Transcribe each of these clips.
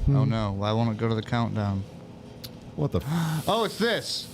Oh no, why won't it go to the countdown? What the Oh, it's this.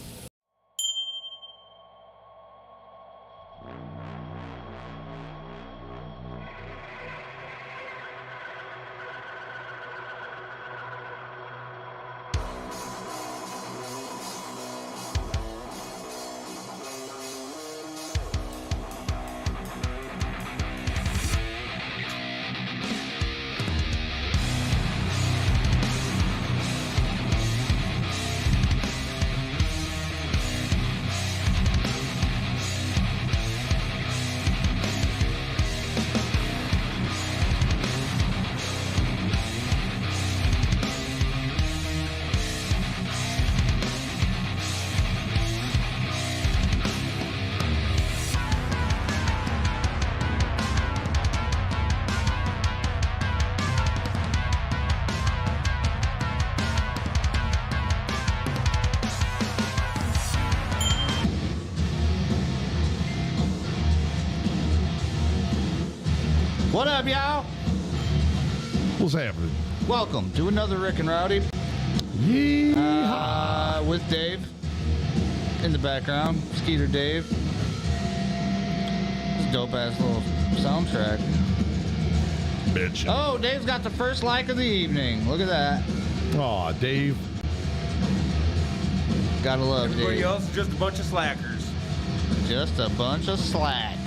What up, y'all? What's happening? Welcome to another Rick and Rowdy. Yeehaw. With Dave in the background. Skeeter Dave. This dope ass little soundtrack. Bitch. Oh, Dave's got the first like of the evening. Look at that. Aw, Dave. Gotta love Everybody Dave. else is just a bunch of slackers. Just a bunch of slacks.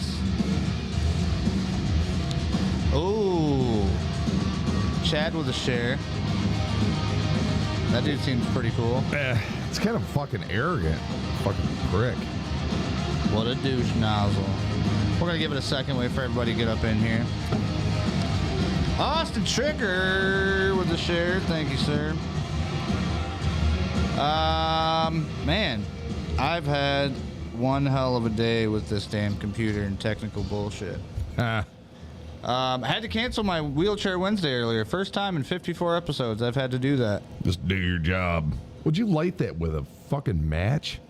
Oh, Chad with a share. That dude seems pretty cool. It's kind of fucking arrogant. Fucking prick. What a douche nozzle. We're gonna give it a second, wait for everybody to get up in here. Austin Tricker with the share. Thank you, sir. Man, I've had one hell of a day with this damn computer and technical bullshit. I had to cancel my wheelchair Wednesday earlier. First time in 54 episodes I've had to do that. Just do your job. Would you light that with a fucking match?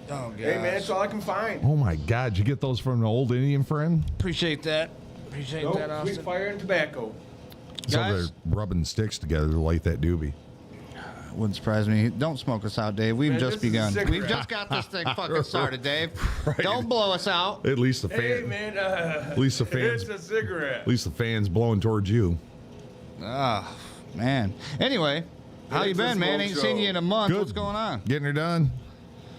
Oh, God. Hey, man, that's all I can find. Oh, my God. Did you get those from an old Indian friend? Appreciate that. Appreciate that, Nope, sweet Austin. fire and tobacco. So Guys? they're rubbing sticks together to light that doobie. Wouldn't surprise me. Don't smoke us out, Dave. We've Man, just this is a begun. cigarette. We've just got this thing fucking started, Dave. Right. Don't blow us out. At least the Hey, fan. man, At least the fans. it's a cigarette. At least the fans blowing towards you. Ah, man. Anyway, how you It's a been, man? smoke Ain't show. seen you in a month. Good. What's going on? Getting her done.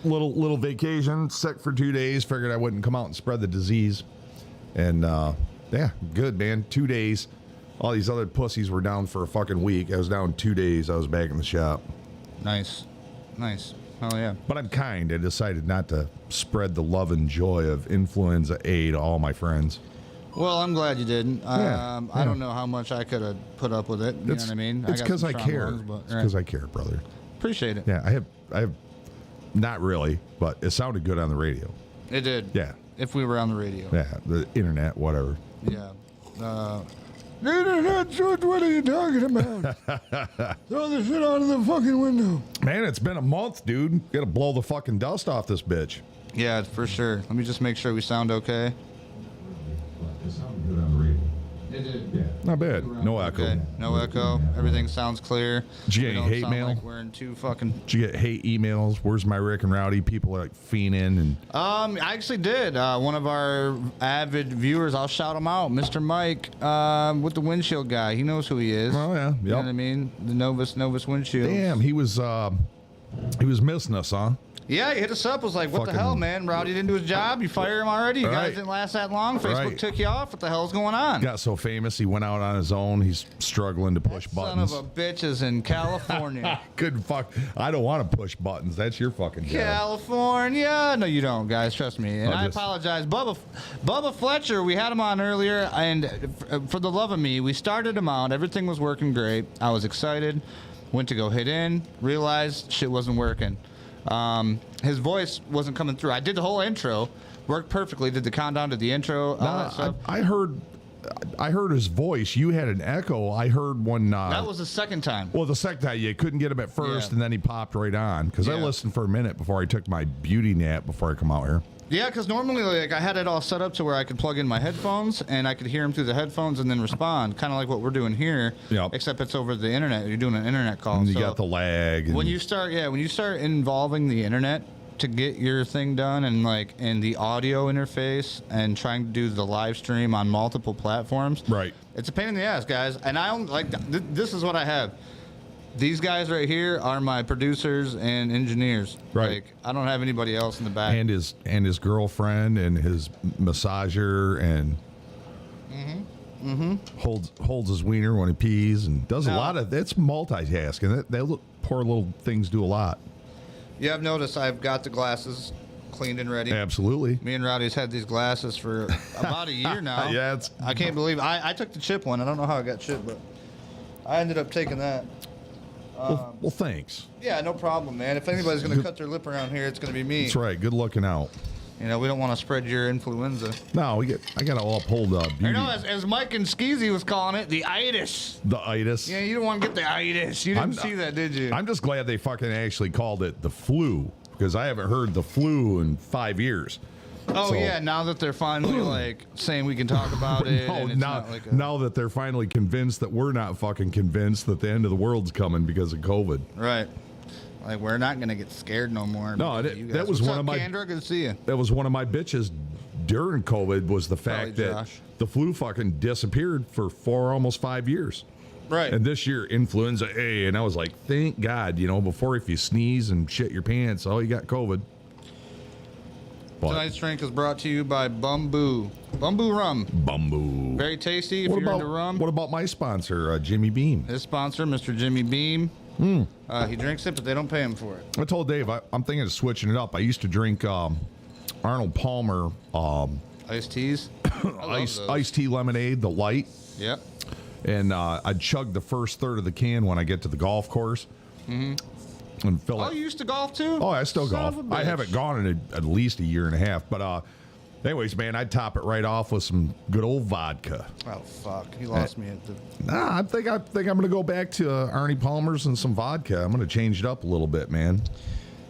Little vacation. Sick for 2 days. Figured I wouldn't come out and spread the disease. And yeah, good, man. 2 days. All these other pussies were down for a fucking week. I was down 2 days. I was back in the shop. Nice. Nice. Oh, yeah. But I'm kind. I decided not to spread the love and joy of influenza A to all my friends. Well, I'm glad you didn't. Yeah. I don't know how much I could have put up with it. You know what I mean? It's got because some I strong care. lungs, but- It's because I care, brother. Appreciate it. Yeah, I have, not really, but it sounded good on the radio. It did. Yeah. If we were on the radio. Yeah, the internet, whatever. Yeah. George, what are you talking about? Throw the shit out of the fucking window. Man, it's been a month, dude. Got to blow the fucking dust off this bitch. Yeah, for sure. Let me just make sure we sound okay. It sounded good on the radio. It did. Yeah, not bad. No echo. Okay. No echo. Everything sounds clear. Did you get We any don't hate sound mail? like we're in two fucking. Did you get hate emails? Where's my Rick and Rowdy? People are like fiending and I actually did. One of our avid viewers, I'll shout him out, Mr. Mike, with the windshield guy. He knows who he is. oh yeah, You know what I mean? The Novus windshield. Damn, he was missing us, huh? Yeah, he hit us up. Was like, what the Fucking- hell, man? Rowdy didn't do his job. You fire him already? You Right. guys didn't last that long. Facebook Right. took you off. What the hell's going on? Got so famous, he went out on his own. He's struggling to push Son buttons. of a bitch is in California. Couldn't fuck. I don't want to push buttons. That's your fucking job. California. No, you don't, guys. Trust me. And I'll I just- apologize. Bubba Fletcher, we had him on earlier, and for the love of me, we started him out. Everything was working great. I was excited. Went to go hit in, realized shit wasn't working. His voice wasn't coming through. I did the whole intro, worked perfectly, did the countdown to the intro, all that stuff. I heard his voice. You had an echo. I heard one. That was the second time. Well, the second time you couldn't get him at first, Yeah. and then he popped right on. Because I Yeah. listened for a minute before I took my beauty nap before I come out here. Yeah, because normally, like, I had it all set up to where I could plug in my headphones and I could hear them through the headphones and then respond, kind of like what we're doing here. Yep. Except it's over the internet. You're doing an internet call. And you so got the lag. when you start involving the internet to get your thing done and the audio interface and trying to do the live stream on multiple platforms, right? It's a pain in the ass, guys. And I don't like this is what I have. These guys right here are my producers and engineers. Right. Like, I don't have anybody else in the back. And his girlfriend and his massager and holds his wiener when he pees and does a lot of. It's multitasking. That poor little things do a lot. Yeah, I've noticed I've got the glasses cleaned and ready. Absolutely. Me and Rowdy's had these glasses for about a year now. Yeah, I can't believe I took the chip one. I don't know how I got chipped, but I ended up taking that. Well, thanks. Yeah, no problem, man. If anybody's going to cut their lip around here, it's going to be me. That's right. Good looking out. You know, we don't want to spread your influenza. No, I got to uphold beauty. I know, as Mike and Skeezy was calling it, the itis. The itis. Yeah, you don't want to get the itis. You didn't see that, did you? I'm just glad they fucking actually called it the flu, because I haven't heard the flu in 5 years. Oh, yeah, now that they're finally, saying we can talk about it. And it's now that they're finally convinced that we're not fucking convinced that the end of the world's coming because of COVID. Right. Like, we're not going to get scared no more. No, that was one of my... Kendra, good to see you. That was one of my bitches during COVID, was the fact that the flu fucking disappeared for almost 5 years. Right. And this year, influenza A, and I was like, thank God, before if you sneeze and shit your pants, you got COVID. But tonight's drink is brought to you by Bumbu. Bumbu rum. Bumbu. Very tasty if you're into rum. What about my sponsor, Jimmy Beam? His sponsor, Mr. Jimmy Beam. He drinks it, but they don't pay him for it. I told Dave I'm thinking of switching it up. I used to drink Arnold Palmer iced teas. iced tea lemonade, the light. Yep. And I'd chug the first third of the can when I get to the golf course. And fill it. You used to golf too? Oh, I still golf. I haven't gone in at least a year and a half. But anyways, man, I'd top it right off with some good old vodka. Oh, fuck. He lost me at the... Nah, I think I'm going to go back to Arnie Palmer's and some vodka. I'm going to change it up a little bit, man.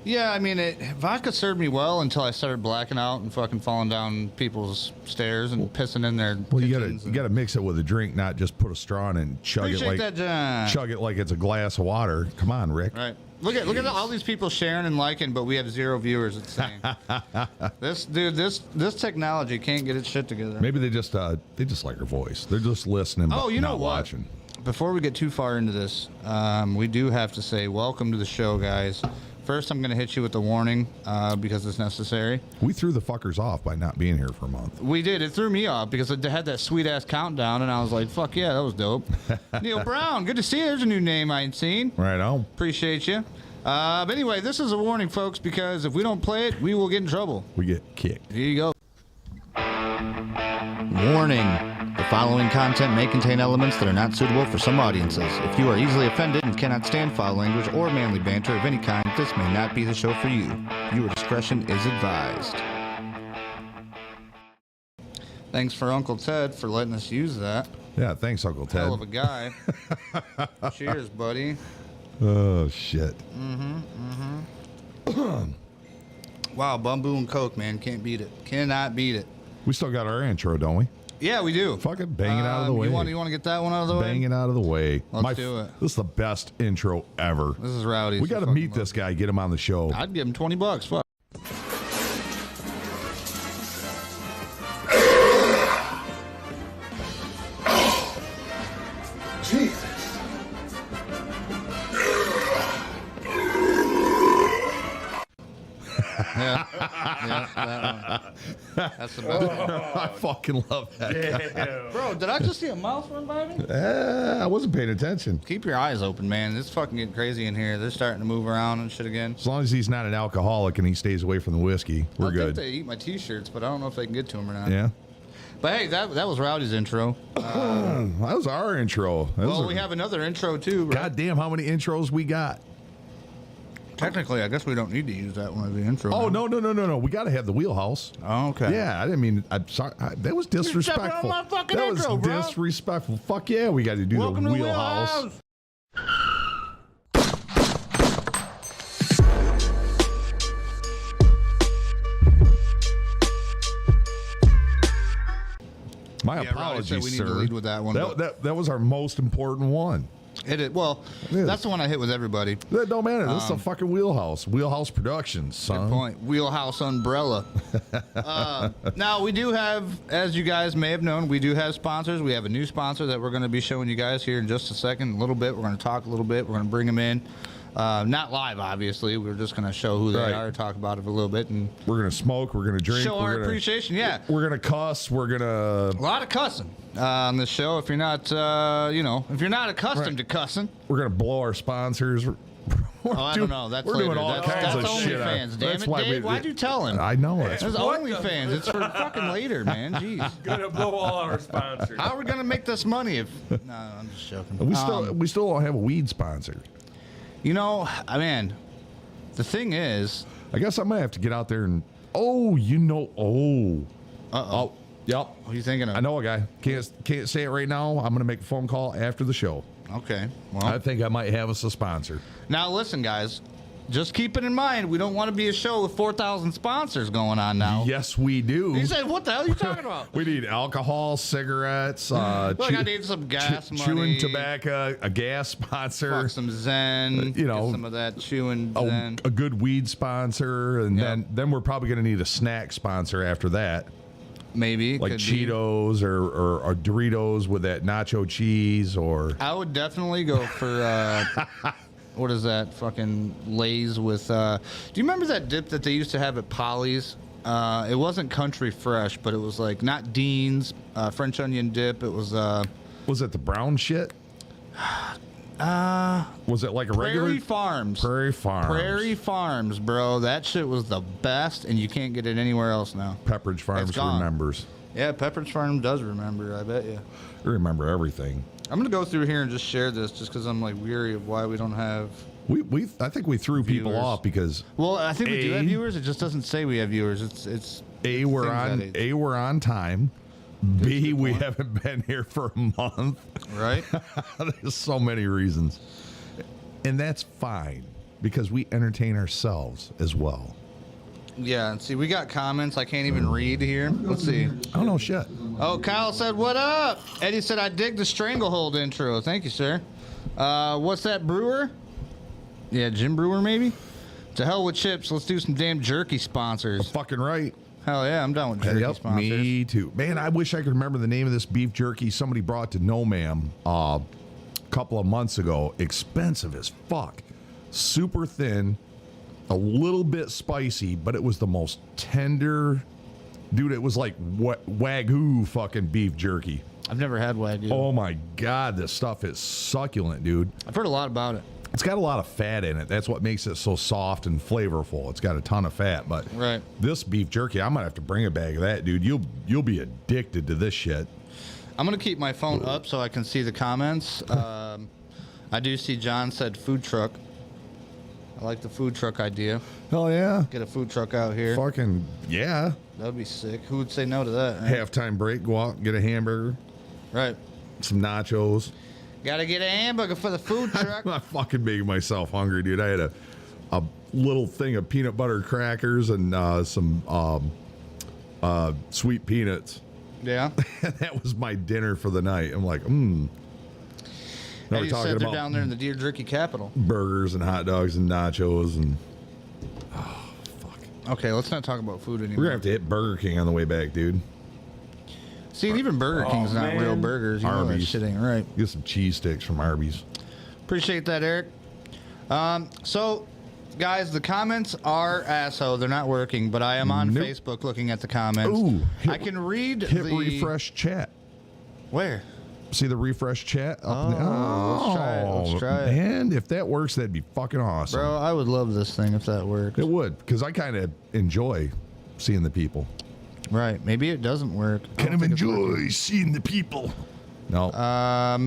Yeah, I mean, vodka served me well until I started blacking out and fucking falling down people's stairs and pissing in their Well, you gotta mix it with a drink, not just put a straw in and chug it like it's a glass of water. Come on, Rick. Right. Look at all these people sharing and liking, but we have 0 viewers. It's saying this technology can't get its shit together. Maybe they just like our voice. They're just listening. Oh, you know not what? Watching. Before we get too far into this, we do have to say welcome to the show, guys. First, I'm going to hit you with a warning because it's necessary. We threw the fuckers off by not being here for a month. We did. It threw me off because it had that sweet-ass countdown, and I was like, fuck yeah, that was dope. Neil Brown, good to see you. There's a new name I ain't seen. Right on. Appreciate you. But anyway, this is a warning, folks, because if we don't play it, we will get in trouble. We get kicked. Here you go. Warning. The following content may contain elements that are not suitable for some audiences. If you are easily offended and cannot stand foul language or manly banter of any kind, this may not be the show for you. Viewer discretion is advised. Thanks for Uncle Ted for letting us use that. Yeah, thanks, Uncle Ted. Hell of a guy. Cheers, buddy. Oh, shit. Wow, Bumbu and Coke, man. Can't beat it. Cannot beat it. We still got our intro, don't we? Yeah, we do. Fuck it, bang it out of the way. You want to get that one out of the way? Bang it out of the way. Let's do it. This is the best intro ever. This is Rowdy. We got to meet this guy, get him on the show. I'd give him $20. Fuck. Jesus. Yeah, that one. That's the best one. I fucking love that guy. Bro, did I just see a mouse run by me? I wasn't paying attention. Keep your eyes open, man. It's fucking getting crazy in here. They're starting to move around and shit again. As long as he's not an alcoholic and he stays away from the whiskey, we're I good. think they eat my t-shirts, but I don't know if they can get to them or not. Yeah. But hey, that was Rowdy's intro. That was our intro. We have another intro too, right? God damn, how many intros we got? Technically, I guess we don't need to use that one as the intro. Oh, now. no. We got to have the wheelhouse. Oh, okay. Yeah, I didn't mean, I'm sorry. That was disrespectful. on my fucking That intro, was bro. disrespectful. Fuck yeah, we got to do Welcome the to wheelhouse. My Yeah, Rowdy said apologies, we need sir. to lead with that one, but- That was our most important one. It is. Well, It is. that's the one I hit with everybody. That don't matter. This is a fucking wheelhouse. Wheelhouse Productions, son. Good point. Wheelhouse umbrella. Now, we do have, as you guys may have known, we do have sponsors. We have a new sponsor that we're going to be showing you guys here in just a second. A little bit. We're going to talk a little bit. We're going to bring them in. Not live, obviously. We're just going to show who they Right. are, talk about it a little bit, and We're gonna smoke. We're gonna drink. show we're our gonna, appreciation. Yeah. We're gonna cuss. We're gonna. A lot of cussing on this show. If you're not, if you're not accustomed to cussing, We're gonna blow our sponsors. I don't know. That's we're later. doing all that's kinds that's of shit. OnlyFans. Damn That's it, why Dave. Why'd you tell him? I know it. There's What the OnlyFans. It's for fucking later, man. Jeez. Gonna blow all our sponsors. How are we gonna make this money if? No, I'm just joking. We still don't have a weed sponsor. Man, the thing is, I guess I might have to get out there and. Oh, yep. what are you thinking of? I know a guy. Can't say it right now. I'm gonna make a phone call after the show. Okay. Well, I think I might have us a sponsor. now listen, guys. Just keep it in mind. We don't want to be a show with 4,000 sponsors going on now. Yes, we do. He said, "What the hell are you talking about?" We need alcohol, cigarettes, Look, I need some gas money. chewing tobacco, a gas sponsor, Fuck some Zen. You know, get some of that chewing a, Zen. a good weed sponsor, and Yeah. then we're probably going to need a snack sponsor after that, Maybe like could be. Cheetos or Doritos with that nacho cheese, or I would definitely go for what is that fucking Lay's with? Do you remember that dip that they used to have at Polly's? It wasn't Country Fresh, but it was like not Dean's French onion dip. It was was it the brown shit? Was it like a regular Prairie Farms. Prairie Farms? Prairie Farms, bro. That shit was the best, and you can't get it anywhere else now. Pepperidge Farms gone. remembers. Yeah, Pepperidge Farm does remember. I bet you. I remember everything. I'm gonna go through here and just share this, just because I'm like weary of why we don't have. I think we threw people Viewers. off because Well, I think we do have A- viewers. It just doesn't say we have viewers. It's we're on time. B, we haven't been here for a month. right. There's so many reasons. And that's fine because we entertain ourselves as well. Yeah, and see, we got comments I can't even read here. Let's see. Oh, no shit. Oh, Kyle said, "What up?" Eddie said, "I dig the Stranglehold intro." Thank you, sir. What's that, Brewer? Yeah, Jim Brewer, maybe? To hell with chips. Let's do some damn jerky sponsors. Fucking right. Hell yeah, I'm down with jerky Yep, sponsors. me too. Man, I wish I could remember the name of this beef jerky somebody brought to No Ma'am a couple of months ago. Expensive as fuck. Super thin, a little bit spicy, but it was the most tender. Dude, it was like Wagyu fucking beef jerky. I've never had Wagyu. Oh my God, this stuff is succulent, dude. I've heard a lot about it. It's got a lot of fat in it. That's what makes it so soft and flavorful. It's got a ton of fat, but Right. this beef jerky, I might have to bring a bag of that, dude. You'll be addicted to this shit. I'm going to keep my phone up so I can see the comments. I do see John said food truck. I like the food truck idea. Hell yeah. Get a food truck out here. Fucking yeah. That would be sick. Who would say no to that? Right? Halftime break, go out and get a hamburger, Right. some nachos. Got to get a hamburger for the food truck. I'm fucking making myself hungry, dude. I had a little thing of peanut butter crackers and some sweet peanuts. Yeah. That was my dinner for the night. I'm like, Now we're Eddie talking said they're about down there in the Deer Jerky capital. burgers and hot dogs and nachos and Okay, let's not talk about food we're anymore. gonna have to hit Burger King on the way back, dude. See, even Burger King's not man. real burgers. You know that Arby's. shit ain't right. Get some cheese sticks from Arby's. Appreciate that, Eric. So, guys, the comments are asshole. They're not working, but I am on Nope. Facebook looking at the comments. Ooh, I can read Hit the refresh chat. Where? See the refresh chat? Let's try it. Let's try it. And if that works, that'd be fucking awesome. Bro, I would love this thing if that worked. It would, because I kind of enjoy seeing the people. Right. Maybe it doesn't work. I Kind don't of think it's working. enjoy seeing the people. No.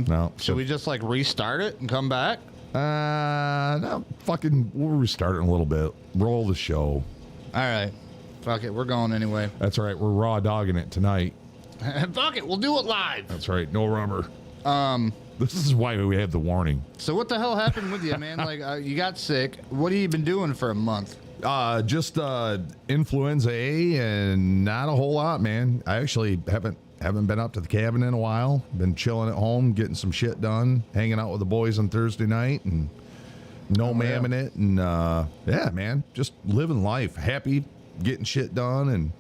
No. Should we just like restart it and come back? No. Fucking, we'll restart it in a little bit. Roll the show. All right. Fuck it. We're going anyway. That's all right. We're raw dogging it tonight. Fuck it. We'll do it live. That's right. No rubber. This is why we have the warning. So what the hell happened with you, man? Like you got sick. What have you been doing for a month? Just influenza A and not a whole lot, man. I actually haven't Haven't been up to the cabin in a while. Been chilling at home, getting some shit done, hanging out with the boys on Thursday night, and mamming it. And yeah, man, just living life, happy, getting shit done, and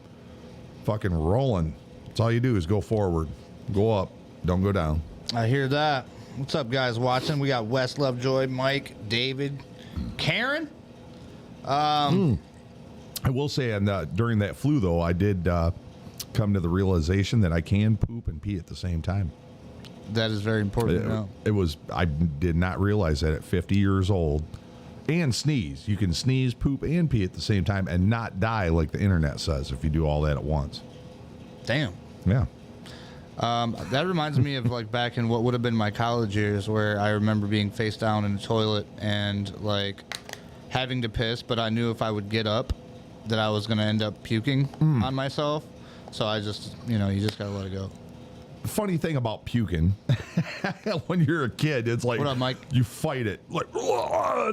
fucking rolling. That's all you do is go forward, go up, don't go down. I hear that. What's up, guys watching? We got Wes, Lovejoy, Mike, David, Karen. I will say, during that flu, though, I did come to the realization that I can poop and pee at the same time. That is very important to know. I did not realize that at 50 years old. And sneeze. You can sneeze, poop, and pee at the same time and not die like the internet says if you do all that at once. Damn. Yeah. That reminds me of like back in what would have been my college years, where I remember being face down in the toilet and like having to piss, but I knew if I would get up that I was going to end up puking on myself. So I just, you just got to let it go. Funny thing about puking, when you're a kid, it's like, what up, Mike? You fight it. Like,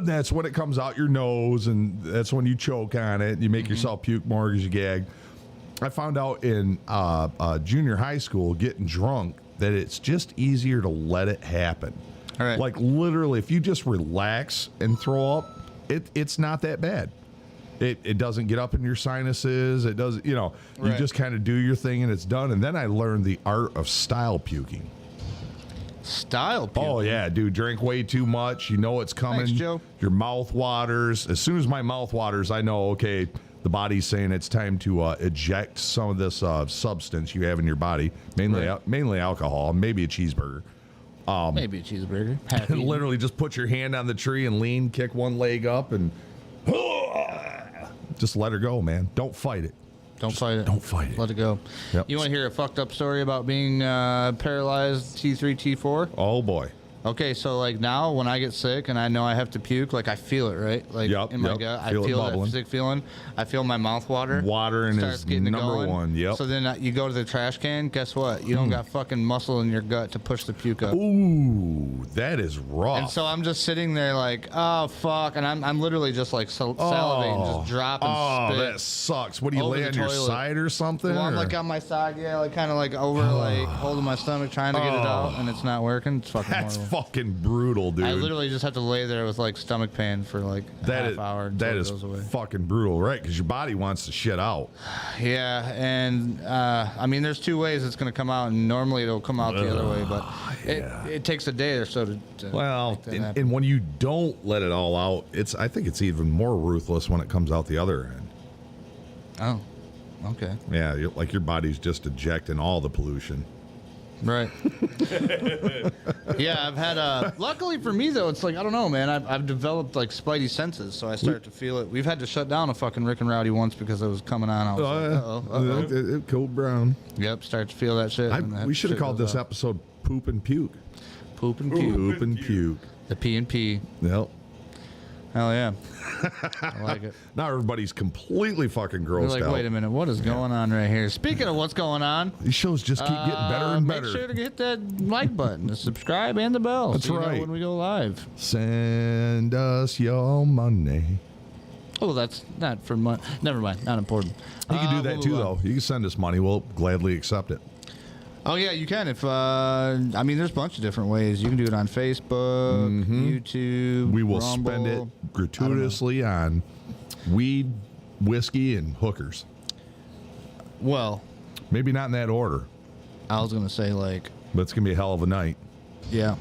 that's when it comes out your nose, and that's when you choke on it. You make yourself puke more because you gag. I found out in junior high school, getting drunk, that it's just easier to let it happen. All right. Like, literally, if you just relax and throw up, it's not that bad. It doesn't get up in your sinuses. It doesn't, you just kind of do your thing and it's done. And then I learned the art of style puking. Style puking? Oh, yeah, dude. Drink way too much. You know it's coming. Thanks, Joe. Your mouth waters. As soon as my mouth waters, I know, okay, the body's saying it's time to eject some of this substance you have in your body, mainly alcohol, maybe a cheeseburger. Maybe a cheeseburger. Literally just put your hand on the tree and lean, kick one leg up, and just let her go, man. Don't fight it. Don't fight it. Don't fight it. Let it go. Yep. You want to hear a fucked up story about being paralyzed T3, T4? Oh, boy. Okay, so like now when I get sick and I know I have to puke, like I feel it, right? Like in my gut, I feel that sick feeling. I feel my mouth water. Watering is number one. Yep. So then you go to the trash can. Guess what? You don't got fucking muscle in your gut to push the puke up. Ooh, that is rough. And so I'm just sitting there like, oh fuck, and I'm literally just like salivating, just dropping spit. That sucks. What do you lay on your side or something? Well, I'm like on my side, yeah, like kind of like over, like holding my stomach, trying to get it out, and it's not working. It's fucking horrible. Fucking brutal, dude. I literally just have to lay there with like stomach pain for like a half hour. That is fucking brutal, right? Because your body wants to shit out. Yeah, and I mean, there's two ways it's going to come out, and normally it'll come out the other way, but it takes a day or so to well, and when you don't let it all out, I think it's even more ruthless when it comes out the other end. Oh, okay. Yeah, like your body's just ejecting all the pollution. Right. Yeah, I've had luckily for me though, it's like I don't know, man. I've developed like spidey senses, so I start to feel it. We've had to shut down a fucking Rick and Rowdy once because it was coming on. I was uh-oh. Cold brown. Yep, start to feel that shit. We should have called this episode "Poop and Puke." Poop and puke. Poop and puke. The P and P. Yep. Hell yeah. I like it. Now everybody's completely fucking grossed We're like, out. wait a minute, what is going on right here? Speaking of what's going on, these shows just keep getting better and better. Make sure to hit that like button, the subscribe, and the bell. That's so you right. know when we go live. Send us your money. Oh, that's not for money. Never mind, not important. You can do that too, though. You can send us money. We'll gladly accept it. Oh yeah, you can. If I mean, there's a bunch of different ways. You can do it on Facebook, YouTube. We will Rumble. spend it gratuitously on weed, whiskey, and hookers. Well, maybe not in that order, I was gonna say like, but it's gonna be a hell of a night. Yeah.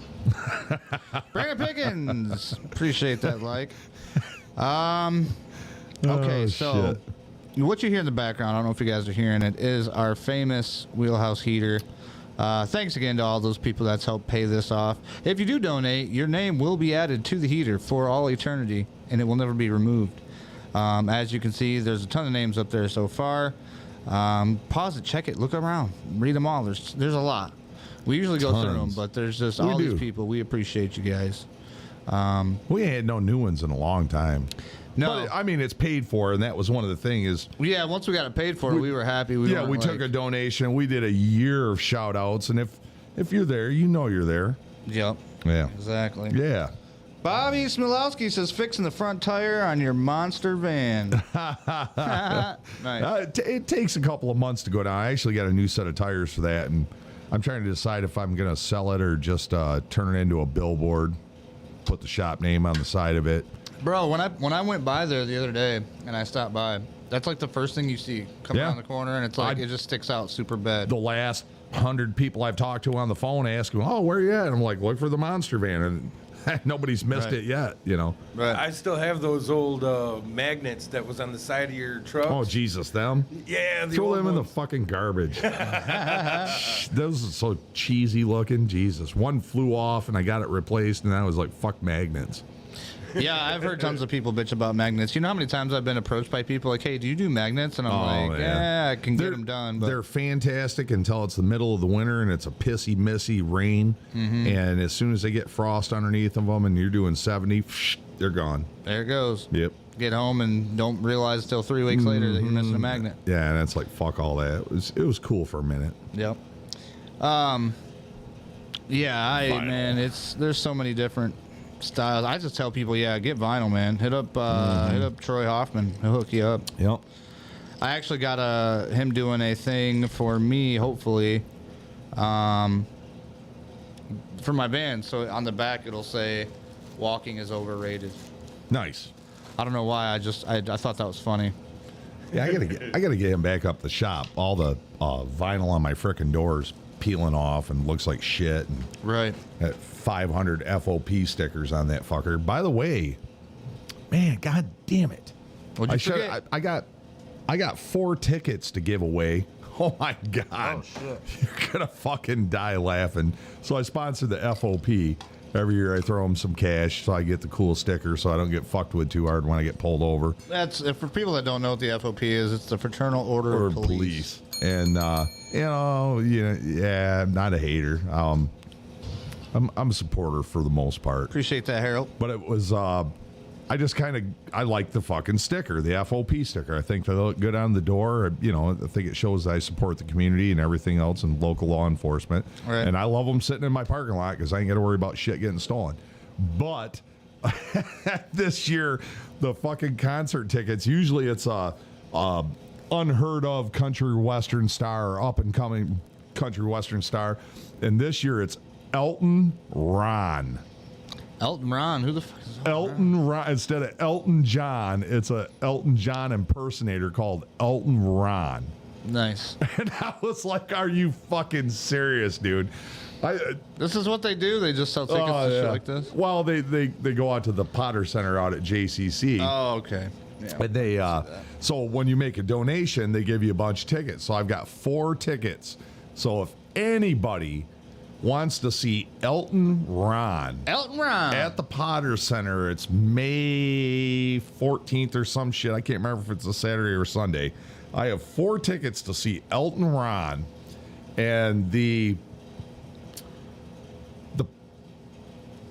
Brandon Pickens, appreciate that like. Okay, so. Shit. What you hear in the background, I don't know if you guys are hearing it, is our famous wheelhouse heater. Thanks again to all those people that's helped pay this off. If you do donate, your name will be added to the heater for all eternity, and it will never be removed. As you can see, there's a ton of names up there so far. Pause it, check it, look around, read them all. There's a lot. We usually go through them, but there's just all these people. We appreciate you guys. We ain't had no new ones in a long time. No, but, I mean, it's paid for, and that was one of the things. Yeah, once we got it paid for, we were happy. We took a donation. We did a year of shout outs, and if you're there, you know you're there. Yep. Yeah. Exactly. Yeah. Bobby Smilowski says fixing the front tire on your monster van. Nice. It takes a couple of months to go down. I actually got a new set of tires for that, and I'm trying to decide if I'm going to sell it or just turn it into a billboard, put the shop name on the side of it. Bro, when I went by there the other day and I stopped by, that's like the first thing you see come around the corner, and it's like it just sticks out super bad. The last 100 people I've talked to on the phone ask them, "Oh, where you at?" And I'm like, "Look for the monster van," and nobody's missed it yet, you know. Right. I still have those old magnets that was on the side of your truck. Oh, Jesus, them? Yeah, the Throw old them in the ones. fucking garbage. Those are so cheesy looking. Jesus. One flew off and I got it replaced, and I was like, fuck magnets. Yeah, I've heard tons of people bitch about magnets. You know how many times I've been approached by people like, "Hey, do you do magnets?" And I'm like, "Yeah, I can get them done." But They're fantastic until it's the middle of the winter and it's a pissy, missy rain. And as soon as they get frost underneath of them and you're doing 70, they're gone. there it goes. Yep. Get home and don't realize till 3 weeks later that you're missing a magnet. Yeah, and that's like, fuck all that. It was cool for a minute. Yep. Yeah, man, there's so many different styles. I just tell people, get vinyl, man. Hit up Troy Hoffman. He'll hook you up. Yep. I actually got him doing a thing for me, hopefully, for my band. So on the back it'll say, "Walking is overrated." Nice. I don't know why. I thought that was funny. Yeah, I gotta get him back up the shop. All the vinyl on my frickin' doors peeling off and looks like shit. And Right. got 500 FOP stickers on that fucker. By the way, man, god damn it! What'd you forget? I got 4 tickets to give away. Oh my god! Oh shit! You're gonna fucking die laughing. So I sponsor the FOP. Every year I throw them some cash so I get the cool sticker so I don't get fucked with too hard when I get pulled over. That's for people that don't know what the FOP is. It's the Fraternal Order of Police. And I'm not a hater. I'm a supporter for the most part. Appreciate that, Harold. But it was I just I like the fucking sticker, the FOP sticker. I think they look good on the door. I think it shows that I support the community and everything else and local law enforcement. Right. And I love them sitting in my parking lot because I ain't got to worry about shit getting stolen. But this year, the fucking concert tickets, usually it's a unheard of country western star or up and coming country western star. And this year it's Elton Ron. Elton Ron, who the fuck is Elton Ron? Instead of Elton John, it's a Elton John impersonator called Elton Ron. Nice. And I was like, "Are you fucking serious, dude?" This is what they do. They just sell tickets to shit like this. Well, they go out to the Potter Center out at JCC. Oh, okay. Yeah. And they so when you make a donation, they give you a bunch of tickets. So I've got 4 tickets. So if anybody wants to see Elton Ron at the Potter Center, it's May 14th or some shit. I can't remember if it's a Saturday or Sunday. I have 4 tickets to see Elton Ron, and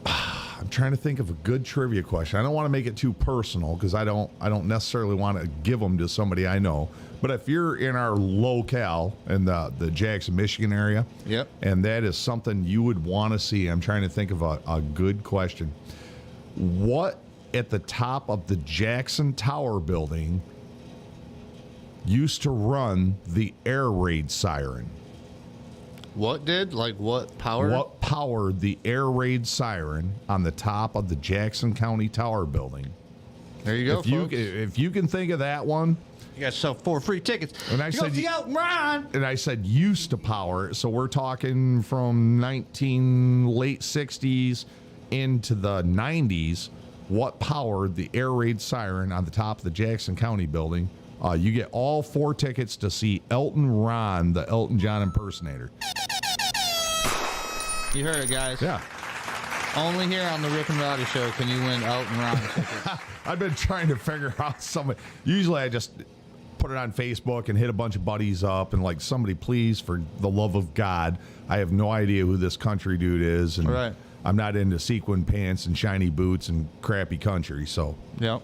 I'm trying to think of a good trivia question. I don't want to make it too personal because I don't necessarily want to give them to somebody I know. But if you're in our locale in the Jackson, Michigan area, Yep. and that is something you would want to see, I'm trying to think of a good question. What at the top of the Jackson Tower building used to run the air raid siren? What did? Like what power? What powered the air raid siren on the top of the Jackson County Tower building? There you go, folks. If you can think of that one. You got to sell 4 free tickets. And I said, see Elton Ron. And I said used to power it, so we're talking from late 60s into the 90s. What powered the air raid siren on the top of the Jackson County building? You get all 4 tickets to see Elton Ron, the Elton John impersonator. You heard it, guys. Yeah. Only here on the Rick and Rowdy Show can you win Elton Ron tickets. I've been trying to figure out something. Usually I just put it on Facebook and hit a bunch of buddies up and like, somebody please, for the love of God, I have no idea who this country dude is, and Right. I'm not into sequin pants and shiny boots and crappy country, so Yep.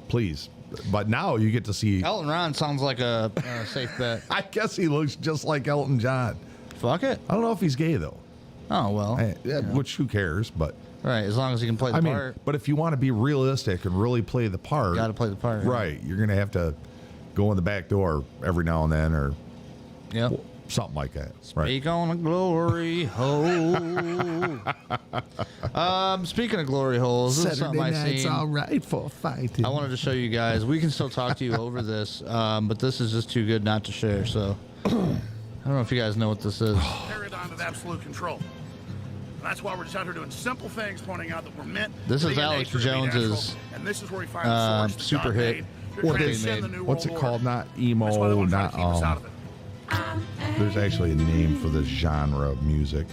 please. But now you get to see Elton Ron sounds like a safe bet. I guess he looks just like Elton John. Fuck it. I don't know if he's gay though. Oh, well. Which who cares, but Right, as long as you can play the part. But if you want to be realistic and really play the part, You got to play the part. right? You're gonna have to go in the back door every now and then, or Yep. something like that. Right. Speak on a glory hole. Speaking of glory holes, this is something I seen. all right for fighting. I wanted to show you guys. We can still talk to you over this, but this is just too good not to share. So I don't know if you guys know what this is. Paradigm of absolute control. And that's why we're just out here doing simple things, pointing out that we're meant. This to is be in Alex nature, to be Jones's, natural, and this is where we find the source that super God hit. made to What transcend they the made. New What's it World called? Order. Not That's why they emo, want to try not to keep us out of it. There's actually a name for this genre of music.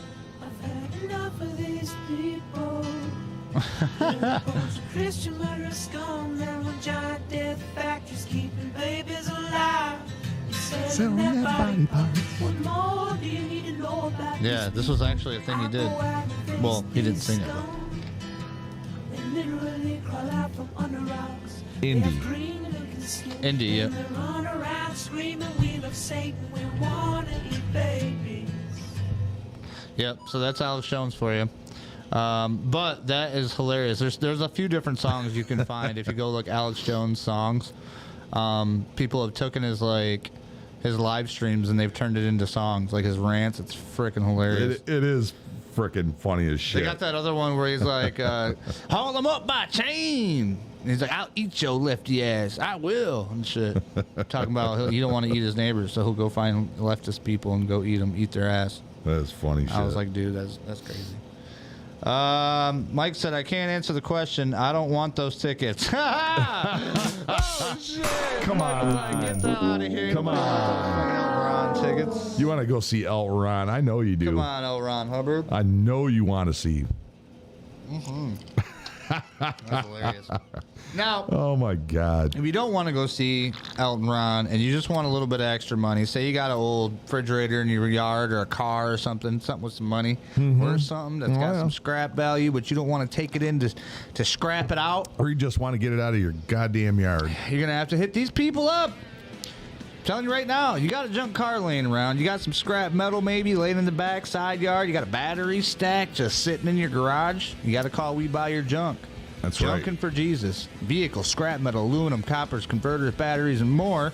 Christian murder scum, there were giant death factories keeping babies alive. Selling their body parts. What more do you need to know about Yeah, this was actually a thing he did. Well, he didn't sing it. They literally crawl out from under rocks. Indie. They have green looking skin. Indie, yeah. And they run around screaming, we love Satan, we want to eat babies. Yep. So that's Alex Jones for you. But that is hilarious. There's a few different songs you can find if you go look Alex Jones songs. People have taken his live streams and they've turned it into songs, like his rants. It's freaking hilarious. It is freaking funny as shit. They got that other one where he's like, haul them up by chain. And he's like, I'll eat your lefty ass. I will. And shit. Talking about he don't want to eat his neighbors, so he'll go find leftist people and go eat their ass. That's funny shit. I was like, dude, that's crazy. Mike said, I can't answer the question. I don't want those tickets. Oh, shit. Come on. Get the hell out of here. Come on. Fucking Elron tickets. You want to go see El Ron? I know you do. Come on, L. Ron Hubbard. I know you want to see. That's hilarious. Now, Oh my God. if you don't want to go see Elton Ron and you just want a little bit of extra money, say you got an old refrigerator in your yard or a car or something with some money or something that's got some scrap value, but you don't want to take it in to scrap it out, Or you just want to get it out of your goddamn yard. you're going to have to hit these people up. I'm telling you right now, you got a junk car laying around. You got some scrap metal maybe laying in the back side yard. You got a battery stack just sitting in your garage. You got to call We Buy Your Junk. That's right. Junkin' for Jesus. Vehicle, scrap metal, aluminum, coppers, converters, batteries, and more.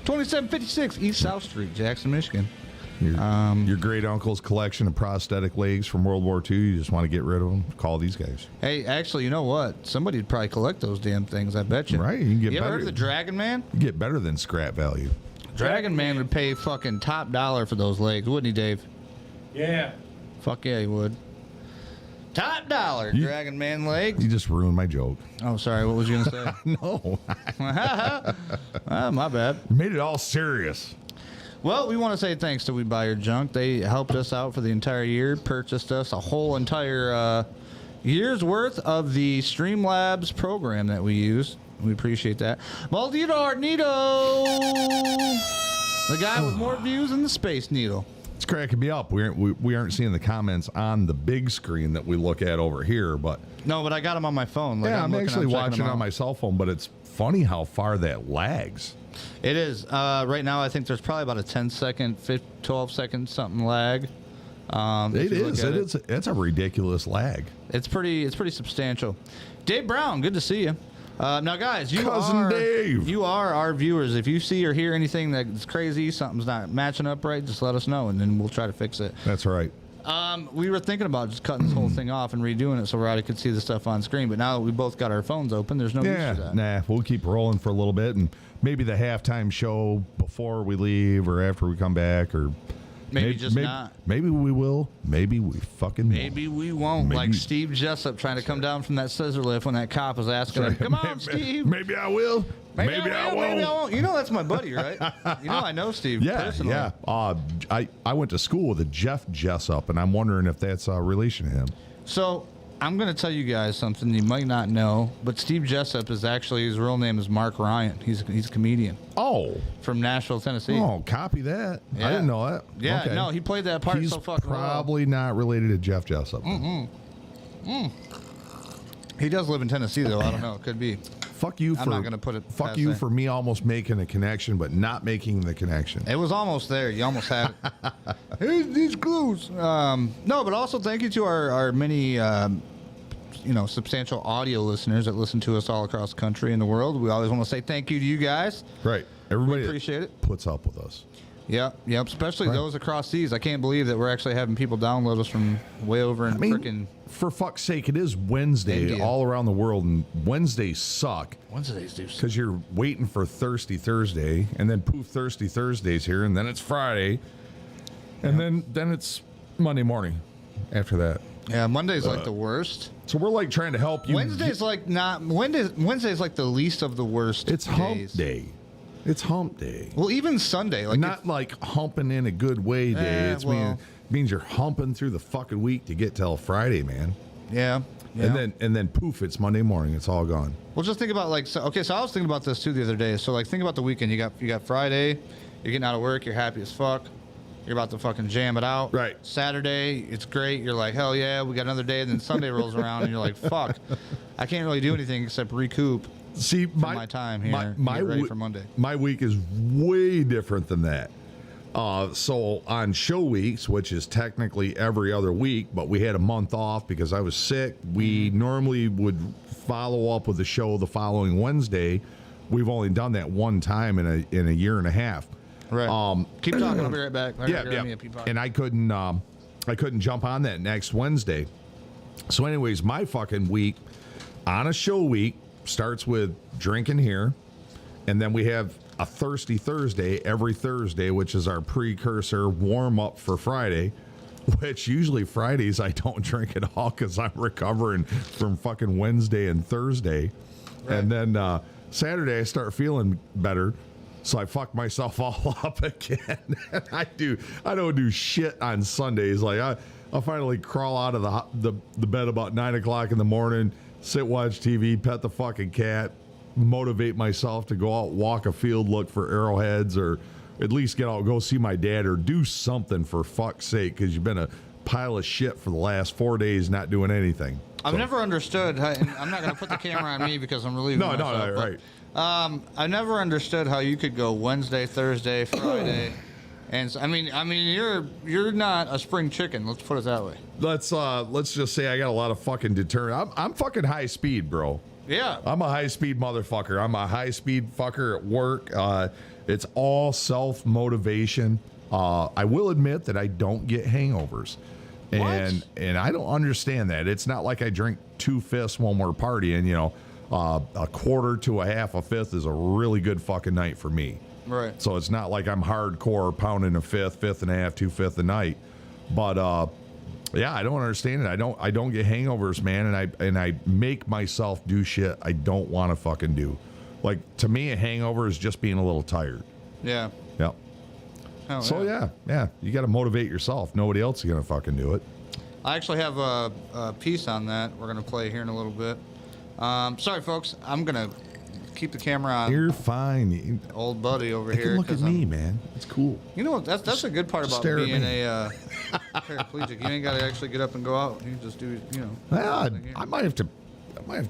2756 East South Street, Jackson, Michigan. Your great uncle's collection of prosthetic legs from World War II. You just want to get rid of them. Call these guys. Hey, actually, you know what? Somebody'd probably collect those damn things, I bet you. Right, you can get You ever better. heard of the Dragon Man? You get better than scrap value. Dragon Man would pay fucking top dollar for those legs, wouldn't he, Dave? Yeah. Fuck yeah, he would. Top dollar, Dragon Man legs. You just ruined my joke. Oh, sorry. What was you going to say? No. My bad. You made it all serious. Well, we want to say thanks to We Buy Your Junk. They helped us out for the entire year, purchased us a whole entire year's worth of the Streamlabs program that we use. We appreciate that. Maldito Nito! The guy with more views than the Space Needle. It's cracking me up. We aren't seeing the comments on the big screen that we look at over here, but No, but I got him on my phone. Like, yeah, I'm actually checking watching them on out. my cell phone. But it's funny how far that lags. It is. Right now, I think there's probably about a 10-second, 12 second something lag. It is. It's a ridiculous lag. It's pretty substantial. Dave Brown, good to see you. Now, guys, Cousin Dave. You are our viewers. If you see or hear anything that's crazy, something's not matching up right, just let us know, and then we'll try to fix it. That's right. We were thinking about just cutting this whole thing off and redoing it so Rowdy could see the stuff on screen, but now that we both got our phones open, there's no use for Yeah, that. nah. We'll keep rolling for a little bit, and maybe the halftime show before we leave or after we come back, or Maybe just not. Maybe we will. Maybe we fucking Maybe we won't. Maybe. Like Steve Jessup trying to come down from that scissor lift when that cop was asking him, "Come on, Steve." Maybe I will. Maybe I won't. Maybe I won't. You know that's my buddy, right? You know I know Steve Yeah, personally. yeah. I went to school with a Jeff Jessup, and I'm wondering if that's a relation to him. So I'm going to tell you guys something you might not know, but Steve Jessup is actually, his real name is Mark Ryan. He's a comedian Oh, from Nashville, Tennessee. oh, copy that. Yeah. I didn't know that. Yeah, Okay. no, he played that part He's so fucking well. probably not related to Jeff Jessup. He does live in Tennessee, though. I don't know. It could be. Fuck you for I'm not gonna put it Fuck past you that. for me almost making a connection, but not making the connection. It was almost there. You almost had it. Here's these clues. No, but also thank you to our many substantial audio listeners that listen to us all across the country and the world. We always want to say thank you to you guys. Right. Everybody Appreciate it. puts up with us. Yep. Especially Right. those across seas. I can't believe that we're actually having people download us from way over in frickin' for fuck's sake, it is Wednesday India. all around the world, and Wednesdays suck Wednesdays, dude. because you're waiting for Thirsty Thursday, and then poof, Thirsty Thursday's here, and then it's Friday, and then it's Monday morning after that. Yeah, Monday's like the worst. So we're like trying to help you. Wednesday's like not Wednesday's like the least of the worst. It's hump days. day. It's hump day. Well, even Sunday, like Not like humping in a good way day. Means you're humping through the fucking week to get till Friday, man. yeah. And then poof, it's Monday morning. It's all gone. Well, just think about so I was thinking about this too the other day. So like think about the weekend. You got Friday, you're getting out of work, you're happy as fuck. You're about to fucking jam it out. Right. Saturday, it's great. You're like, hell yeah, we got another day. And then Sunday rolls around and you're like, fuck, I can't really do anything except recoup See, my time here. My get ready week- for Monday. My week is way different than that. So on show weeks, which is technically every other week, but we had a month off because I was sick. We normally would follow up with the show the following Wednesday. We've only done that one time in a year and a half. Right. Keep talking. I'll be right back. Yeah. And I couldn't jump on that next Wednesday. So, anyways, my fucking week on a show week starts with drinking here, and then we have a Thirsty Thursday every Thursday, which is our precursor warm up for Friday. Which usually Fridays I don't drink at all because I'm recovering from fucking Wednesday and Thursday, and then Saturday I start feeling better. So I fuck myself all up again. I don't do shit on Sundays. Like I'll finally crawl out of the bed about 9 o'clock in the morning, sit, watch TV, pet the fucking cat, motivate myself to go out, walk a field, look for arrowheads, or at least get out, go see my dad, or do something for fuck's sake, because you've been a pile of shit for the last 4 days not doing anything. I've never understood how, and I'm not going to put the camera on me because I'm relieving myself. No, right. I never understood how you could go Wednesday, Thursday, Friday, and so, I mean you're not a spring chicken. Let's put it that way. Let's just say I got a lot of fucking deterrent. I'm fucking high speed, bro. Yeah. I'm a high speed motherfucker. I'm a high speed fucker at work. It's all self motivation. I will admit that I don't get hangovers. And I don't understand that. It's not like I drink 2 fifths when we're partying, a quarter to a half a fifth is a really good fucking night for me. Right. So it's not like I'm hardcore pounding a fifth and a half, 2 fifths a night. But yeah, I don't understand it. I don't get hangovers, man, and I make myself do shit I don't want to fucking do. Like, to me, a hangover is just being a little tired. Yeah. Yep. Hell So yeah, you got to motivate yourself. Nobody else is gonna fucking do it. I actually have a piece on that we're going to play here in a little bit. Sorry, folks. I'm going to keep the camera on You're fine. old buddy over You here. can look at 'cause me, man. It's cool. You know what? That's a good part about Stare at being me. a paraplegic. You ain't got to actually get up and go out. You can just do, Well, I might have to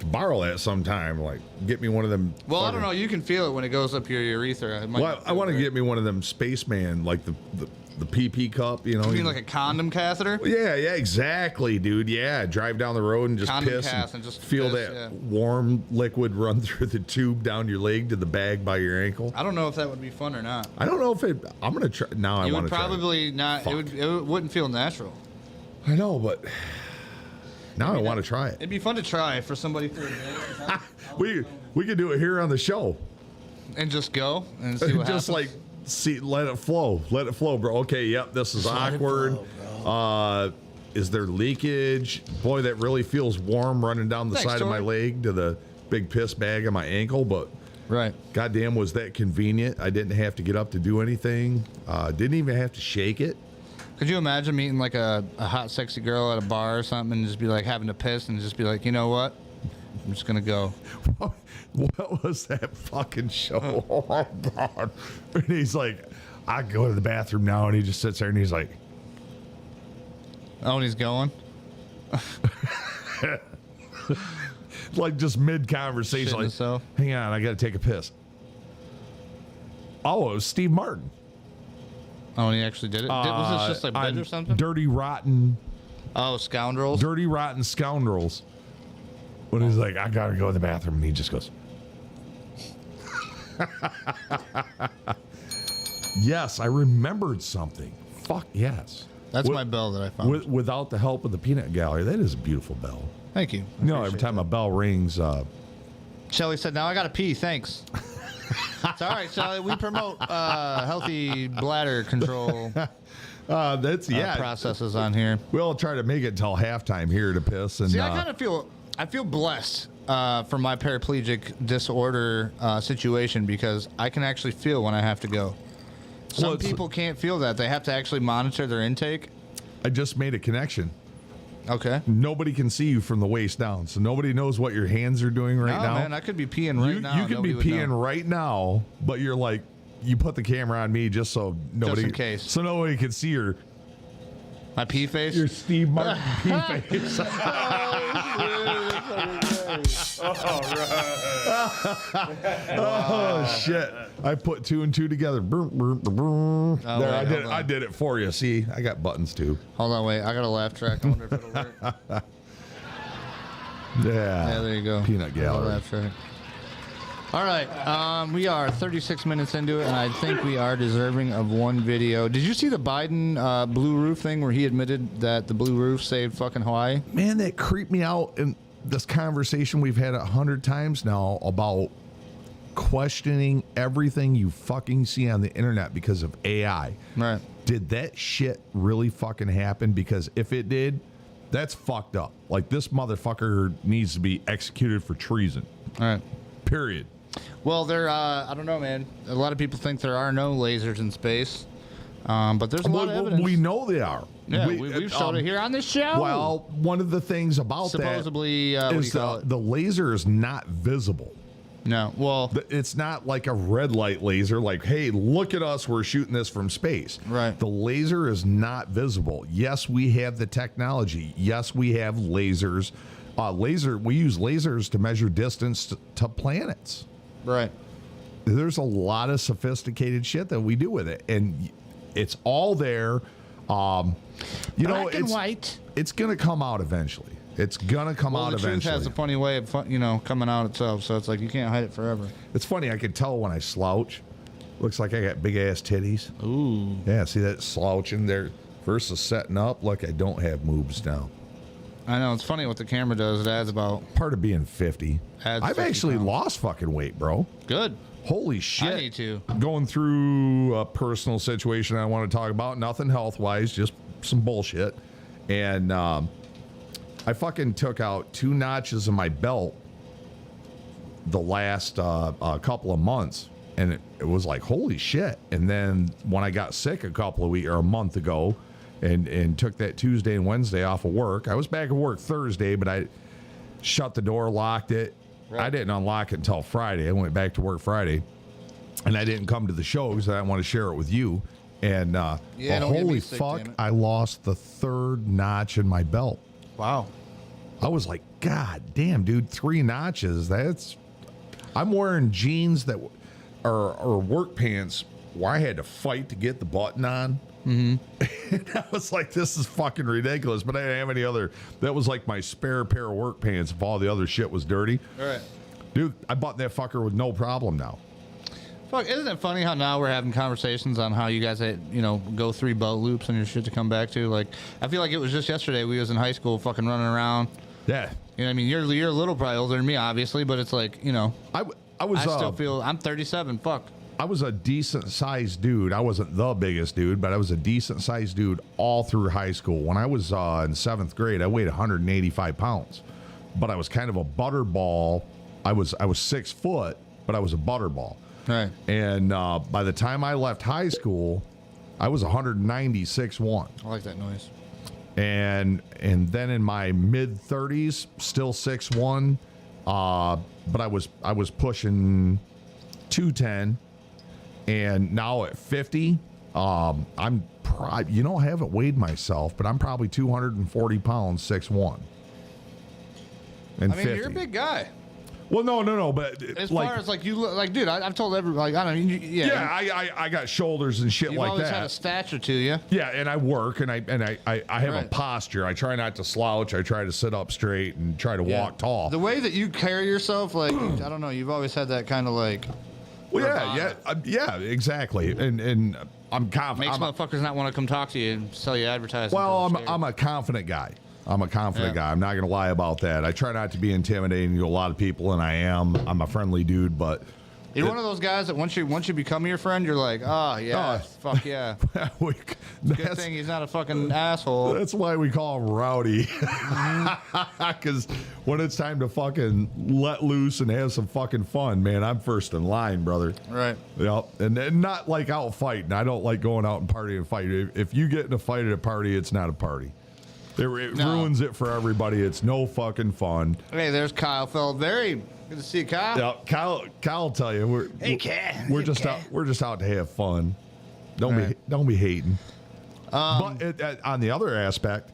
borrow that sometime. Like, get me one of them. Well, I don't fucking- know. You can feel it when it goes up your urethra. It might Well, not I feel want to great. get me one of them spaceman, like the PP cup. You mean like a condom catheter? Yeah, exactly, dude. Yeah, drive down the road and just Condom piss cast and and just feel piss, that yeah. warm liquid run through the tube down your leg to the bag by your ankle. I don't know if that would be fun or not. I don't know if it. I'm gonna try. Now I You want would to try. probably not. It wouldn't feel natural. I know, but now I want to try it. It'd be fun to try for somebody for a day. We could do it here on the show. And just go and see what Just happens. like let it flow, bro. Okay, yep, this is awkward. Is there leakage? Boy, that really feels warm running down the Thanks, side of my Tori. leg to the big piss bag on my ankle, but right. goddamn, was that convenient. I didn't have to get up to do anything. Didn't even have to shake it. Could you imagine meeting like a hot, sexy girl at a bar or something and just be like having to piss and just be like, you know what? I'm just going to go. What was that fucking show? Oh my God. And he's like, I go to the bathroom now, and he just sits there and he's like, Oh, and he's going? like just mid conversation, Shitting like, himself. hang on, I got to take a piss. Oh, it was Steve Martin. Oh, and he actually did it? Was this just like bit on or something? Dirty Rotten Oh, Scoundrels? Scoundrels. When he's like, I gotta go to the bathroom, and he just goes, yes, I remembered something. Fuck yes. That's my bell that I found. Without the help of the peanut gallery, that is a beautiful bell. Thank you. You know, every time a bell rings, Shelly said, now I got to pee. Thanks. It's all right, Shelly. We promote healthy bladder control that's processes on here. We'll try to make it till halftime here to piss. And see, I kind of feel blessed for my paraplegic disorder situation because I can actually feel when I have to go. Some people can't feel that. They have to actually monitor their intake. I just made a connection. Okay. Nobody can see you from the waist down, so nobody knows what your hands are doing right now. Man, I could be peeing right now. You could be peeing right now, but you're like, you put the camera on me just so nobody, just in case, so nobody can see my pee face. Your Steve Martin pee face. Oh shit! I put 2 and 2 together. There, I did it for you. See, I got buttons too. Hold on, wait. I got a laugh track. I wonder if it'll work. Yeah, there you go. Peanut gallery. Laugh track. All right, we are 36 minutes into it, and I think we are deserving of one video. Did you see the Biden blue roof thing where he admitted that the blue roof saved fucking Hawaii? Man, that creeped me out. And this conversation we've had 100 times now about questioning everything you fucking see on the internet because of AI. Right. Did that shit really fucking happen? Because if it did, that's fucked up. Like, this motherfucker needs to be executed for treason. All right. Period. Well, I don't know, man. A lot of people think there are no lasers in space, but there's a lot of evidence. We know they are. Yeah, we've showed it here on this show. Well, one of the things about supposedly, that is the laser is not visible. No, well, it's not like a red light laser. Like, hey, look at us, we're shooting this from space. Right. The laser is not visible. Yes, we have the technology. Yes, we have lasers. We use lasers to measure distance to planets. Right. There's a lot of sophisticated shit that we do with it, and it's all there. Black and white. It's gonna come out eventually. It's gonna come out eventually. The truth has a funny way of coming out itself, so it's like you can't hide it forever. It's funny. I can tell when I slouch. Looks like I got big ass titties. Ooh. Yeah. See that slouching there versus setting up? Look, I don't have moves now. I know, it's funny what the camera does. It adds about part of being 50. Adds I've 50 actually pounds. Lost fucking weight, bro. Good. Holy shit. I need to. Going through a personal situation I want to talk about. Nothing health wise, just some bullshit. And I fucking took out 2 notches of my belt the last couple of months. And it was like, holy shit. And then when I got sick a month ago, and took that Tuesday and Wednesday off of work. I was back at work Thursday, but I shut the door, locked it. Right. I didn't unlock it until Friday. I went back to work Friday, and I didn't come to the show because I didn't want to share it with you. And holy fuck, I lost the 3rd notch in my belt. Wow. I was like, God damn, dude, 3 notches. I'm wearing jeans that are work pants where I had to fight to get the button on. Mm-hmm. And I was like, this is fucking ridiculous, but I didn't have any other. That was like my spare pair of work pants if all the other shit was dirty. All right. Dude, I bought that fucker with no problem now. Fuck, isn't it funny how now we're having conversations on how you guys go 3 belt loops on your shit to come back to? Like, I feel like it was just yesterday we was in high school fucking running around. Yeah. You know what I mean? You're a little probably older than me, obviously, but it's like, I still feel, I'm 37, fuck. I was a decent sized dude. I wasn't the biggest dude, but I was a decent sized dude all through high school. When I was in 7th grade, I weighed 185 pounds, but I was kind of a butterball. I was 6 foot, but I was a butterball. Right. And by the time I left high school, I was 196.1. I like that noise. And then in my mid 30s, still 6'1", but I was pushing 210. And now at 50, I haven't weighed myself, but I'm probably 240 pounds, 6'1". And 50. You're a big guy. Well, no, but As far as like you look, like, dude, I've told everybody, like, I don't know, yeah, I got shoulders and shit you've like always that. had a stature to you. Yeah, and I work and I have a Right. posture. I try not to slouch. I try to sit up straight and try to walk tall. The way that you carry yourself, like, I don't know, you've always had that kind of like. Well, yeah, exactly. And I'm confident. Makes motherfuckers not want to come talk to you and sell you advertising. Well, I'm a confident guy. I'm a confident guy. I'm not going to lie about that. I try not to be intimidating to a lot of people, and I am. I'm a friendly dude, but you're one of those guys that once you become your friend, you're like, oh yeah, fuck yeah. Good thing he's not a fucking asshole. That's why we call him Rowdy. Because when it's time to fucking let loose and have some fucking fun, man, I'm first in line, brother. Right. Yep. And not like out fighting. I don't like going out and partying and fighting. If you get in a fight at a party, it's not a party. It ruins it for everybody. It's no fucking fun. Hey, there's Kyle. Felt very good to see you, Kyle. Yeah, Kyle will tell you we're just out to have fun. Don't be hating. But on the other aspect,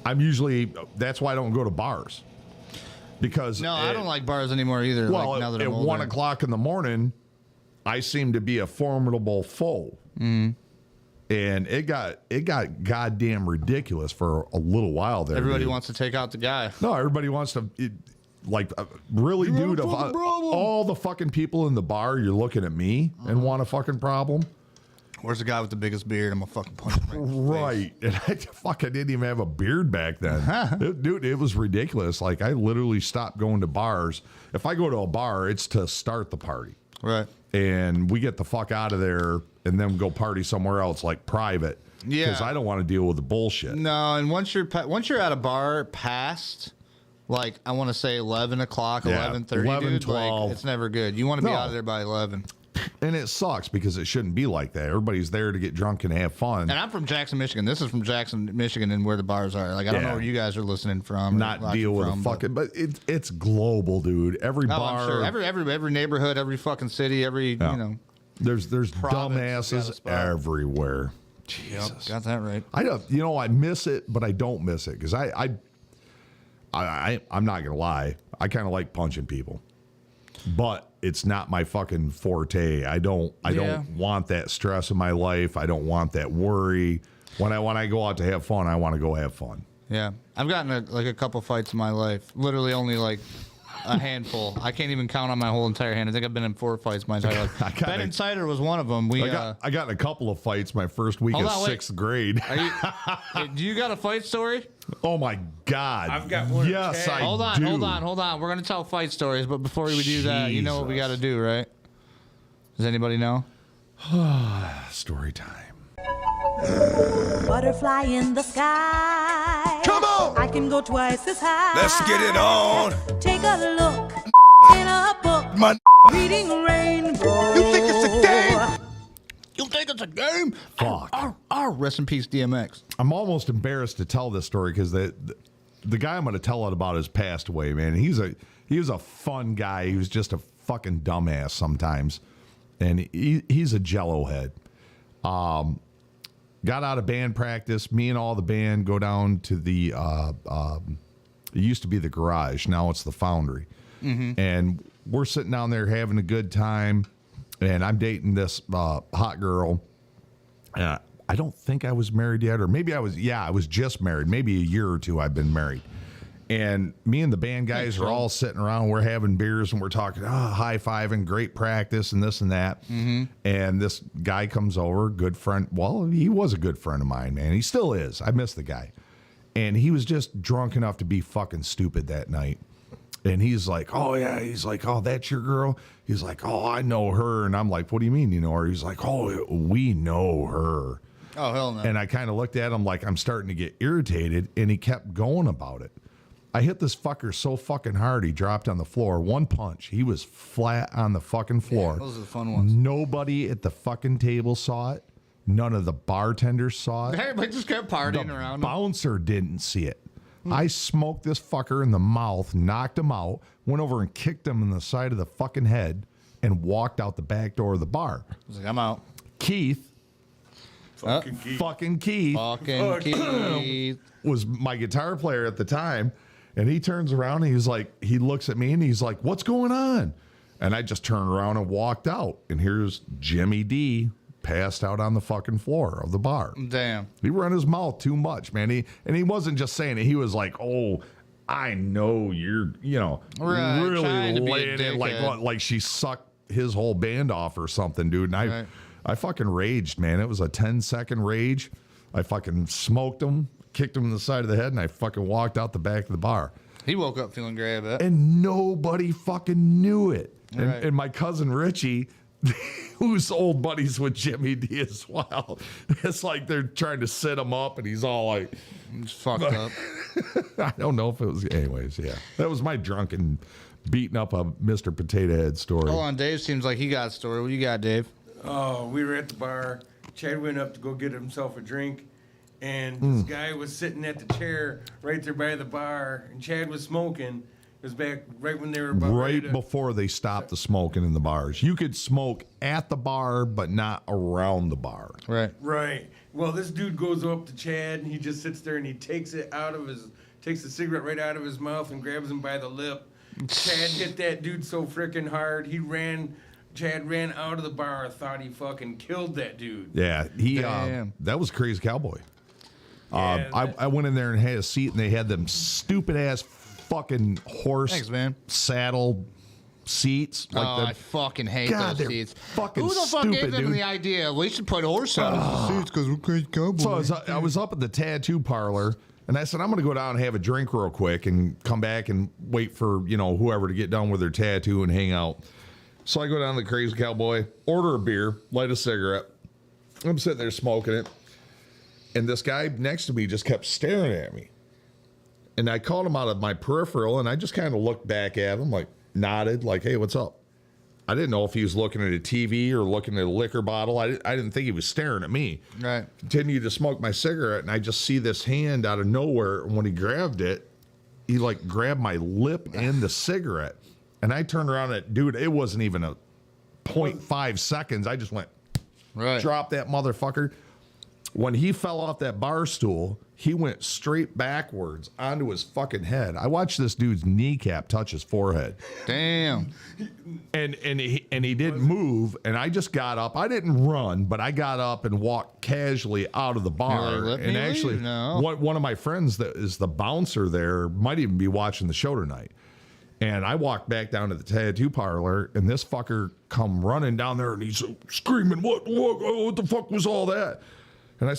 that's why I don't go to bars. Because I don't like bars anymore either. Well, like, now that at I'm older. 1 o'clock in the morning, I seem to be a formidable foe. Mm-hmm. And it got goddamn ridiculous for a little while there. Everybody wants to take out the guy. No, everybody wants to, really, dude. Of all the fucking people in the bar, you're looking at me and want a fucking problem. Where's the guy with the biggest beard? I'm gonna fucking punch him right in the face. And I didn't even have a beard back then. Dude, it was ridiculous. Like, I literally stopped going to bars. If I go to a bar, it's to start the party. Right. And we get the fuck out of there and then go party somewhere else, like private. Yeah. Because I don't want to deal with the bullshit. No, and once you're at a bar past, like, I want to say 11 o'clock, 11:30, 11, dude, 12. like, it's never good. You want to be No. out of there by 11. And it sucks because it shouldn't be like that. Everybody's there to get drunk and have fun. And I'm from Jackson, Michigan. This is from Jackson, Michigan, and where the bars are. Like, I don't know where you guys are listening from. Not deal with a fucking, but it's global, dude. Every bar, I'm sure. Every neighborhood, every fucking city, you know. There's province has got a dumbasses spot. everywhere. Yep, got that right. I miss it, but I don't miss it because I'm not gonna lie. I kind of like punching people, but it's not my fucking forte. I don't want that stress in my life. I don't want that worry. When I go out to have fun, I want to go have fun. Yeah, I've gotten a couple fights in my life. Literally only like a handful. I can't even count on my whole entire hand. I think I've been in 4 fights my entire life. Ben Insider was one of them. I got in a couple of fights my first week of sixth grade. Do you got a fight story? Oh my God! I've got one. Yes, I Hold on. We're gonna tell fight stories, but before we do that, you know what we got to do, right? Does anybody know? Story time. Butterfly in the sky. Come on! I can go twice as high. Let's get it on. Take a look in a book. My Reading rainbow. You think it's a game? You think it's a game? Fuck. Rest in peace, DMX. I'm almost embarrassed to tell this story because the guy I'm going to tell it about has passed away, man. He was a fun guy. He was just a fucking dumbass sometimes, and he's a jello head. Got out of band practice. Me and all the band go down to the. It used to be the garage. Now it's the Foundry, and we're sitting down there having a good time. And I'm dating this hot girl. I don't think I was married yet, or maybe I was. Yeah, I was just married. Maybe a year or two I've been married. And me and the band guys are all sitting around. We're having beers and we're talking, high-fiving, great practice and this and that. And this guy comes over, good friend. Well, he was a good friend of mine, man. He still is. I miss the guy. And he was just drunk enough to be fucking stupid that night. And he's like, oh, yeah. He's like, oh, that's your girl? He's like, oh, I know her. And I'm like, what do you mean you know her? He's like, oh, we know her. Oh, hell no. And I kind of looked at him like I'm starting to get irritated. And he kept going about it. I hit this fucker so fucking hard, he dropped on the floor. One punch. He was flat on the fucking floor. Yeah, those are the fun ones. Nobody at the fucking table saw it. None of the bartenders saw it. Everybody just kept partying around him. Bouncer didn't see it. I smoked this fucker in the mouth, knocked him out, went over and kicked him in the side of the fucking head, and walked out the back door of the bar. I was like, I'm out. Keith. Fucking Keith Keith. was my guitar player at the time. And he turns around and he's like, he looks at me and he's like, what's going on? And I just turned around and walked out. And here's Jimmy D passed out on the fucking floor of the bar. Damn. He run his mouth too much, man. He wasn't just saying it. He was like, oh, I know you're, Right, really trying to be a laying it dickhead. like she sucked his whole band off or something, dude. And I fucking raged, man. It was a 10-second rage. I fucking smoked him, kicked him in the side of the head, and I fucking walked out the back of the bar. He woke up feeling great, I bet. And nobody fucking knew it. Right. And my cousin Richie, who's old buddies with Jimmy D as well, it's like they're trying to sit him up, and he's all like, He's fucked up. I don't know if it was. Anyways, yeah. That was my drunken beating up a Mr. Potato Head story. Hold on, Dave seems like he got a story. What you got, Dave? Oh, we were at the bar. Chad went up to go get himself a drink, and this guy was sitting at the chair right there by the bar, and Chad was smoking. It was back right when they were about ready Right to- before they stopped the smoking in the bars. You could smoke at the bar, but not around the bar. Right. Right. Well, this dude goes up to Chad, and he just sits there, and he takes the cigarette right out of his mouth and grabs him by the lip. Chad hit that dude so freaking hard. Chad ran out of the bar, thought he fucking killed that dude. Yeah, Damn. that was Crazy Cowboy. Yeah, I went in there and had a seat, and they had them stupid ass fucking horse Thanks, man. saddle seats. I fucking hate God, those they're seats. fucking Who the fuck stupid, gave them dude. the idea? We should put horse out of the seats because we're crazy cowboys. So I was up at the tattoo parlor, and I said, I'm going to go down and have a drink real quick and come back and wait for, whoever to get done with their tattoo and hang out. So I go down to the Crazy Cowboy, order a beer, light a cigarette. I'm sitting there smoking it. And this guy next to me just kept staring at me. And I called him out of my peripheral, and I just kind of looked back at him, like nodded, like, hey, what's up? I didn't know if he was looking at a TV or looking at a liquor bottle. I didn't think he was staring at me. Right. Continued to smoke my cigarette, and I just see this hand out of nowhere. And when he grabbed it, he like grabbed my lip and the cigarette. And I turned around and, dude, it wasn't even a 0.5 seconds. I just went, Right. drop that motherfucker. When he fell off that bar stool, he went straight backwards onto his fucking head. I watched this dude's kneecap touch his forehead. Damn. And he didn't move, and I just got up. I didn't run, but I got up and walked casually out of the bar. You're like, "Let And me actually, leave now." one of my friends that is the bouncer there might even be watching the show tonight. And I walked back down to the tattoo parlor, and this fucker come running down there, and he's screaming, "What the fuck was all that?" And I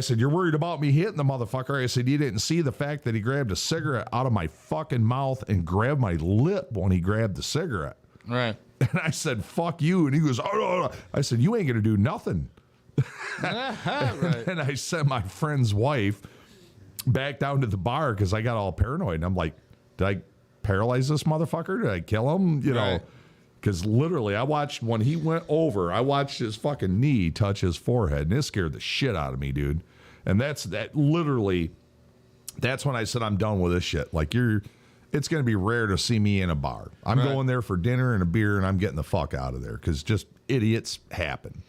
said, "You're worried about me hitting the motherfucker?" I said, "You didn't see the fact that he grabbed a cigarette out of my fucking mouth and grabbed my lip when he grabbed the cigarette." Right. And I said, "Fuck you." And he goes, "Oh." I said, "You ain't going to do nothing." Right. And I sent my friend's wife back down to the bar because I got all paranoid. And I'm like, did I paralyze this motherfucker? Did I kill him? Right. Because literally, I watched when he went over, I watched his fucking knee touch his forehead, and it scared the shit out of me, dude. And that's when I said, I'm done with this shit. Like, it's going to be rare to see me in a bar. I'm Right. going there for dinner and a beer, and I'm getting the fuck out of there because just idiots happen.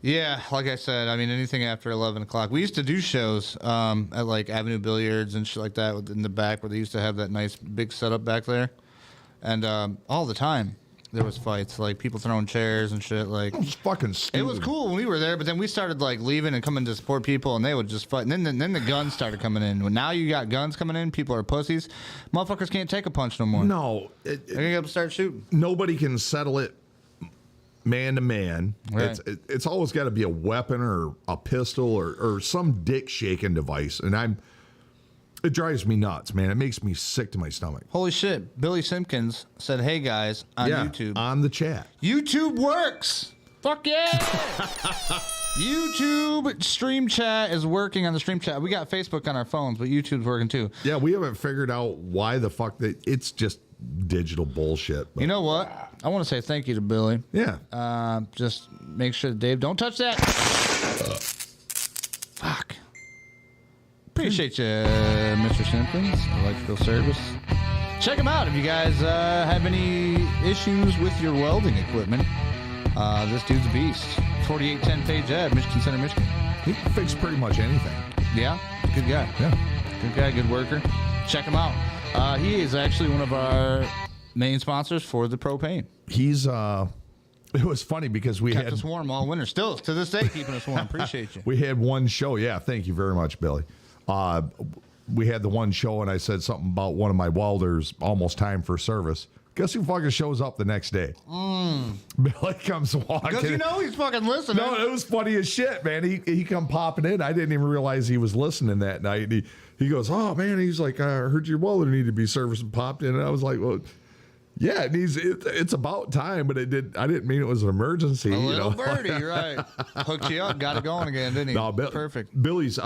Yeah, like I said, I mean, anything after 11 o'clock. We used to do shows at like Avenue Billiards and shit like that in the back where they used to have that nice big setup back there. And all the time there was fights, like people throwing chairs and shit. Like, It was fucking stupid. it was cool when we were there, but then we started like leaving and coming to support people, and they would just fight. And then the guns started coming in. When now you got guns coming in, people are pussies. Motherfuckers can't take a punch no more. No, They're gonna start shooting. nobody can settle it man to man. Right. It's always got to be a weapon or a pistol or some dick shaking device, and it drives me nuts, man. It makes me sick to my stomach. Holy shit! Billy Simpkins said, "Hey guys," on YouTube. On the chat. YouTube works. Fuck yeah! YouTube stream chat is working on the stream chat. We got Facebook on our phones, but YouTube's working too. Yeah, we haven't figured out why the fuck it's just digital bullshit. But You know what? I want to say thank you to Billy. yeah. Just make sure, Dave, don't touch that. Fuck. Appreciate you, Mr. Simpkins. Electrical Service. Check him out if you guys have any issues with your welding equipment. This dude's a beast. 4810 Page Ave, Michigan Center, Michigan. He can fix pretty much anything. Yeah, good guy. Yeah. Good guy, good worker. check him out. He is actually one of our main sponsors for the propane. He's it was funny because we Kept had us warm all winter. Still to this day keeping us warm. Appreciate you. we had one show. Yeah, thank you very much, Billy. We had the one show, and I said something about one of my welders almost time for service. Guess who fucking shows up the next day? Billy comes walking. Because you know he's fucking listening. No, it was funny as shit, man. He come popping in. I didn't even realize he was listening that night. And he goes, oh man, he's like, I heard your welder needed to be serviced, and popped in. And I was like, well, yeah, it's about time, but I didn't mean it was an emergency. A little birdie, you're right. Hooked you up, got it going again, didn't he? No, Perfect. Billy's.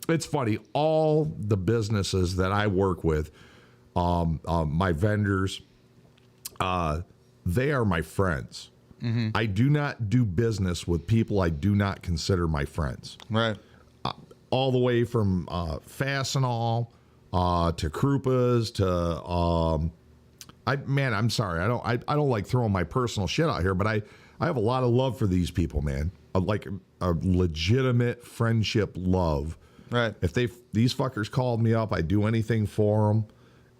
It's funny. All the businesses that I work with, my vendors, they are my friends. Mm-hmm. I do not do business with people I do not consider my friends. Right. All the way from Fastenal to Krupa's to I'm sorry. I don't like throwing my personal shit out here, but I have a lot of love for these people, man. Like a legitimate friendship love. Right. If these fuckers called me up, I'd do anything for them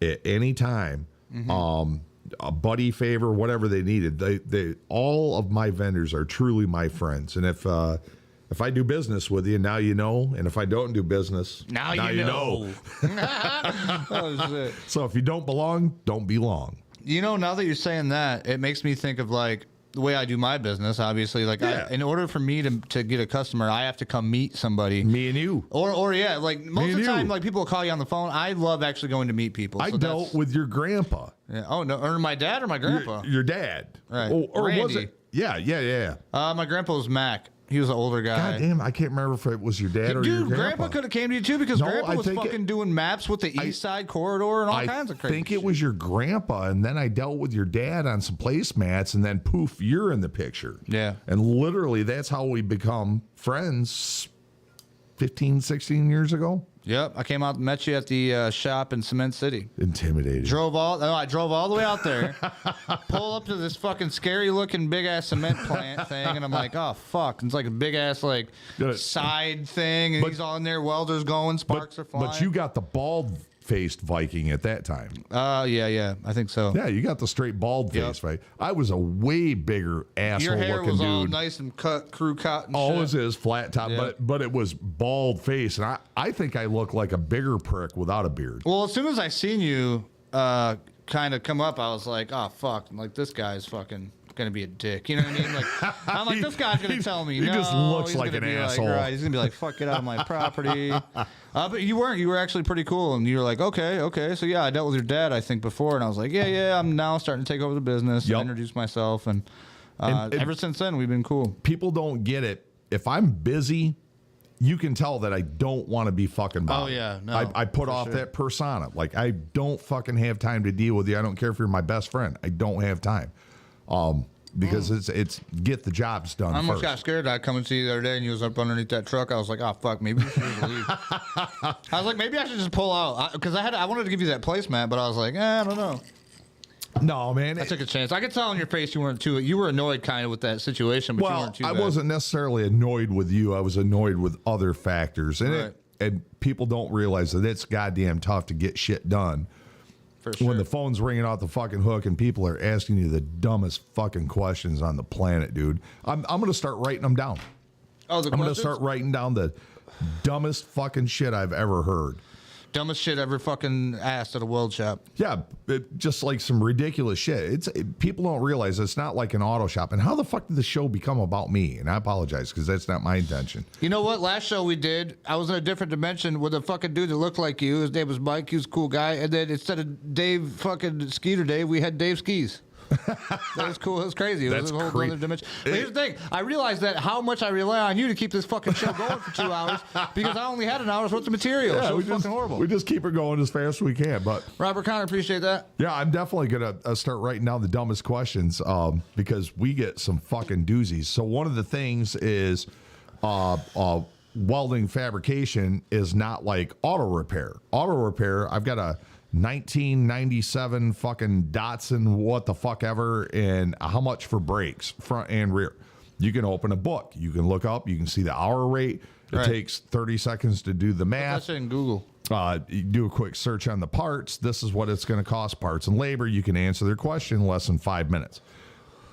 at any time. Mm-hmm. A buddy favor, whatever they needed. They all of my vendors are truly my friends. And if I do business with you, now you know. And if I don't do business, now you know. Oh, shit. So if you don't belong, don't belong. You know, now that you're saying that, it makes me think of like the way I do my business. Obviously, like in order for me to get a customer, I have to come meet somebody. Me and you. Or yeah, like most of the time, like people will call you on the phone. I love actually going to meet people. I dealt with your grandpa. Yeah. Oh no, or my dad or my grandpa. Your dad. Right. Or Randy. was it? Yeah. My grandpa was Mac. He was an older guy. God damn, I can't remember if it was your dad or your Dude, Grandpa could have came to you too because Grandpa was fucking doing maps with the East Side Corridor and all kinds of crazy I think it was your grandpa, and then I dealt with your dad on some placemats, and then poof, you're in the picture. Yeah. And literally, that's how we become friends 15, 16 years ago. Yep, I came out and met you at the shop in Cement City. Intimidated. I drove all the way out there, pull up to this fucking scary looking big ass cement plant thing, and I'm like, oh fuck! It's like a big ass like side thing, and he's all in there, welders going, sparks are flying. But you got the bald-faced Viking at that time. Yeah, I think so. Yeah, you got the straight bald face, right? I was a way bigger asshole looking dude. Your hair was all nice and cut, crew cut and Always shit. is flat top, but it was bald face, and I think I look like a bigger prick without a beard. Well, as soon as I seen you kind of come up, I was like, oh fuck, like this guy's fucking gonna be a dick. You know what I mean? Like I'm like, this guy's gonna tell me. He no, just looks he's like gonna an be asshole. Like, right, he's gonna be like, fuck, get out of my property. But you weren't. You were actually pretty cool, and you were like, okay. So yeah, I dealt with your dad, I think, before, and I was like, yeah. I'm now starting to take over the business. Yep. And introduce myself, and ever since then we've been cool. People don't get it. If I'm busy, you can tell that I don't want to be fucking bothered. Oh yeah, no. I put off that persona. Like I don't fucking have time to deal with you. I don't care if you're my best friend. I don't have time. Because it's get the jobs done I almost first. got scared. I'd come and see you the other day, and you was up underneath that truck. I was like, oh fuck, maybe we should just leave. I was like, maybe I should just pull out because I wanted to give you that placemat, but I was like, I don't know. No, man. I took a chance. I could tell in your face you weren't too. You were annoyed kind of with that situation, but you weren't too bad. I wasn't necessarily annoyed with you. I was annoyed with other factors, and and people don't realize that it's goddamn tough to get shit done. For sure. When the phone's ringing off the fucking hook and people are asking you the dumbest fucking questions on the planet, dude. I'm going to start writing them down. Oh, I'm going to start writing down the dumbest fucking shit I've ever heard. Dumbest shit ever fucking asked at a weld shop. Yeah, just like some ridiculous shit. People don't realize it's not like an auto shop. And how the fuck did the show become about me? And I apologize because that's not my intention. You know what? Last show we did, I was in a different dimension with a fucking dude that looked like you. His name was Mike. He was a cool guy. And then instead of Dave fucking Skeeter Dave, we had Dave Skis. That was cool. It was crazy. It was a whole other dimension. But here's the thing. I realized that how much I rely on you to keep this fucking show going for 2 hours because I only had an hour's worth of material. Yeah, so it was fucking horrible. We just keep it going as fast as we can. But Robert Connor, appreciate that. Yeah, I'm definitely going to start writing down the dumbest questions because we get some fucking doozies. So one of the things is welding fabrication is not like auto repair. Auto repair, I've got a 1997 fucking Datsun what the fuck ever, and how much for brakes, front and rear. You can open a book. You can look up. You can see the hour rate. It takes 30 seconds to do the math. That's in Google. You do a quick search on the parts. This is what it's going to cost, parts and labor. You can answer their question in less than 5 minutes.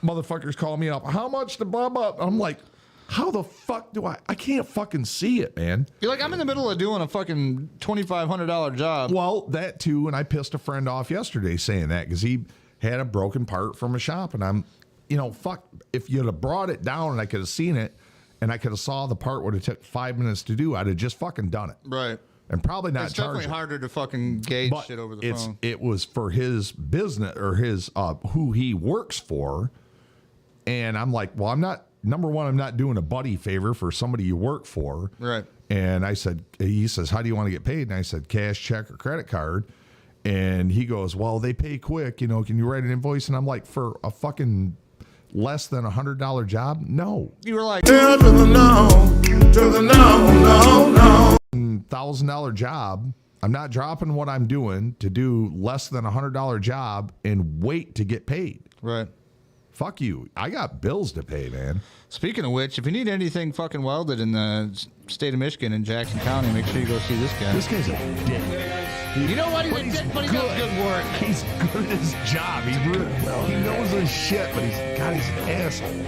Motherfuckers call me up. How much to blah, blah? I'm like, how the fuck do I can't fucking see it, man. You're like, I'm in the middle of doing a fucking $2,500 job. Well, that too, and I pissed a friend off yesterday saying that because he had a broken part from a shop, and I'm, fuck, if you'd have brought it down and I could have seen it, and I could have saw the part would have took 5 minutes to do, I'd have just fucking done it. Right. And probably not It's charge definitely it. harder to fucking gauge shit over the phone. It was for his business or his who he works for, and I'm like, well, I'm not. Number one, I'm not doing a buddy favor for somebody you work for. Right. And he says, how do you want to get paid? And I said, cash, check, or credit card. And he goes, well, they pay quick. Can you write an invoice? And I'm like, for a fucking less than $100 job? No. You were like, To the no, no. $1,000 job. I'm not dropping what I'm doing to do less than $100 job and wait to get paid. right. Fuck you. I got bills to pay, man. Speaking of which, if you need anything fucking welded in the state of Michigan in Jackson County, make sure you go see this guy. This guy's a dick. You know what? He's a dick, but he does good work. He's good at his job. He knows his shit, but he's got his asshole.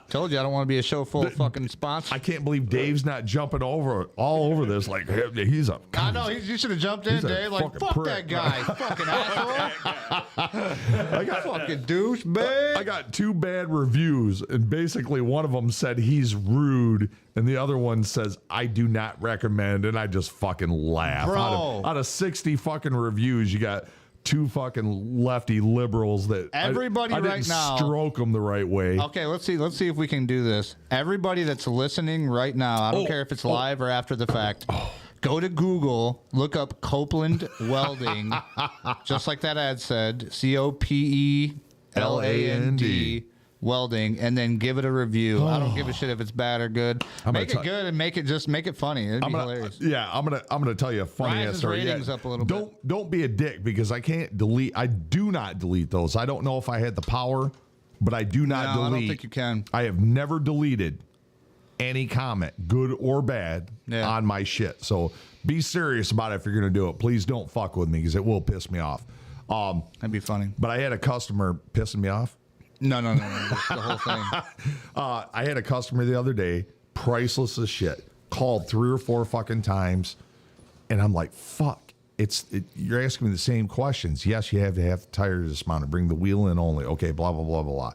Told you I don't want to be a show full of fucking sponsors. I can't believe Dave's not jumping all over this like he's a. I know. You should have jumped in, He's a Dave. Like, fucking fuck prick. that guy. Fucking asshole. I got Fucking douchebag. I got 2 bad reviews, and basically one of them said he's rude, and the other one says I do not recommend, and I just fucking laugh. Bro. Out of 60 fucking reviews, you got 2 fucking lefty liberals that Everybody I didn't right now- stroke them the right way. Okay, let's see if we can do this. Everybody that's listening right now, I don't care if it's live or after the fact. Go to Google, look up Copeland Welding, just like that ad said, COPELAND Welding, and then give it a review. I don't give a shit if it's bad or good. Make it good and make it funny. It'd be hilarious. Yeah, I'm gonna tell you a funny Rise ass his story. ratings up a little bit. Don't be a dick because I can't delete. I do not delete those. I don't know if I had the power, but I do not delete. I don't think you can. I have never deleted any comment, good or bad, on my shit. So be serious about it if you're gonna do it. Please don't fuck with me because it will piss me off. That'd be funny. But I had a customer pissing me off. No. Just the whole thing. I had a customer the other day, priceless as shit, called 3 or 4 fucking times, and I'm like, fuck. You're asking me the same questions. Yes, you have to have the tire dismounted. Bring the wheel in only. Okay, blah, blah, blah, blah, blah.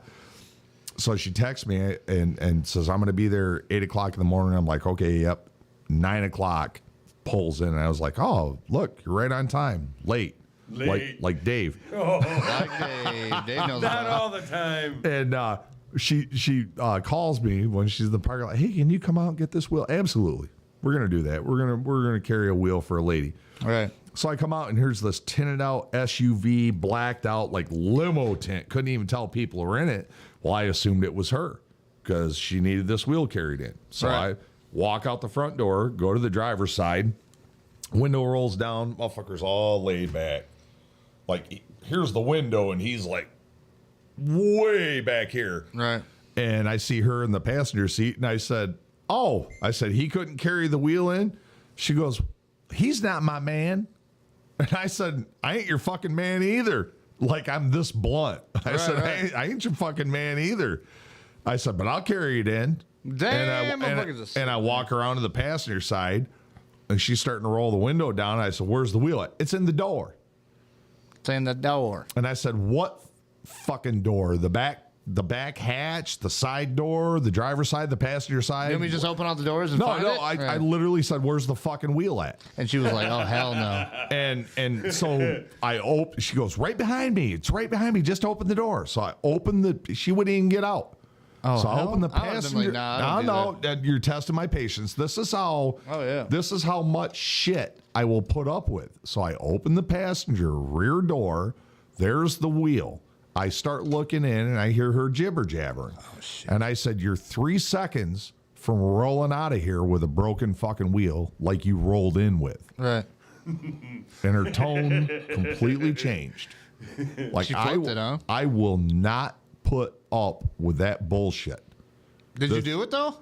So she texts me and says, I'm going to be there 8 o'clock in the morning. I'm like, okay, yep. 9 o'clock pulls in, and I was like, oh, look, you're right on time. Late. Like Dave. Like Dave knows Not about all the time. And she calls me when she's in the parking lot. Hey, can you come out and get this wheel? Absolutely, we're gonna do that. We're gonna carry a wheel for a lady. All right. So I come out and here's this tinted out SUV, blacked out like limo tint. Couldn't even tell people were in it. Well, I assumed it was her because she needed this wheel carried in. So Right. I walk out the front door, go to the driver's side. Window rolls down. Motherfucker's all laid back. Like, here's the window, and he's like way back here. Right. And I see her in the passenger seat, and I said, he couldn't carry the wheel in? She goes, he's not my man. And I said, I ain't your fucking man either. Like, I'm this blunt. I said, right. I ain't your fucking man either. I said, but I'll carry it in. Damn, And I walk around to the passenger side, and she's starting to roll the window down. I said, where's the wheel at? It's in the door. It's in the door. And I said, what fucking door? The back hatch, the side door, the driver's side, the passenger side? Didn't we just open all the doors and find it? I literally said, where's the fucking wheel at? And she was like, oh, hell no. And so she goes, right behind me. It's right behind me. Just open the door. So I opened she wouldn't even get out. Oh, so I hell? opened the I would've been passenger. like, no, you're testing my patience. This is how. Oh, yeah. This is how much shit I will put up with. So I open the passenger rear door. There's the wheel. I start looking in, and I hear her jibber jabbering. Oh, shit. And I said, "You're 3 seconds from rolling out of here with a broken fucking wheel, like you rolled in with." Right. And her tone completely changed. Like, She flipped it, huh? I will not put up with that bullshit. Did you do it, though?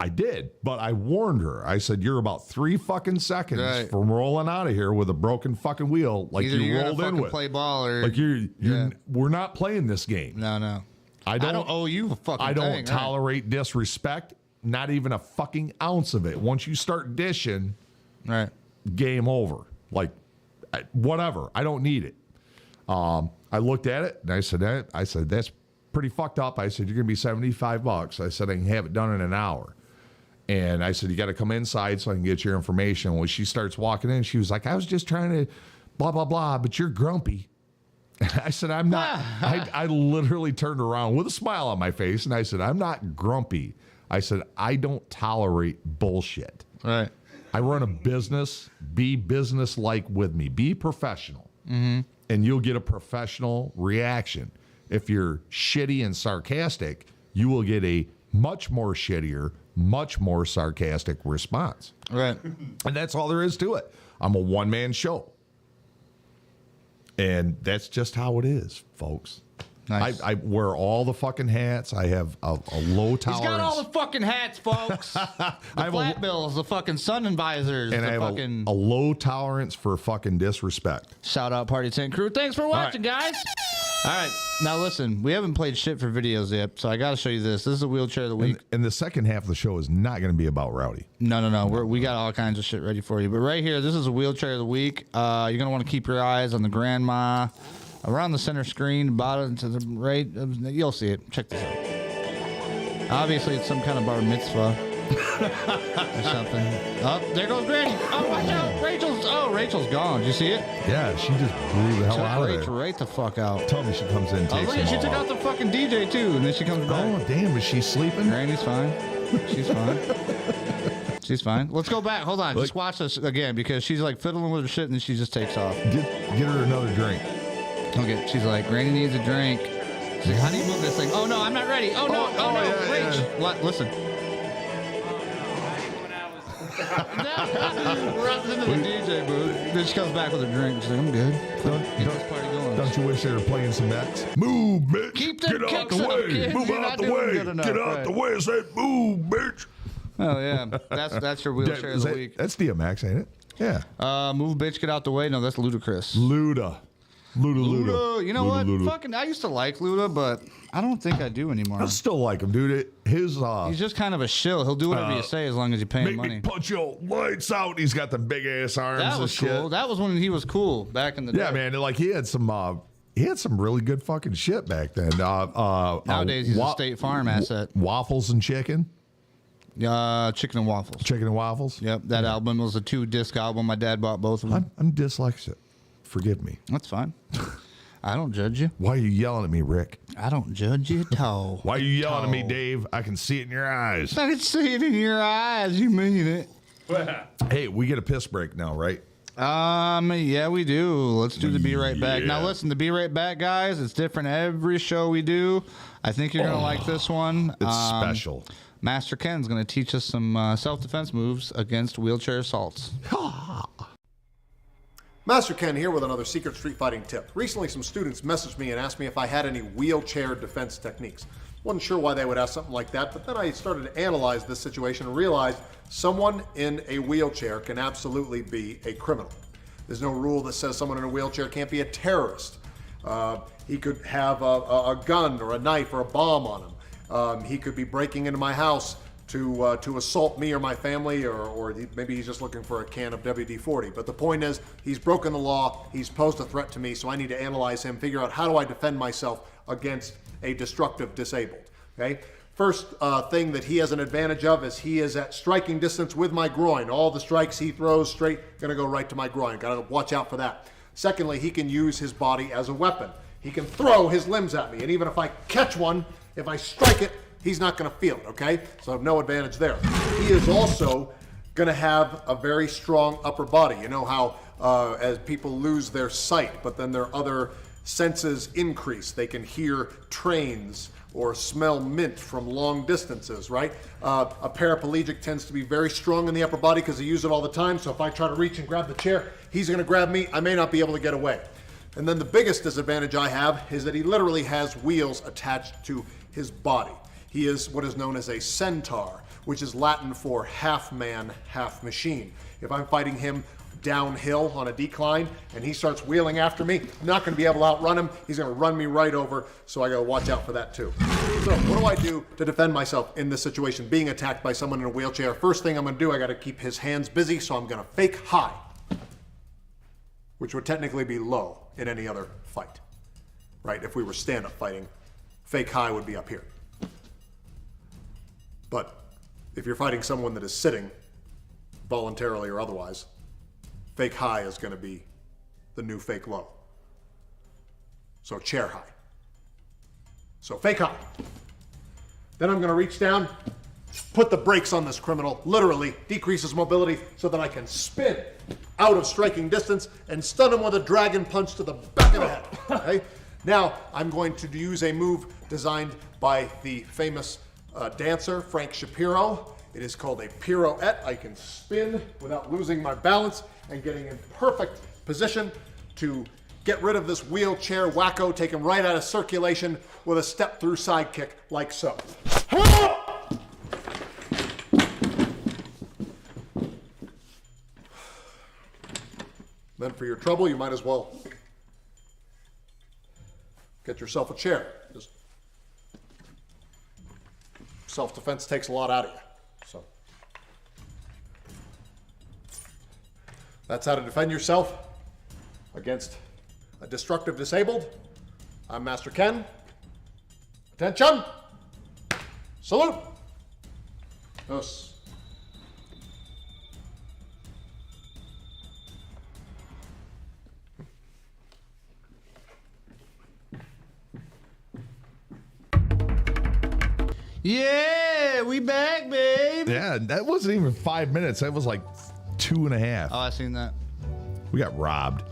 I did, but I warned her. I said, you're about 3 fucking seconds Right. from rolling out of here with a broken fucking wheel like Either you you're rolled gonna in fucking with. play ball or Like you're Yeah. we're not playing this game. no. I I don't don't owe you a fucking I don't thing, right. tolerate disrespect, not even a fucking ounce of it. Once you start dishing, Right. game over. Like whatever. I don't need it. I looked at it and I said that's pretty fucked up. I said, you're gonna be $75. I said I can have it done in an hour. And I said, you got to come inside so I can get your information. When she starts walking in, she was like, I was just trying to blah, blah, blah, but you're grumpy. And I said, I'm not. I literally turned around with a smile on my face and I said, I'm not grumpy. I said, I don't tolerate bullshit. Right. I run a business. Be business-like with me. Be professional. Mm-hmm. And you'll get a professional reaction. If you're shitty and sarcastic, you will get a much more shittier, much more sarcastic response. Right. And that's all there is to it. I'm a one-man show. And that's just how it is, folks. Nice. I wear all the fucking hats. I have a low tolerance. He's got all the fucking hats, folks. The flat bills, the fucking sun visors, and the I have fucking... a low tolerance for fucking disrespect. Shout out Party Tent Crew. Thanks for watching, guys. All right. Now, listen, we haven't played shit for videos yet, so I got to show you this. This is a wheelchair of the week. And the second half of the show is not going to be about Rowdy. No. We got all kinds of shit ready for you. But right here, this is a wheelchair of the week. You're going to want to keep your eyes on the grandma. Around the center screen, bottom to the right. You'll see it. Check this out. Obviously, it's some kind of bar mitzvah or something. Oh, there goes Granny. Oh, watch out. Rachel's gone. Did you see it? Yeah, she just blew the hell Took out of Rachel there. right the fuck out. Tell me she comes in and Oh, takes look them at she all took out the fucking DJ, too, and then she comes back. Oh, damn. Is she sleeping? Granny's fine. She's fine. She's fine. Let's go back. Hold on. Just watch this again because she's like fiddling with her shit and then she just takes off. Get her another drink. Okay, she's like, Granny needs a drink. She's like, how do you move this thing? Oh, no, I'm not ready. Oh, no, yeah, Rach. Listen. Runs into the DJ booth. Then she comes back with a drink. She's like, I'm good. Get this party going. Don't you wish they were playing some X? Move, bitch. Keep them Get out kicks the up, way. kids. Move You're out not the doing way. good enough. Get out Right. the way. Say, move, bitch. Oh, yeah. That's your wheelchair of the week. That's DMX, ain't it? Yeah. Move, bitch, get out the way. No, that's ludicrous. Luda. Luda. You know what? Luda. Fucking, I used to like Luda, but I don't think I do anymore. I still like him, dude. His He's just kind of a shill. He'll do whatever you say as long as you pay him make money. me punch your lights out. He's got the big ass arms. That and was shit. cool. That was when he was cool back in the day. Yeah, man. Like he had some really good fucking shit back then. Nowadays he's a State Farm asset. Waffles and chicken. Chicken and waffles. Chicken and waffles. Yep, that album was a 2-disc album. My dad bought both of them. I'm dyslexic. Forgive me. That's fine. I don't judge you. Why are you yelling at me, Rick? I don't judge you at all. Why are you yelling at me, Dave? I can see it in your eyes. I can see it in your eyes. You mean it. Hey, we get a piss break now, right? Yeah, we do. Let's do the Be Right Back. Now, Yeah. listen, the Be Right Back, guys, it's different every show we do. I think you're going to like this one. It's special. Master Ken's going to teach us some self-defense moves against wheelchair assaults. Master Ken here with another secret street fighting tip. Recently, some students messaged me and asked me if I had any wheelchair defense techniques. Wasn't sure why they would ask something like that, but then I started to analyze this situation and realized someone in a wheelchair can absolutely be a criminal. There's no rule that says someone in a wheelchair can't be a terrorist. He could have a gun or a knife or a bomb on him. He could be breaking into my house to assault me or my family, or maybe he's just looking for a can of WD-40. But the point is, he's broken the law, he's posed a threat to me, so I need to analyze him, figure out how do I defend myself against a destructive disabled, okay? First thing that he has an advantage of is he is at striking distance with my groin. All the strikes he throws straight, gonna go right to my groin. Gotta watch out for that. Secondly, he can use his body as a weapon. He can throw his limbs at me, and even if I catch one, if I strike it, he's not going to feel it, okay? So no advantage there. He is also going to have a very strong upper body. You know how as people lose their sight, but then their other senses increase. They can hear trains or smell mint from long distances, right? A paraplegic tends to be very strong in the upper body because they use it all the time. So if I try to reach and grab the chair, he's going to grab me. I may not be able to get away. And then the biggest disadvantage I have is that he literally has wheels attached to his body. He is what is known as a centaur, which is Latin for half man, half machine. If I'm fighting him downhill on a decline and he starts wheeling after me, I'm not going to be able to outrun him. He's going to run me right over, so I got to watch out for that too. So what do I do to defend myself in this situation, being attacked by someone in a wheelchair? First thing I'm going to do, I got to keep his hands busy, so I'm going to fake high, which would technically be low in any other fight, right? If we were stand-up fighting, fake high would be up here. But if you're fighting someone that is sitting, voluntarily or otherwise, fake high is going to be the new fake low. So chair high. So fake high. Then I'm going to reach down, put the brakes on this criminal, literally decrease his mobility so that I can spin out of striking distance and stun him with a dragon punch to the back of the head. Okay? Now I'm going to use a move designed by the famous dancer Frank Shapiro. It is called a pirouette. I can spin without losing my balance and getting in perfect position to get rid of this wheelchair wacko, take him right out of circulation with a step-through side kick like so. Then for your trouble, you might as well get yourself a chair. Just self-defense takes a lot out of you. So that's how to defend yourself against a destructive disabled. I'm Master Ken. Attention! Salute! Yes. Yeah, we back, babe. Yeah, that wasn't even 5 minutes. That was like 2.5. Oh, I seen that. We got robbed.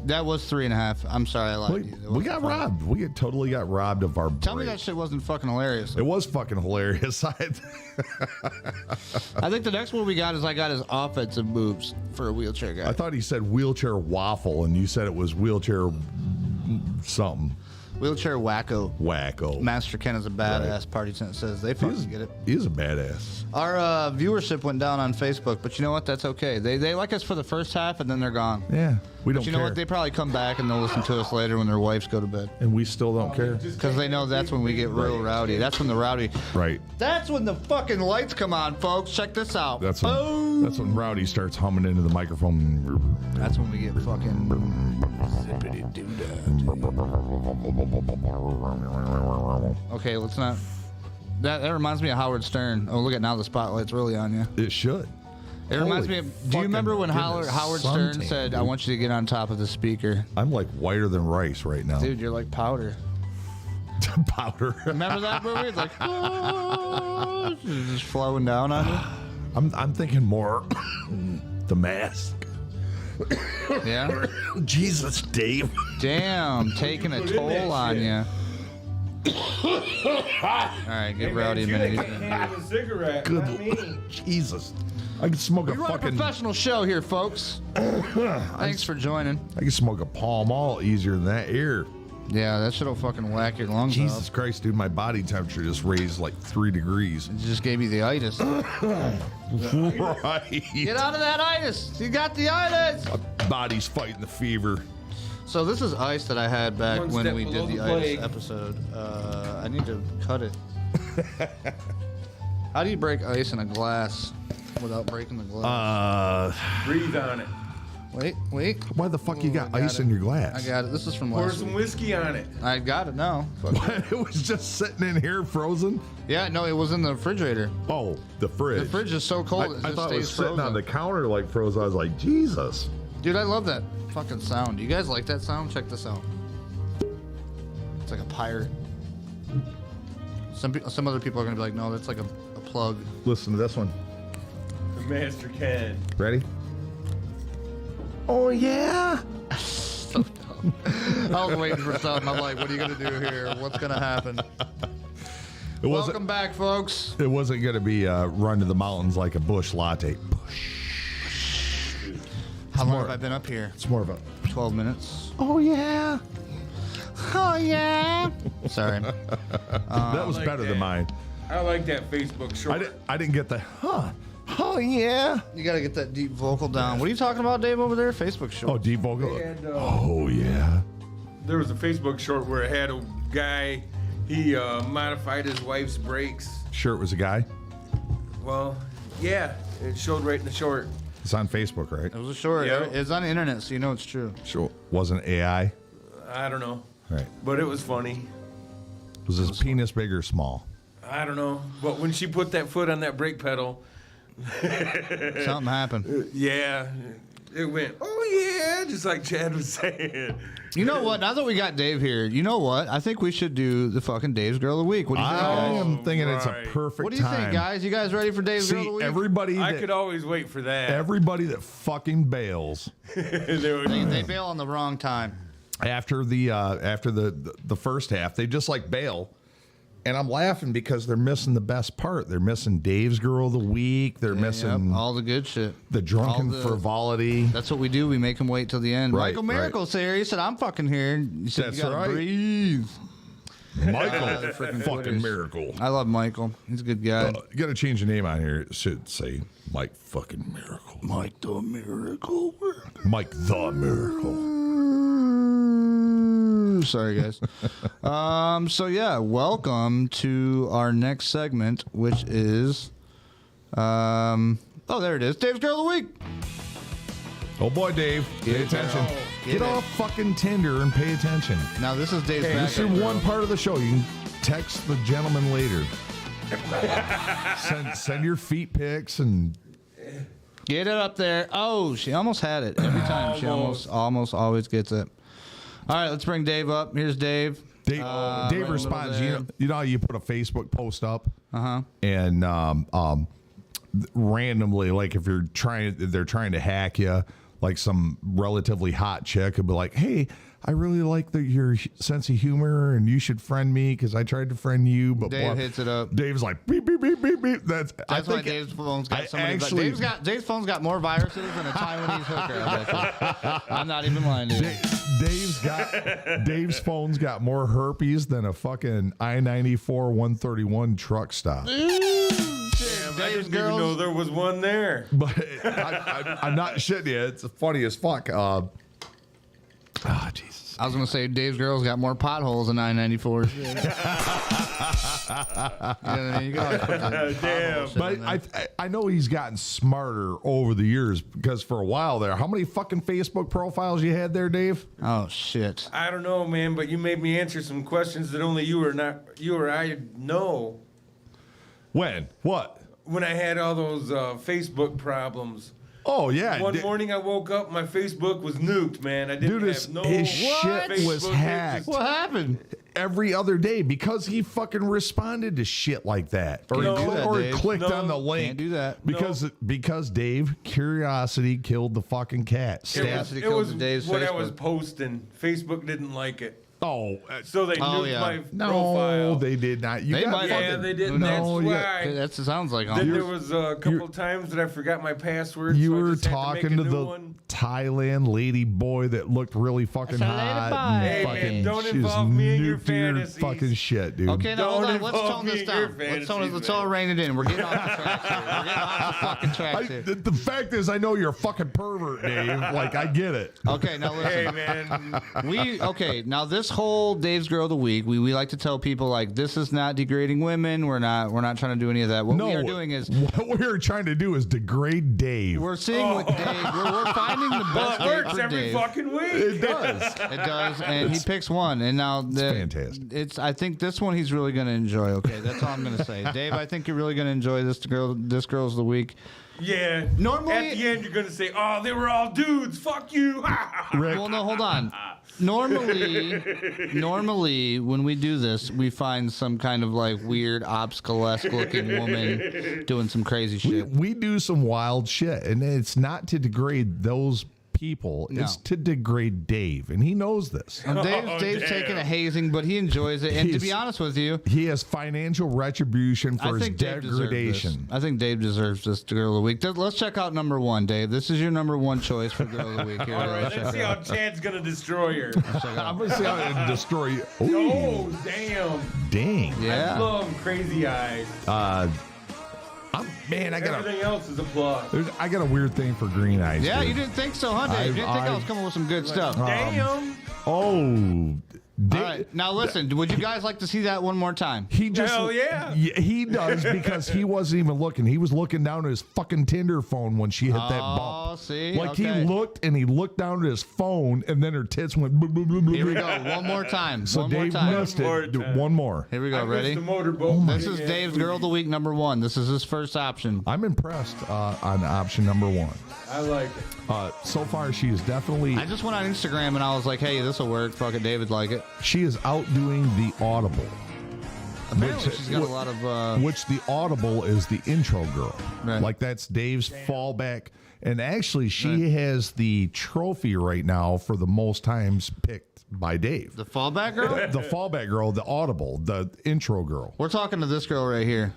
That was 3.5. I'm sorry, I lied to you. We got robbed. We totally got robbed of our Tell me break. that shit wasn't fucking hilarious. It was fucking hilarious. I think the next one we got is I got his offensive moves for a wheelchair guy. I thought he said wheelchair waffle, and you said it was wheelchair something. Wheelchair wacko. Wacko. Master Ken is a badass. Party tent says they fucking get it. He is a badass. Our viewership went down on Facebook, but you know what? That's okay. They like us for the first half, and then they're gone. Yeah, we don't But you care. know what? They probably come back and they'll listen to us later when their wives go to bed. And we still don't care. Because they know that's when we get real rowdy. That's when the rowdy. Right. That's when the fucking lights come on, folks. Check this out. That's when Rowdy starts humming into the microphone. That's when we get fucking. Okay, let's not. That reminds me of Howard Stern. Oh, look at now the spotlight's really on you. It should. It reminds me of. Do you remember when Howard Stern said, "I want you to get on top of the speaker"? I'm like whiter than rice right now. Dude, you're like powder. Powder. Remember that movie? It's like oh, just flowing down on you. I'm thinking more The Mask. Yeah. Jesus, Dave. Damn, taking a toll on you. All right, give Rowdy a minute. Hand him a cigarette. Good Not me. Jesus. I can smoke We a run a fucking. professional show here, folks. Thanks for joining. I can smoke a Pall Mall easier than that air. Yeah, that shit'll fucking whack your lungs Jesus out. Christ, dude, my body temperature just raised like 3 degrees. It just gave you the itis. Right. Get out of that itis. You got the itis. My body's fighting the fever. So this is ice that I had back One when step we did below the the itis plague. episode. I need to cut it. How do you break ice in a glass without breaking the glass? Breathe on it. Wait. Why the fuck you got I ice it. in your glass? I got it. This is from Pour last some week. whiskey on it. I got it now. It was just sitting in here frozen. Yeah, no, it was in the refrigerator. Oh, the fridge. The fridge is so cold I it just thought it was stays sitting frozen. on the counter like frozen. I was like, Jesus. Dude, I love that fucking sound. You guys like that sound? Check this out. It's like a pirate. Some other people are gonna be like, no, that's like a plug. Listen to this one. Master Ken. Ready? Oh, yeah. So dumb. I was waiting for something. I'm like, what are you gonna do here? What's gonna happen? It Welcome back, folks. It wasn't going to be run to the mountains like a bush latte. How long have I been up here? It's more of a, 12 minutes. oh, yeah. Oh yeah. Sorry. That was like better than that. mine. I like that Facebook short. I didn't get the huh. Oh yeah. You gotta get that deep vocal down. What are you talking about, Dave, over there? Facebook show. Oh, deep vocal. And, Oh yeah. there was a Facebook short where it had a guy. He modified his wife's brakes. Sure, it was a guy. Well, yeah, it showed right in the short. It's on Facebook, right? It was a short. Yeah. It's on the internet, so you know it's true. Sure. Wasn't AI. I don't know, Right. but it was funny. Was his penis big or small? I don't know, but when she put that foot on that brake pedal, Something happened. yeah, it went, oh yeah, just like Chad was saying. You know what? Now that we got Dave here, you know what? I think we should do the fucking Dave's Girl of the Week. What do you think, I guys? am thinking it's a right. perfect What do you time. think, guys? You guys ready for Dave's Girl of the See, Week? everybody I that, could always wait for that. everybody that fucking bails They bail on the wrong time. after the first half, they just like bail. And I'm laughing because they're missing the best part. They're missing Dave's Girl of the Week. They're missing Yep, all the good shit. the drunken all the- frivolity. That's what we do. We make them wait till the end. Right, Michael Miracle's here. He said, "I'm fucking here." You said, That's "You gotta right. breathe." Michael, they're freaking fucking quitters. miracle. I love Michael. He's a good guy. You got to change the name on here. It should say Mike fucking Miracle. Mike the Miracle. Mike the Miracle. Sorry, guys. So yeah, welcome to our next segment, which is, oh, there it is. Dave's Girl of the Week. Oh boy, Dave, pay attention. Get off fucking Tinder and pay attention. Now this is Dave's This backup is girl. one part of the show. You can text the gentleman later. send your feet pics and Get it up there. Oh, she almost had it every time. She almost always gets it. All right, let's bring Dave up. Here's Dave. Dave, Right Dave a responds. little You know how you put a Facebook post up, Uh-huh. and randomly, like if they're trying to hack you, like some relatively hot chick would be like, "Hey, I really like your sense of humor, and you should friend me because I tried to friend you." But Dave hits it up. Dave's like, "Beep beep beep beep beep." That's Why Dave's phone's got so many. Dave's phone's got more viruses than a Taiwanese hooker. I bet you. I'm not even lying to you. Dave's phone's got more herpes than a fucking I-94 131 truck stop. I didn't even know there was one there. But I'm not shitting you. It's funny as fuck. Jesus. I was gonna say Dave's girl's got more potholes than 994s. You know what I mean? You can always put the Damn. pothole shit in But there. I know he's gotten smarter over the years because for a while there, how many fucking Facebook profiles you had there, Dave? Oh shit. I don't know, man, but you made me answer some questions that only you or I know. When? What? When I had all those Facebook problems. Oh yeah. One morning I woke up, my Facebook was nuked, man. I didn't Dude, have no his shit was Facebook. hacked. What happened? Every other day because he fucking responded to shit like that, or Can't he do that, Dave. clicked No, on the link. Can't do that. Because Dave, curiosity killed the fucking cat. It Stab- was, Curiosity it killed was the Dave's what I was Facebook. posting. Facebook didn't like it. Oh, So they Oh, nuked yeah. my no, profile. they did not. You They got might- Yeah, fucking- they didn't. No, That's you- why. That sounds like Then there him. was a couple times that I forgot my password. You so I were just had talking to, to make a new the one. Thailand lady boy that looked really fucking That's a lady hot. boy. And Hey, man, fucking, don't she involve just me in your nuked your fantasies. fucking shit, dude. Okay, now hold Don't on. Let's involve tone me this in your down. fantasies, Let's all man. rein it in. We're getting off the tracks here. We're getting off the fucking tracks here. The fact is, I know you're a fucking pervert, Dave. Like, I get it. Okay, now listen. Hey, man. Now this whole Dave's Girl of the Week, we like to tell people like this is not degrading women. We're not trying to do any of that. What No, we are doing is what we're trying to do is degrade Dave. we're seeing what Dave. We're finding the Well, best it date works for every Dave. fucking week. It does. It does, and he picks one. And now fantastic. I think this one he's really going to enjoy. Okay, that's all I'm going to say. Dave, I think you're really going to enjoy this girl's of the week. Yeah. Normally- at the end, you're gonna say, "Oh, they were all dudes. Fuck you." Rick, Well, no, hold on. Normally, when we do this, we find some kind of like weird obscalesque looking woman doing some crazy shit. we do some wild shit, and it's not to degrade those people is to degrade Dave, and he knows this. And Dave's taking a hazing, but he enjoys it. And to be honest with you, he has financial retribution for his Dave degradation. I think Dave deserves this Girl of the Week. Let's check out number 1, Dave. This is your number 1 choice for Girl of the Week. Here, All right, let's see how Chad's gonna destroy her. I'm gonna see how it destroy you. Oh, damn! Dang! Yeah. I love crazy eyes. Everything else is a plus. I got a weird thing for green eyes. Yeah, dude. you didn't think so, huh, Dave? You didn't think I was coming with some good stuff. Damn! Oh. All right, now listen. Would you guys like to see that one more time? He just, Hell yeah. He does, because he wasn't even looking. He was looking down at his fucking Tinder phone when she hit that bump. Oh, see? Like Okay. he looked down at his phone, and then her tits went. Boop, boop, boop, boop. Here we go. One more time. So one Dave more time. missed it. Do one more. Here we go. I missed Ready? the motorboat. This is Dave's Girl of the Week number 1. This is his first option. I'm impressed on option number 1. I like it. So far, she is definitely. I just went on Instagram and I was like, hey, this will work. Fuck it, David like it. She is outdoing the Audible. Apparently she's got a lot of... which the Audible is the intro girl. Right. Like that's Dave's fallback. And actually, she has the trophy right now for the most times picked by Dave. the fallback girl? The fallback girl, the Audible, the intro girl. We're talking to this girl right here.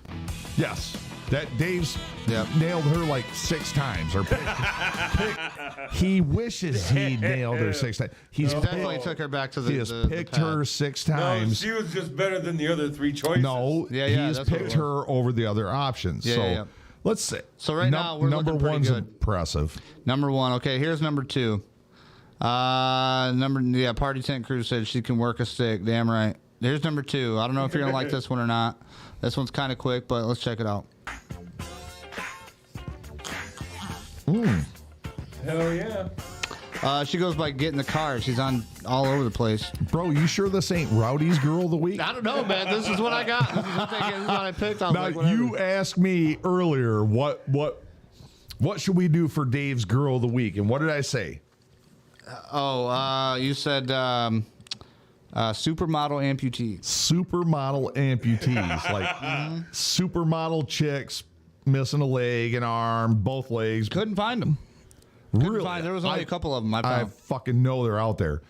Yes. That Dave's Yep. nailed her like 6 times. Or he wishes he nailed her 6 times. He's Definitely took her back to the He has the picked pad. her 6 No, times. she was just better than the other 3 choices. No, Yeah, he's that's what it picked her over the other options. Yeah, so yeah. let's see. So right now, we're number looking pretty 1's good. impressive. Number 1. Okay, here's number 2. Party Tent Crew said she can work a stick. Damn right. Here's number 2. I don't know if you're going to like this one or not. This one's kind of quick, but let's check it out. Hell yeah. She goes by Get in the Car. She's on all over the place. Bro, you sure this ain't Rowdy's Girl of the Week? I don't know, man. This is what I got. This is what I picked. I was Now, like, whatever. you asked me earlier what should we do for Dave's Girl of the Week, and what did I say? You said supermodel amputees. Supermodel amputees, like supermodel chicks missing a leg, an arm, both legs. Couldn't find them. Really? There was only a couple of them I I found. fucking know they're out there.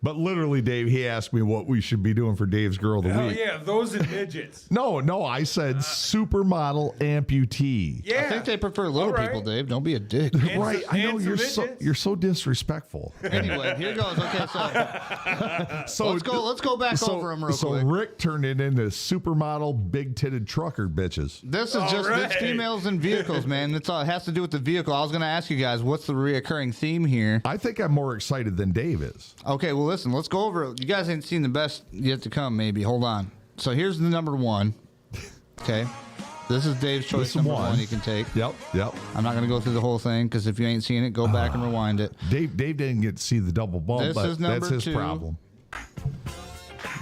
But literally, Dave, he asked me what we should be doing for Dave's Girl of the Hell Week. yeah, those and midgets. No, I said supermodel amputee. Yeah. I think they prefer little All right. people, Dave. Don't be a dick. And Right, some- I know and some midgets. you're so disrespectful. Anyway, here goes. Okay, so let's go back over them real quick. So Rick turned it into supermodel big titted trucker bitches. This is All just right. it's females and vehicles, man. It's all it has to do with the vehicle. I was going to ask you guys, what's the reoccurring theme here? I think I'm more excited than Dave is. Okay, well, listen, let's go over it. You guys ain't seen the best yet to come, maybe. Hold on. So here's the number 1. Okay. This is Dave's choice This is number one. 1 you can take. Yep. I'm not going to go through the whole thing because if you ain't seen it, go back and rewind it. Dave didn't get to see the double bump, This but is number that's his 2. problem.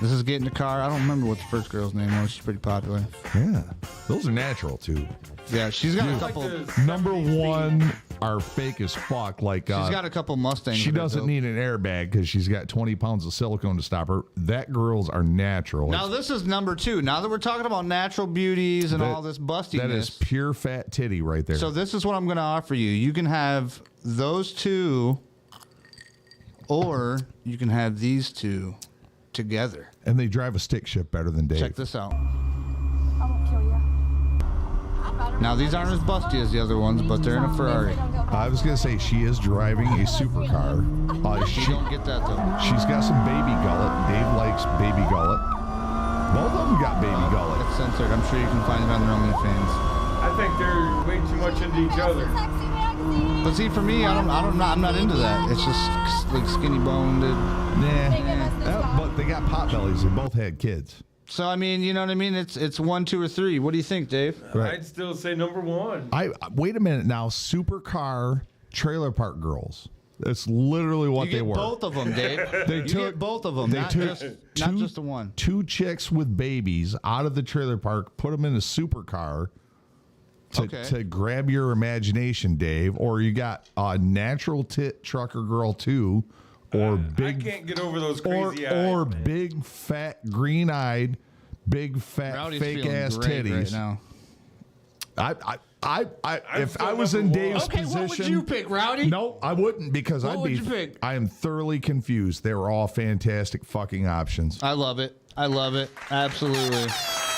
This is Get in the Car. I don't remember what the first girl's name was. She's pretty popular. Yeah. Those are natural too. Yeah, she's got a Like couple. the Number 70s one are fake as fuck. Like She's got a couple Mustangs. she that are doesn't dope. need an airbag because she's got 20 pounds of silicone to stop her. That girls are natural. Now this is number 2. Now that we're talking about natural beauties and all this bustiness, that is pure fat titty right there. so this is what I'm going to offer you. You can have those 2, or you can have these 2 together. and they drive a stick shift better than Dave. Check this out. I won't kill you. Now these aren't as busty as the other ones, but they're in a Ferrari. I was gonna say she is driving a supercar. You don't get that though. She's got some baby gullet. Dave likes baby gullet. Both of them got baby gullet. It's censored. I'm sure you can find it on their OnlyFans. I think they're way too much into each other. But see, for me, I'm not into that. It's just like skinny boned. Nah. But they got pot bellies. They both had kids. So I mean, you know what I mean? It's 1, 2, or 3. What do you think, Dave? Right. I'd still say number 1. I wait a minute now. Supercar trailer park girls. That's literally what You they get were. both of them, Dave. They You get both of them. They Not took just the one. 2 chicks with babies out of the trailer park, put them in a supercar to grab your imagination, Dave. Or you got a natural tit trucker girl too, or big. I can't get over those crazy eyes. or man. big fat green eyed, big fat Rowdy's fake feeling ass great titties. right now. If I was in Dave's Okay, position, what would you pick, Rowdy? No, I wouldn't because What I'd would be. you pick? I am thoroughly confused. They were all fantastic fucking options. I love it. I love it. Absolutely.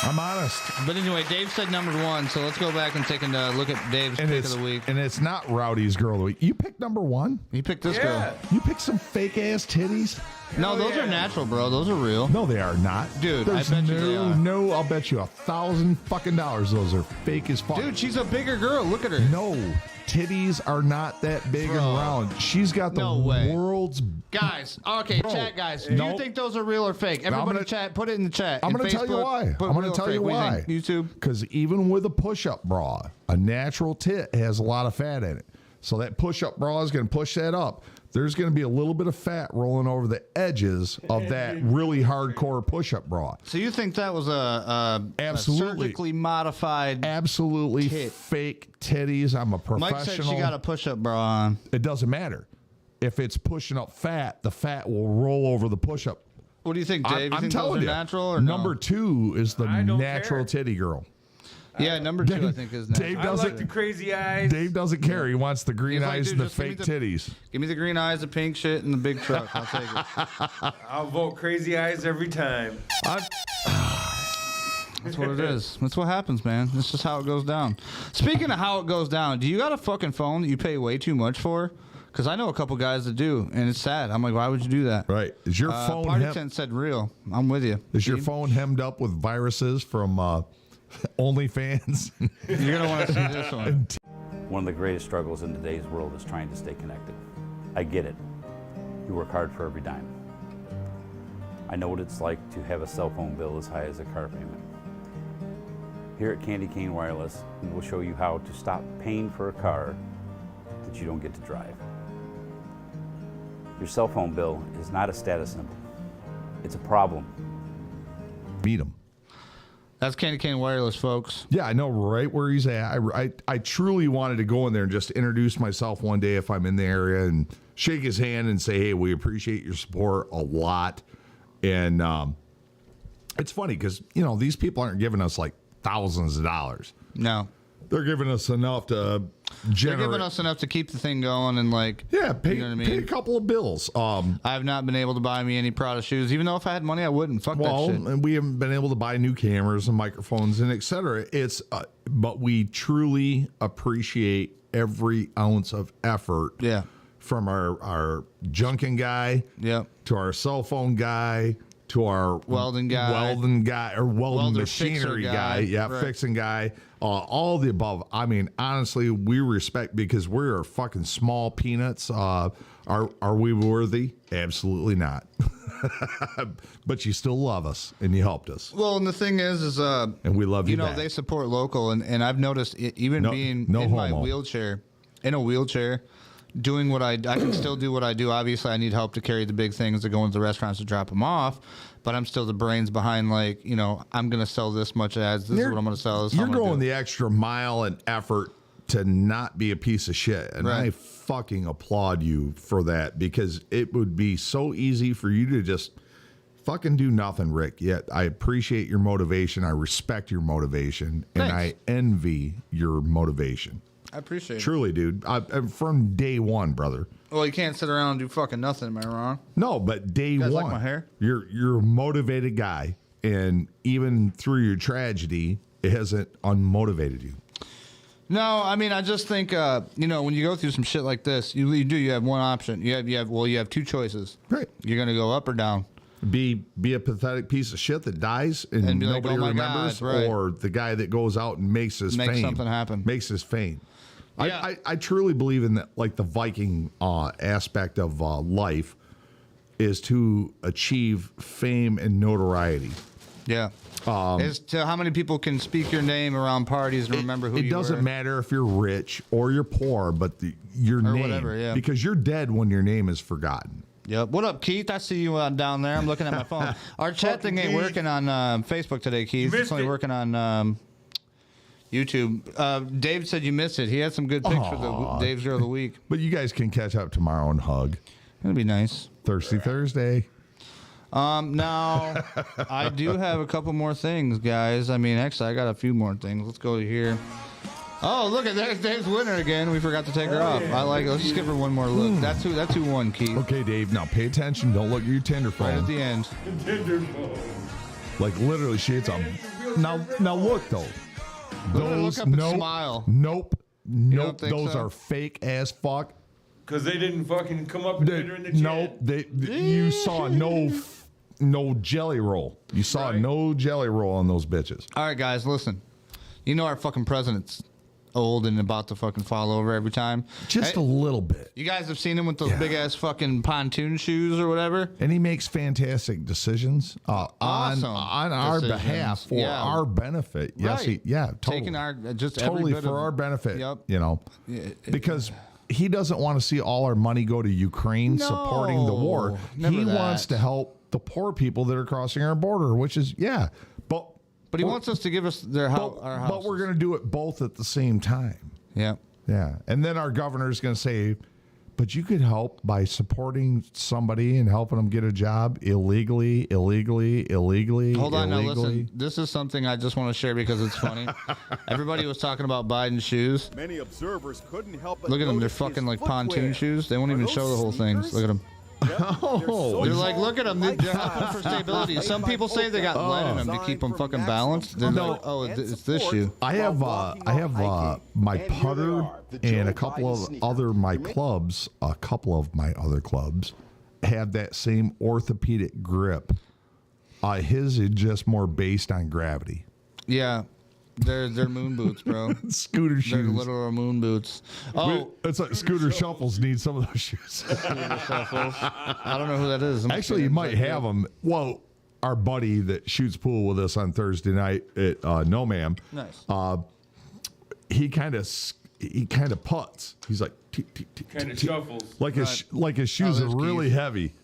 I'm honest. But anyway, Dave said number 1, so let's go back and take a look at Dave's pick of the week. And it's not Rowdy's girl of the week. You picked number 1? You picked this girl. You picked some fake ass titties? No, those are natural, bro. Those are real. No, they are not. Dude, There's I bet you they are. No, I'll bet you $1,000 fucking dollars those are fake as fuck. Dude, she's a bigger girl. Look at her. No, titties are not that big Bro. and round. She's got the No way. world's. Guys, okay, Bro, chat guys. Do no. you think those are real or fake? Everybody chat, put it in the chat. I'm In going to tell you Facebook, why. put I'm going real to or tell you fake. What do why. think? YouTube? Because even with a push-up bra, a natural tit has a lot of fat in it. So that push-up bra is going to push that up. There's going to be a little bit of fat rolling over the edges of that really hardcore push-up bra. So you think that was a Absolutely. surgically modified? Absolutely tit. fake titties. I'm a professional. Mike said she got a push-up bra on. It doesn't matter. If it's pushing up fat, the fat will roll over the push-up. What do you think, Dave? You I'm think telling those are you. natural or number no? 2 is the I don't natural care. titty girl. Yeah, number 2 I think is natural. Dave I doesn't. like the crazy eyes. Dave doesn't care. He wants the green He's like, eyes dude, and the just give me fake the- titties. Give me the green eyes, the pink shit, and the big truck. I'll take it. I'll vote crazy eyes every time. That's what it is. That's what happens, man. That's just how it goes down. Speaking of how it goes down, do you got a fucking phone that you pay way too much for? Because I know a couple guys that do, and it's sad. I'm like, why would you do that? Right. Is your phone Party Tent said real. I'm with you. is your Steve? phone hemmed up with viruses from OnlyFans? You're gonna want to see this one. One of the greatest struggles in today's world is trying to stay connected. I get it. You work hard for every dime. I know what it's like to have a cell phone bill as high as a car payment. Here at Candy Cane Wireless, we will show you how to stop paying for a car that you don't get to drive. Your cell phone bill is not a status symbol. It's a problem. Meet him. That's Candy Cane Wireless, folks. Yeah, I know right where he's at. I truly wanted to go in there and just introduce myself one day if I'm in the area and shake his hand and say, hey, we appreciate your support a lot. And it's funny because, these people aren't giving us like thousands of dollars. No. They're giving us enough to generate. They're giving us enough to keep the thing going and like, pay, you know what I mean? pay a couple of bills. I've not been able to buy me any Prada shoes, even though if I had money, I wouldn't. Fuck that shit. And we haven't been able to buy new cameras and microphones and et cetera. It's, but we truly appreciate every ounce of effort. Yeah. From our junking guy, Yep. to our cell phone guy, to our Welding guy. or welding Welder machinery fixer guy, guy. Right. fixing guy, all the above. I mean, honestly, we respect because we're fucking small peanuts. Are we worthy? Absolutely not. But you still love us and you helped us. Well, and the thing is And we love you back. they support local, and I've noticed even being in my wheelchair, doing what I can still do what I do. Obviously, I need help to carry the big things to go into the restaurants to drop them off, but I'm still the brains behind, like, I'm going to sell this much ads. This is what I'm going to sell. This is how You're I'm gonna going do it. the extra mile and effort to not be a piece of shit. And Right. I fucking applaud you for that because it would be so easy for you to just fucking do nothing, Rick. Yet I appreciate your motivation. I respect your motivation. And I Thanks. envy your motivation. I appreciate it. Truly, dude. I'm from day one, brother. Well, you can't sit around and do fucking nothing. Am I wrong? No, but day You guys one. like my hair? You're a motivated guy. And even through your tragedy, it hasn't unmotivated you. No, I mean, I just think, when you go through some shit like this, you have one option. You have two choices. Right. You're going to go up or down. Be a pathetic piece of shit that dies and be like, nobody "Oh my remembers, God," right. or the guy that goes out and makes his fame, something happen. makes his fame. Yeah. I truly believe in that, like the Viking aspect of life is to achieve fame and notoriety. Yeah. As to how many people can speak your name around parties and remember who you were. It doesn't matter if you're rich or you're poor, but your name, whatever, yeah. because you're dead when your name is forgotten. Yep. What up, Keith? I see you down there. I'm looking at my phone. Our chat thing ain't working on Facebook today, Keith. It's only working on YouTube. Dave said you missed it. He had some good picks for the Dave's Girl of the Week. But you guys can catch up tomorrow and hug. It'll be nice. Thirsty Thursday. Now, I do have a couple more things, guys. I mean, actually, I got a few more things. Let's go to here. Oh, look at there's Dave's winner again. We forgot to take her off. I like it. Let's just give her one more look. That's who won, Keith. Okay, Dave. Now pay attention. Don't look at your Tinder phone. Right at the end. Like literally, she's a. Now look though. Look up and smile. Nope. don't think Those so? are fake as fuck. Because they didn't fucking come up and hit her in the chat. Nope. You saw no jelly roll. You saw no jelly roll on those bitches. All right, guys, listen. You know our fucking president's old and about to fucking fall over every time. Just a little bit. You guys have seen him with those big ass fucking pontoon shoes or whatever. And he makes fantastic decisions Awesome on our decisions. behalf for our benefit. Yes, Right. Totally. Taking our just every totally bit for of- our benefit. Yep. You know, because he doesn't want to see all our money go to Ukraine supporting the war. Never He that. wants to help the poor people that are crossing our border, which is But he wants us to give us their house. Our house. But we're going to do it both at the same time. Yeah. Yeah. And then our governor is going to say, but you could help by supporting somebody and helping them get a job illegally. Hold on, now listen. This is something I just want to share because it's funny. Everybody was talking about Biden's shoes. Many observers couldn't help but Look at them. They're notice fucking his like footwear. pontoon shoes. They won't Are even those show the whole things. Look at them. They're like, look at them. They're helping for stability. Some people say they got lead in them to keep them fucking balanced. They're like, oh, it's this shoe. I have my putter and a couple of my other clubs have that same orthopedic grip. His is just more based on gravity. Yeah. They're moon boots, bro. Scooter shoes. They're literal moon boots. Oh, it's like Scooter Shuffles need some of those shoes. Scooter Shuffles. I don't know who that is. Actually, you might have them. Well, our buddy that shoots pool with us on Thursday night at No Ma'am. Nice. He kind of putts. He's like Kind of shuffles. like his shoes are really heavy.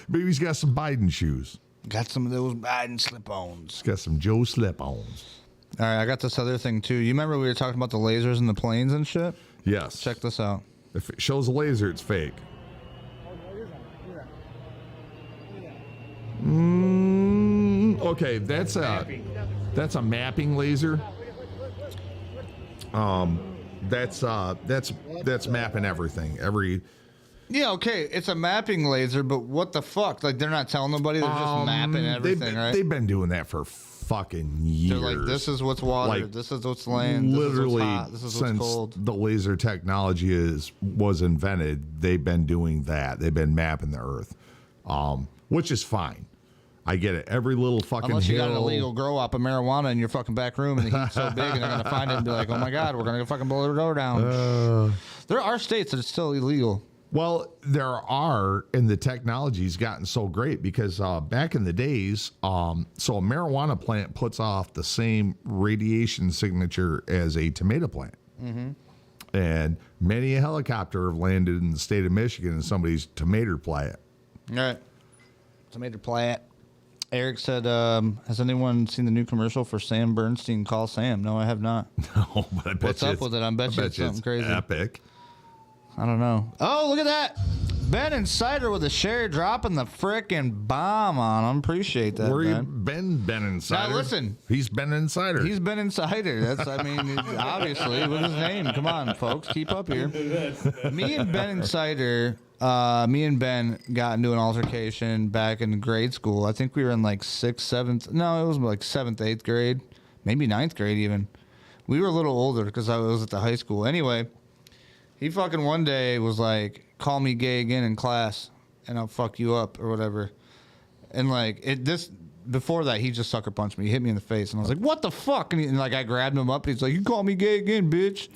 Maybe he's got some Biden shoes. Got some of those Biden slip-ons. He's got some Joe slip-ons. All right, I got this other thing too. You remember we were talking about the lasers and the planes and shit? Yes. Check this out. If it shows a laser, it's fake. Okay, that's a mapping laser. That's mapping everything. Yeah, okay, it's a mapping laser, but what the fuck? Like, they're not telling nobody, they're just mapping everything, right? They've been doing that for fucking years. They're like, this is what's water, Like, this is what's land, literally, this is what's hot, this is what's since cold. the laser technology was invented, they've been doing that. They've been mapping the Earth, which is fine. I get it. Every little fucking Unless you hill. got an illegal grow up of marijuana in your fucking back room and the heat's so big and they're going to find it and be like, oh my God, we're going to fucking blow the door down. There are states that it's still illegal. Well, there are, and the technology's gotten so great because back in the days, so a marijuana plant puts off the same radiation signature as a tomato plant. Mm-hmm. And many a helicopter have landed in the state of Michigan in somebody's tomato plant. All right. Tomato plant. Eric said, has anyone seen the new commercial for Sam Bernstein Call Sam? No, I have not. No, but I bet What's up with it? I bet you it's something crazy. Epic. I don't know. Oh, look at that. Ben and Cider with a share dropping the frickin' bomb on him. Appreciate that, Where you Ben. been Insider? Now, listen. He's been Insider. He's been Insider. That's, I mean, obviously, with his name. Come on, folks. Keep up here. Me and Ben Insider, me and Ben got into an altercation back in grade school. I think we were in like 6th, 7th. No, it was like 7th, 8th grade. Maybe 9th grade even. We were a little older because I was at the high school. Anyway, he fucking one day was like, call me gay again in class and I'll fuck you up or whatever. And like before that, he just sucker punched me. He hit me in the face and I was like, what the fuck? And like I grabbed him up and he's like, you call me gay again, bitch.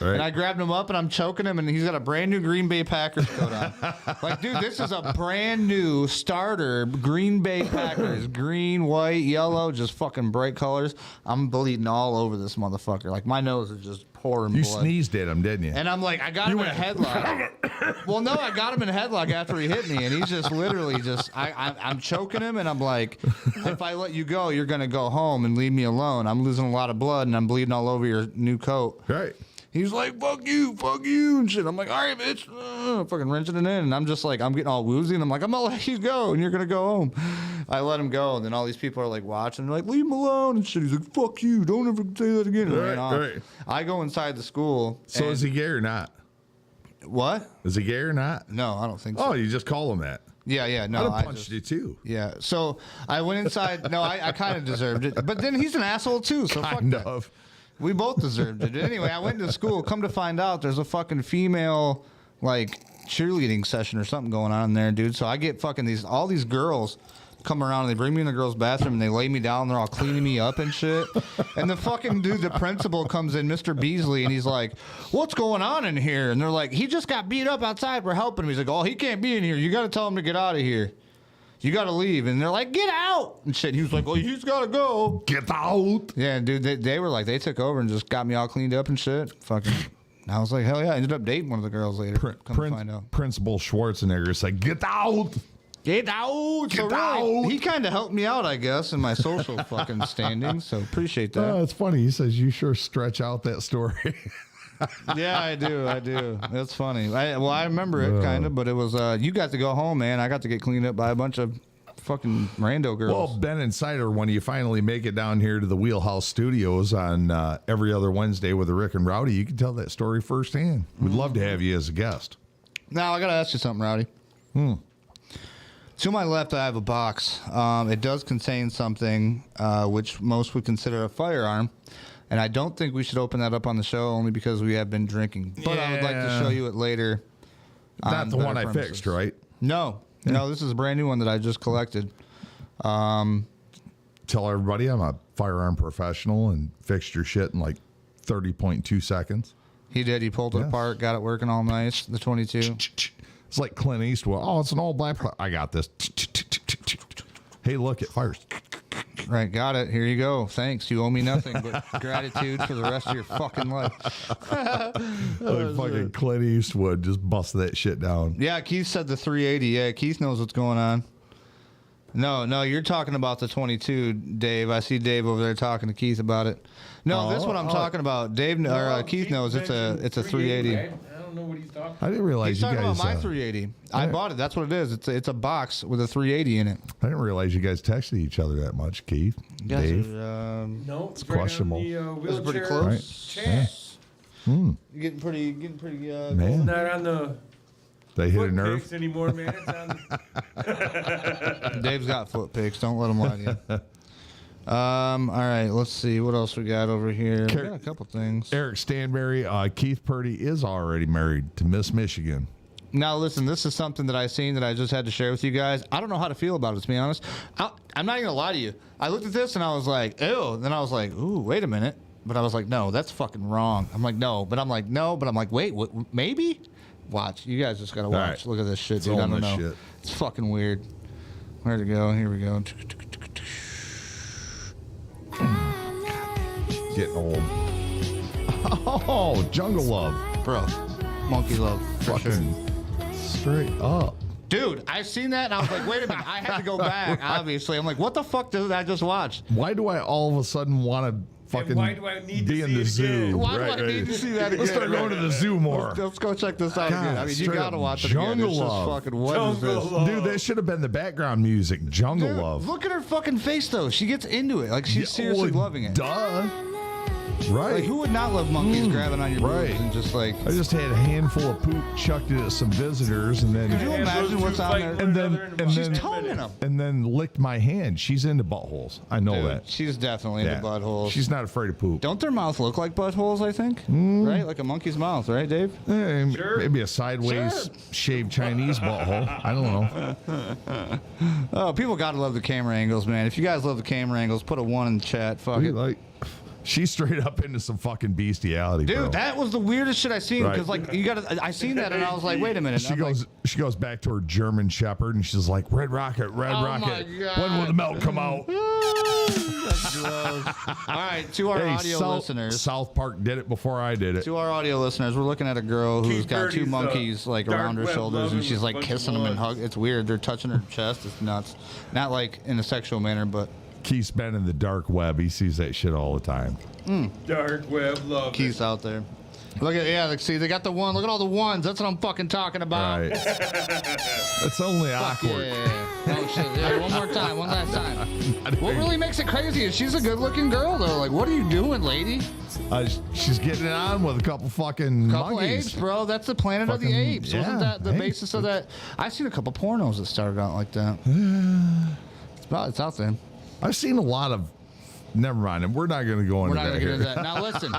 Right. And I grabbed him up and I'm choking him and he's got a brand new Green Bay Packers coat on. Like, dude, this is a brand new starter Green Bay Packers. Green, white, yellow, just fucking bright colors. I'm bleeding all over this motherfucker. Like, my nose is just pouring You blood. sneezed at him, didn't you? And I'm like, I got him in a headlock. Well, no, I got him in a headlock after he hit me. And he's just literally I'm choking him. And I'm like, if I let you go, you're going to go home and leave me alone. I'm losing a lot of blood and I'm bleeding all over your new coat. Right. He's like, fuck you, and shit. I'm like, all right, bitch. Fucking wrenching it in. And I'm just like, I'm getting all woozy. And I'm like, I'm going to let you go. And you're going to go home. I let him go, and then all these people are like watching. They're like, leave him alone and shit. He's like, fuck you. Don't ever say that again. And ran off. Right. I go inside the school. So is he gay or not? What? Is he gay or not? No, I don't think so. Oh, you just call him that. Yeah, no. I'd have punched you too. Yeah, so I went inside. No, I kind of deserved it. But then he's an asshole too, so fuck Kind that. of. We both deserved it. Anyway, I went to school. Come to find out, there's a fucking female, like, cheerleading session or something going on in there, dude. So I get fucking all these girls come around and they bring me in the girls' bathroom and they lay me down. They're all cleaning me up and shit. And the fucking dude, the principal, comes in, Mr. Beasley, and he's like, what's going on in here? And they're like, he just got beat up outside. We're helping him. He's like, oh, he can't be in here. You got to tell him to get out of here. You got to leave. And they're like, get out and shit. He was like, oh, he's got to go. Get out. Yeah, dude, they were like, they took over and just got me all cleaned up and shit. Fucking, I was like, hell yeah. I ended up dating one of the girls later. Come to find out. Principal Schwarzenegger said, get out. Get out! Get so really, out! he kind of helped me out, I guess, in my social fucking standing. So appreciate that. It's funny. He says you sure stretch out that story. Yeah, I do. That's funny. I remember it kind of, but it was you got to go home, man. I got to get cleaned up by a bunch of fucking rando girls. Well, Ben and Cider, when you finally make it down here to the Wheelhouse Studios on every other Wednesday with the Rick and Rowdy, you can tell that story firsthand. We'd love to have you as a guest. Now I gotta ask you something, Rowdy. To my left, I have a box. It does contain something which most would consider a firearm, and I don't think we should open that up on the show only because we have been drinking. But I would like to show you it later. Not the one I fixed, right? No, this is a brand new one that I just collected. Tell everybody I'm a firearm professional and fixed your shit in like 30.2 seconds. He did. He pulled it apart, got it working all nice. The 22. It's like Clint Eastwood. Oh, it's an old black. I got this. Hey, look, it fires. Right, got it. Here you go. Thanks. You owe me nothing but gratitude for the rest of your fucking life. Like fucking Clint Eastwood just busted that shit down. Yeah, Keith said the 380. Yeah, Keith knows what's going on. No, you're talking about the 22, Dave. I see Dave over there talking to Keith about it. No, this is what I'm talking about. Dave or Keith knows it's a 380. I don't know what he's talking about. I didn't realize He's you talking guys. about my 380. I bought it. That's what it is. It's a box with a 380 in it. I didn't realize you guys texted each other that much, Keith. Dave. No, it's questionable. It's pretty close. Right. Yeah. You're getting pretty. Man. It's not on the. They hit a foot nerve picks anymore, man. It's on. Dave's got foot picks. Don't let him lie to you. All right, let's see what else we got over here. We got a couple things. Eric Stanberry, Keith Purdy is already married to Miss Michigan. Now, listen, this is something that I seen that I just had to share with you guys. I don't know how to feel about it, to be honest. I'm not even gonna lie to you. I looked at this and I was like, ew. Then I was like, ooh, wait a minute. But I was like, no, that's fucking wrong. I'm like, no. But I'm like, no. But I'm like, wait, what, maybe? Watch. You guys just gotta watch. Right. Look at this shit, dude. I don't know. Shit. It's fucking weird. Where'd it go? Here we go. Getting old. Oh, Jungle Love. Bro. Monkey Love. For sure. Straight up. Dude, I seen that and I was like, wait a minute. I had to go back, obviously. I'm like, what the fuck did I just watch? Why do I all of a sudden want to fucking why do I need to be in see the it zoo? again? Why do I need to see that again? Let's start going to the zoo more. Let's go check this out again. I mean, you straight gotta up watch it again. Jungle It's just Love. fucking, what is this? Dude, that should have been the background music. Jungle Dude, Love. look at her fucking face, though. She gets into it. Like, she's seriously loving it. Duh. Right. Like, who would not love monkeys grabbing on your boobs and just like... I just had a handful of poop, chucked it at some visitors, and then... Could you imagine what's on there? She's toning them. And then licked my hand. She's into buttholes. I know Dude, that. she's definitely into buttholes. She's not afraid of poop. Don't their mouth look like buttholes, I think? Right? Like a monkey's mouth, right, Dave? Sure. Maybe a sideways shaved Chinese butthole. I don't know. Oh, people gotta love the camera angles, man. If you guys love the camera angles, put a 1 in the chat. Fuck it. She's straight up into some fucking bestiality, Dude, bro. that was the weirdest shit I seen. Because like you gotta, I seen that and I was like, wait a minute. She goes back to her German Shepherd and she's like, Red Rocket, Red Rocket. My God. When will the milk come out? That's gross. All right, to our audio listeners. South Park did it before I did it. To our audio listeners, we're looking at a girl who's got two monkeys like around her shoulders, and she's like kissing them and hugging. It's weird. They're touching her chest. It's nuts. Not like in a sexual manner, but. Keith's been in the dark web. He sees that shit all the time. Dark web, love Keith's out there. Look at, like, see, they got the one. Look at all the ones. That's what I'm fucking talking about. Right. It's only awkward. Yeah. Oh shit! Yeah, one more time, one last time. What really makes it crazy is she's a good-looking girl, though. Like, what are you doing, lady? She's getting it on with a couple fucking Couple monkeys. apes, bro. That's the planet of the Fucking- apes. Wasn't yeah, that the hey. basis of that? I've seen a couple pornos that started out like that. It's out there. I've seen a lot of. Never mind. And we're not going to go into We're not that. gonna get into here. that. Now listen,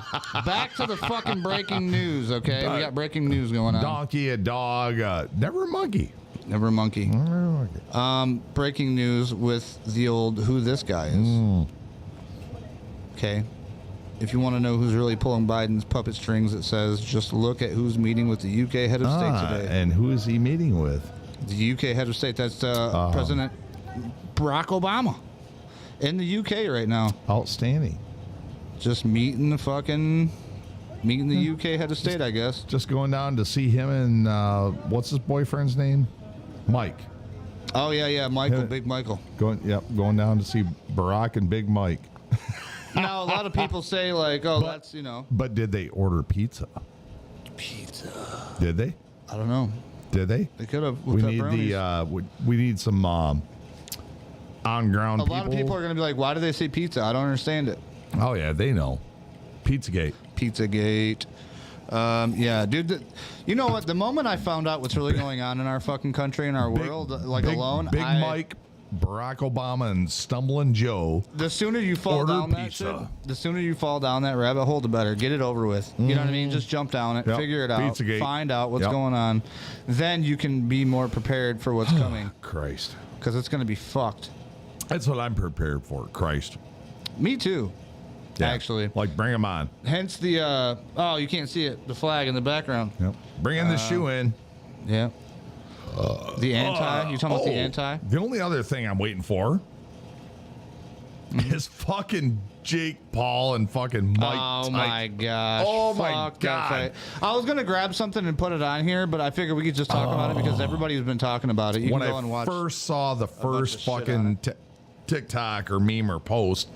back to the fucking breaking news. Okay, we got breaking news going on. Donkey, a dog, never a monkey. Never a monkey. Never a monkey. Breaking news with the old who this guy is. Okay. If you want to know who's really pulling Biden's puppet strings, it says just look at who's meeting with the UK head of state today. And who is he meeting with? The UK head of state. That's President Barack Obama in the UK right now. Outstanding. Just meeting the UK head of state, I guess. Just going down to see him and what's his boyfriend's name? Mike. Oh yeah, Michael, Big Michael. Going down to see Barack and Big Mike. Now a lot of people say like, oh, that's But did they order pizza? Pizza. Did they? I don't know. Did they? They could have. We need we need some on ground. A lot of people are going to be like, why do they say pizza? I don't understand it. Oh yeah, they know. Pizzagate. Yeah, dude. You know what? The moment I found out what's really going on in our fucking country and our world, alone, Big Mike, Barack Obama, and Stumbling Joe. The sooner you fall order down pizza. that shit, the sooner you fall down that rabbit hole, the better. Get it over with. You know what I mean? Just jump down it, figure it out, Pizzagate. find out what's going on. Then you can be more prepared for what's coming. Christ. Because it's going to be fucked. That's what I'm prepared for. Christ. Me too. Yeah. Actually. Like, bring them on. Hence the, oh, you can't see it. The flag in the background. Yep. Bring the shoe in. Yeah. The anti? You talking about the anti? The only other thing I'm waiting for is fucking Jake Paul and fucking Mike. Oh my gosh. Oh my Fuck that God. fight. I was going to grab something and put it on here, but I figured we could just talk about it because everybody's been talking about it. You When can go and I watch. first saw the bunch first of shit on fucking TikTok or meme or post,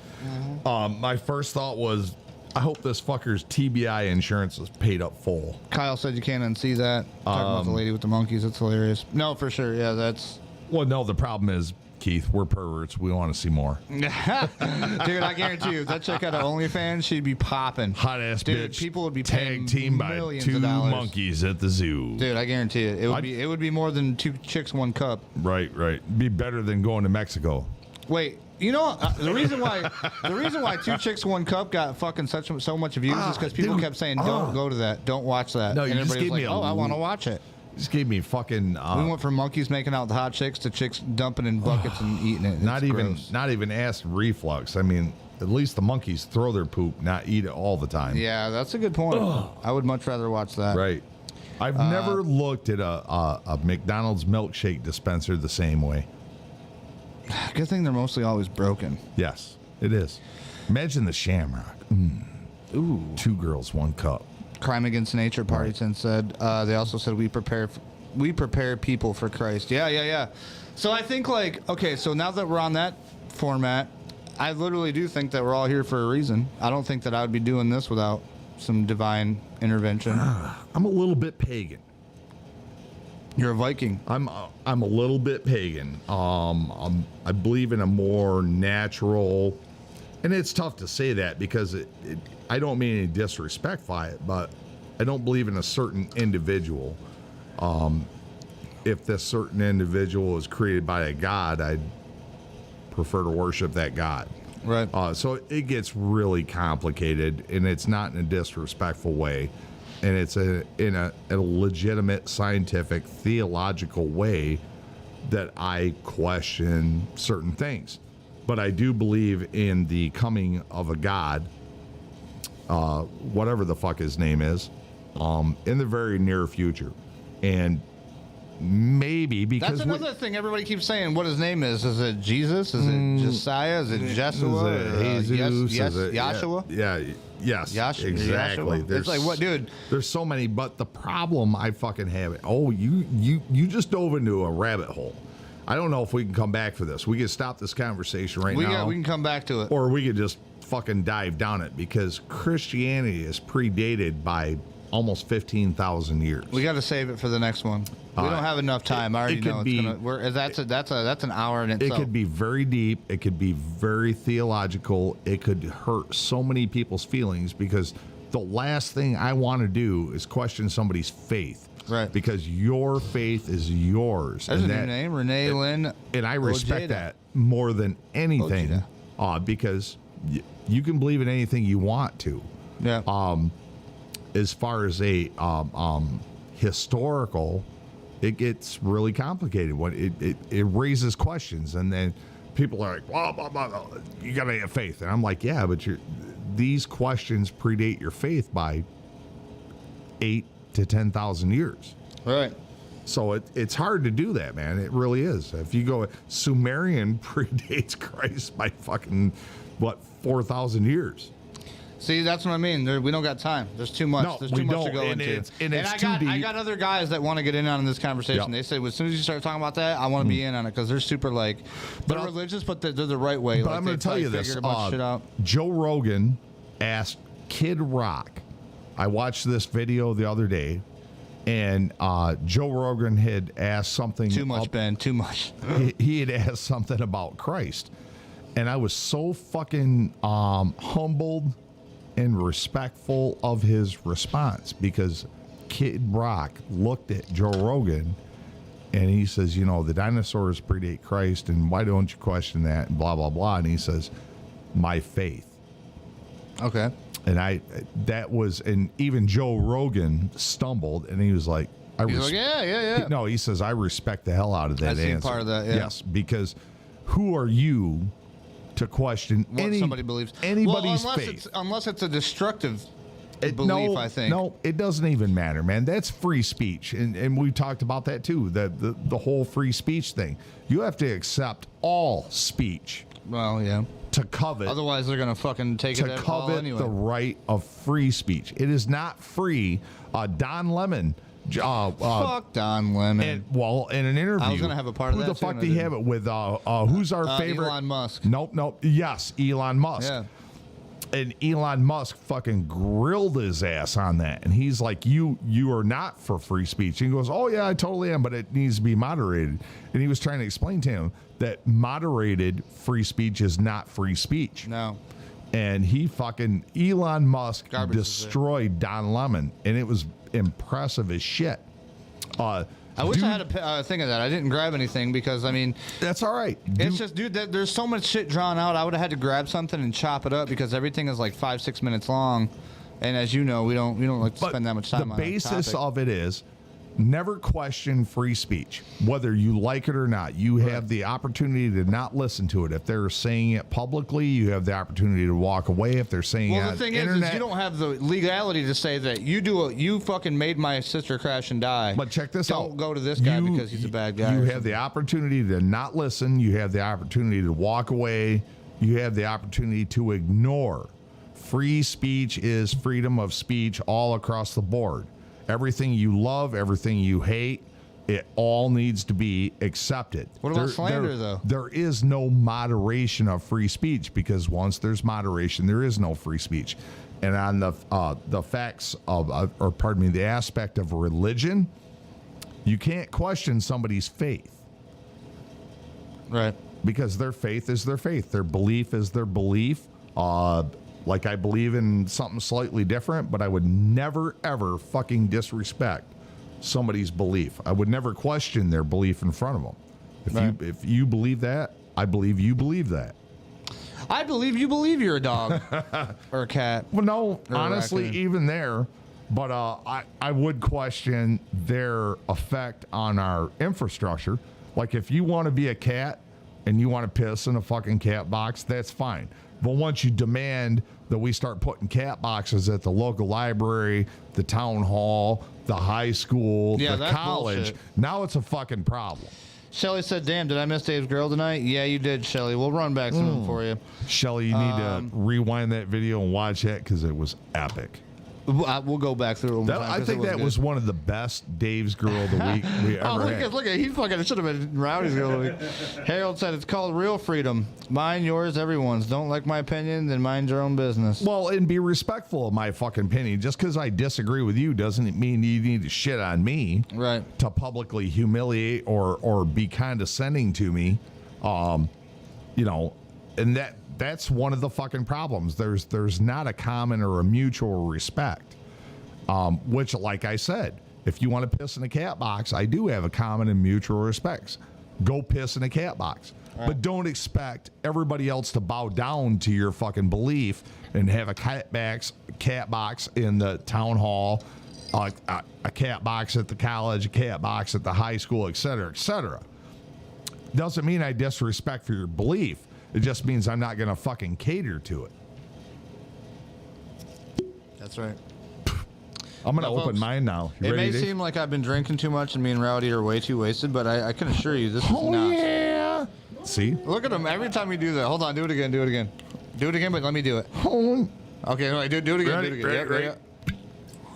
my first thought was, I hope this fucker's TBI insurance is paid up full. Kyle said you can't unsee that. Talking about the lady with the monkeys. It's hilarious. No, for sure. Yeah, that's... Well, no, the problem is, Keith, we're perverts. We want to see more. Dude, I guarantee you, if that chick had an OnlyFans, she'd be popping. Hot ass Dude, bitch. people would be paying tag team by millions two of dollars. monkeys at the zoo. Dude, I guarantee it. It would be more than 2 chicks, 1 cup. Right. Be better than going to Mexico. Wait, you know the reason why 2 chicks, 1 cup got fucking so much views is because people kept saying, "Don't go to that, don't watch that." No, and you just everybody's gave like, me a "Oh, I want to watch it." Just gave me fucking. We went from monkeys making out with hot chicks to chicks dumping in buckets and eating it. It's not gross. even acid reflux. I mean, at least the monkeys throw their poop, not eat it all the time. Yeah, that's a good point. I would much rather watch that. Right. I've never looked at a McDonald's milkshake dispenser the same way. Good thing they're mostly always broken. Yes, it is. Imagine the Shamrock. Ooh. 2 girls, 1 cup. Crime Against Nature Partington said. They also said we prepare people for Christ. Yeah. So I think so now that we're on that format, I literally do think that we're all here for a reason. I don't think that I would be doing this without some divine intervention. I'm a little bit pagan. You're a Viking. I'm a little bit pagan. I believe in a more natural, and it's tough to say that because I don't mean any disrespect by it, but I don't believe in a certain individual. If this certain individual is created by a god, I'd prefer to worship that god. Right. So it gets really complicated, and it's not in a disrespectful way. And it's in a legitimate, scientific, theological way that I question certain things. But I do believe in the coming of a God, whatever the fuck his name is, in the very near future. And maybe because... That's another thing everybody keeps saying what his name is. Is it Jesus? Is it Josiah? Is it Jeshua? Is it Jesus? Yes, Is it, Yahshua? Yes, exactly. Yahshua? It's like, what, dude? There's so many, but the problem I fucking have... Oh, you just dove into a rabbit hole. I don't know if we can come back for this. We can stop this conversation now. We can come back to it. Or we could just fucking dive down it, because Christianity is predated by almost 15,000 years. We got to save it for the next one. We don't have enough time. I already know it's gonna. That's an hour in itself. It could be very deep. It could be very theological. It could hurt so many people's feelings because the last thing I want to do is question somebody's faith. Right. Because your faith is yours. That's a new name, Renee Lynn. And I respect that more than anything. Because you can believe in anything you want to. Yeah. As far as a historical, it gets really complicated when it raises questions, and then people are like, "Well, blah, blah, blah, you gotta have faith," and I'm like, "Yeah, but these questions predate your faith by 8 to 10,000 years." Right. So it's hard to do that, man. It really is. If you go, Sumerian predates Christ by fucking 4,000 years. See, that's what I mean. We don't got time. There's too much. No, There's too much to go and into. I got other guys that want to get in on this conversation. Yep. They say, as soon as you start talking about that, I want to be in on it because they're super they're religious, but they're the right way. But I'm going to tell you this. Joe Rogan asked Kid Rock. I watched this video the other day, and Joe Rogan had asked something. Too much, Ben. Too much. He had asked something about Christ, and I was so fucking humbled and respectful of his response because Kid Rock looked at Joe Rogan and he says, the dinosaurs predate Christ, and why don't you question that, and blah, blah, blah. And he says, my faith. Okay. And and even Joe Rogan stumbled, and he was like, yeah. No, he says, I respect the hell out of that answer. Part of that, yeah. Yes, because who are you to question what somebody believes? Anybody's faith? Unless it's a destructive belief, I think. No, it doesn't even matter, man. That's free speech, and we talked about that too. The whole free speech thing. You have to accept all speech. Well, yeah. To covet. Otherwise, they're gonna fucking take it to covet anyway. The right of free speech. It is not free. Don Lemon. Fuck Don Lemon. In an interview, I was gonna have a part of that. Who the fuck did he have it with? Who's our favorite? Elon Musk. Nope. Yes, Elon Musk. Yeah. And Elon Musk fucking grilled his ass on that, and he's like, "You are not for free speech." And he goes, "Oh yeah, I totally am, but it needs to be moderated." And he was trying to explain to him that moderated free speech is not free speech. No. And Elon Musk destroyed Don Lemon, and it was impressive as shit. I wish I had a thing of that. I didn't grab anything because, that's all right. It's just, dude, there's so much shit drawn out. I would have had to grab something and chop it up because everything is like 5-6 minutes long. And as you know, we don't like to spend that much time on it. The basis of it is never question free speech, whether you like it or not. You have the opportunity to not listen to it. If they're saying it publicly, you have the opportunity to walk away. If they're saying it on the internet, is you don't have the legality to say that you fucking made my sister crash and die. But check this out. Don't go to this guy because he's a bad guy. You have the opportunity to not listen. You have the opportunity to walk away. You have the opportunity to ignore. Free speech is freedom of speech all across the board. Everything you love, everything you hate, it all needs to be accepted. What about slander, though? There is no moderation of free speech because once there's moderation, there is no free speech. And on the facts of, the aspect of religion, you can't question somebody's faith. Right. Because their faith is their faith. Their belief is their belief. Like I believe in something slightly different, but I would never, ever fucking disrespect somebody's belief. I would never question their belief in front of them. If you believe that, I believe you believe that. I believe you believe you're a dog or a cat. Well, no, honestly, even there. But I would question their effect on our infrastructure. Like if you want to be a cat and you want to piss in a fucking cat box, that's fine. But once you demand that we start putting cat boxes at the local library, the town hall, the high school, the college, bullshit. Now it's a fucking problem. Shelly said, damn, did I miss Dave's girl tonight? Yeah, you did, Shelly. We'll run back some for you. Shelly, you need to rewind that video and watch that because it was epic. We'll go back through it. I think that was one of the best Dave's Girl of the Week we ever had. Look at he fucking should have been Rowdy's Girl of the Week. Harold said it's called real freedom. Mine, yours, everyone's. Don't like my opinion, then mind your own business. Well, and be respectful of my fucking opinion. Just because I disagree with you doesn't mean you need to shit on me. Right. To publicly humiliate or be condescending to me. You know, and that's one of the fucking problems. There's not a common or a mutual respect. Which, like I said, if you want to piss in a cat box, I do have a common and mutual respects. Go piss in a cat box. Right. But don't expect everybody else to bow down to your fucking belief and have a cat box in the town hall, a cat box at the college, a cat box at the high school, et cetera, et cetera. Doesn't mean I disrespect for your belief. It just means I'm not going to fucking cater to it. That's right. I'm going to open mine now. It may seem like I've been drinking too much and me and Rowdy are way too wasted, but I can assure you this is not. Oh, yeah. See? Look at him. Every time we do that. Hold on. Do it again. Do it again. Do it again, but let me do it. Okay. No, do it again. Ready, do it again. ready. Yep.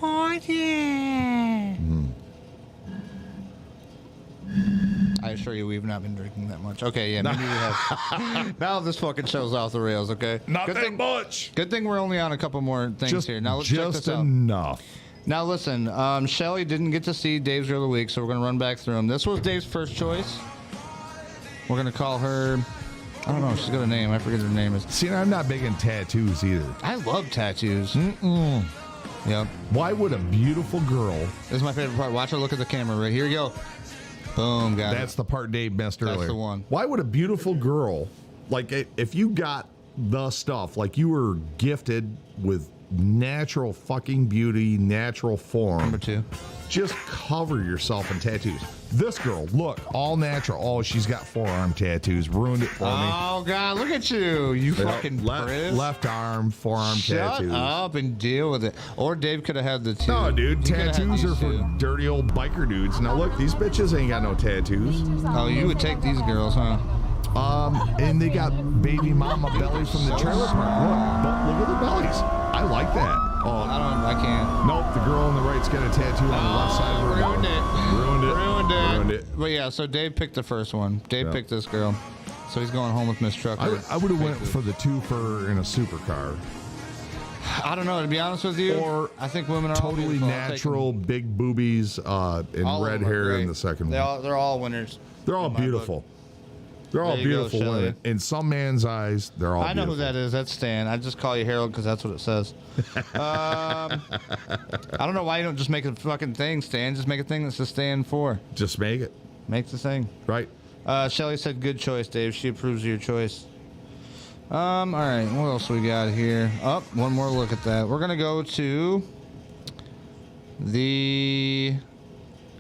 Oh, yeah. I assure you we've not been drinking that much. Okay, yeah, maybe we have. Now this fucking show's off the rails, okay? Not that much. Good thing we're only on a couple more things here. Now let's check this out. Just enough. Now listen, Shelly didn't get to see Dave's Girl of the Week, so we're going to run back through them. This was Dave's first choice. We're going to call her, I don't know, she's got a name. I forget her name is. See, I'm not big in tattoos either. I love tattoos. Yep. Why would a beautiful girl... This is my favorite part. Watch her look at the camera right here. You go. Boom, got it. That's the part Dave missed earlier. That's the one. Why would a beautiful girl, like if you got the stuff, like you were gifted with natural fucking beauty, natural form. Number 2. Just cover yourself in tattoos. This girl, look, all natural. Oh, she's got forearm tattoos. Ruined it for me. Oh, God, look at you. You fucking priss. Left arm, forearm tattoos. Shut up and deal with it. Or Dave could have had the 2. No, dude, tattoos are for dirty old biker dudes. Now, look, these bitches ain't got no tattoos. Oh, you would take these girls, huh? And they got baby mama belly from the trailer park. Look at the bellies. I like that. Oh, I can't. Nope, the girl on the right's got a tattoo on the left side of her belly. Ruined it. But yeah, so Dave picked the first one. Dave picked this girl. So he's going home with Miss Trucker. I would have went for the 2 for in a supercar. I don't know, to be honest with you. Or I think women are totally natural, big boobies, and red hair in the second one. They're all winners. They're all beautiful. They're all beautiful women. In some man's eyes, they're all beautiful. I know who that is. That's Stan. I just call you Harold because that's what it says. I don't know why you don't just make a fucking thing, Stan. Just make a thing that's to stand for. Just make it. Make the thing. Right. Shelly said, good choice, Dave. She approves of your choice. All right. What else we got here? Oh, one more look at that. We're going to go to the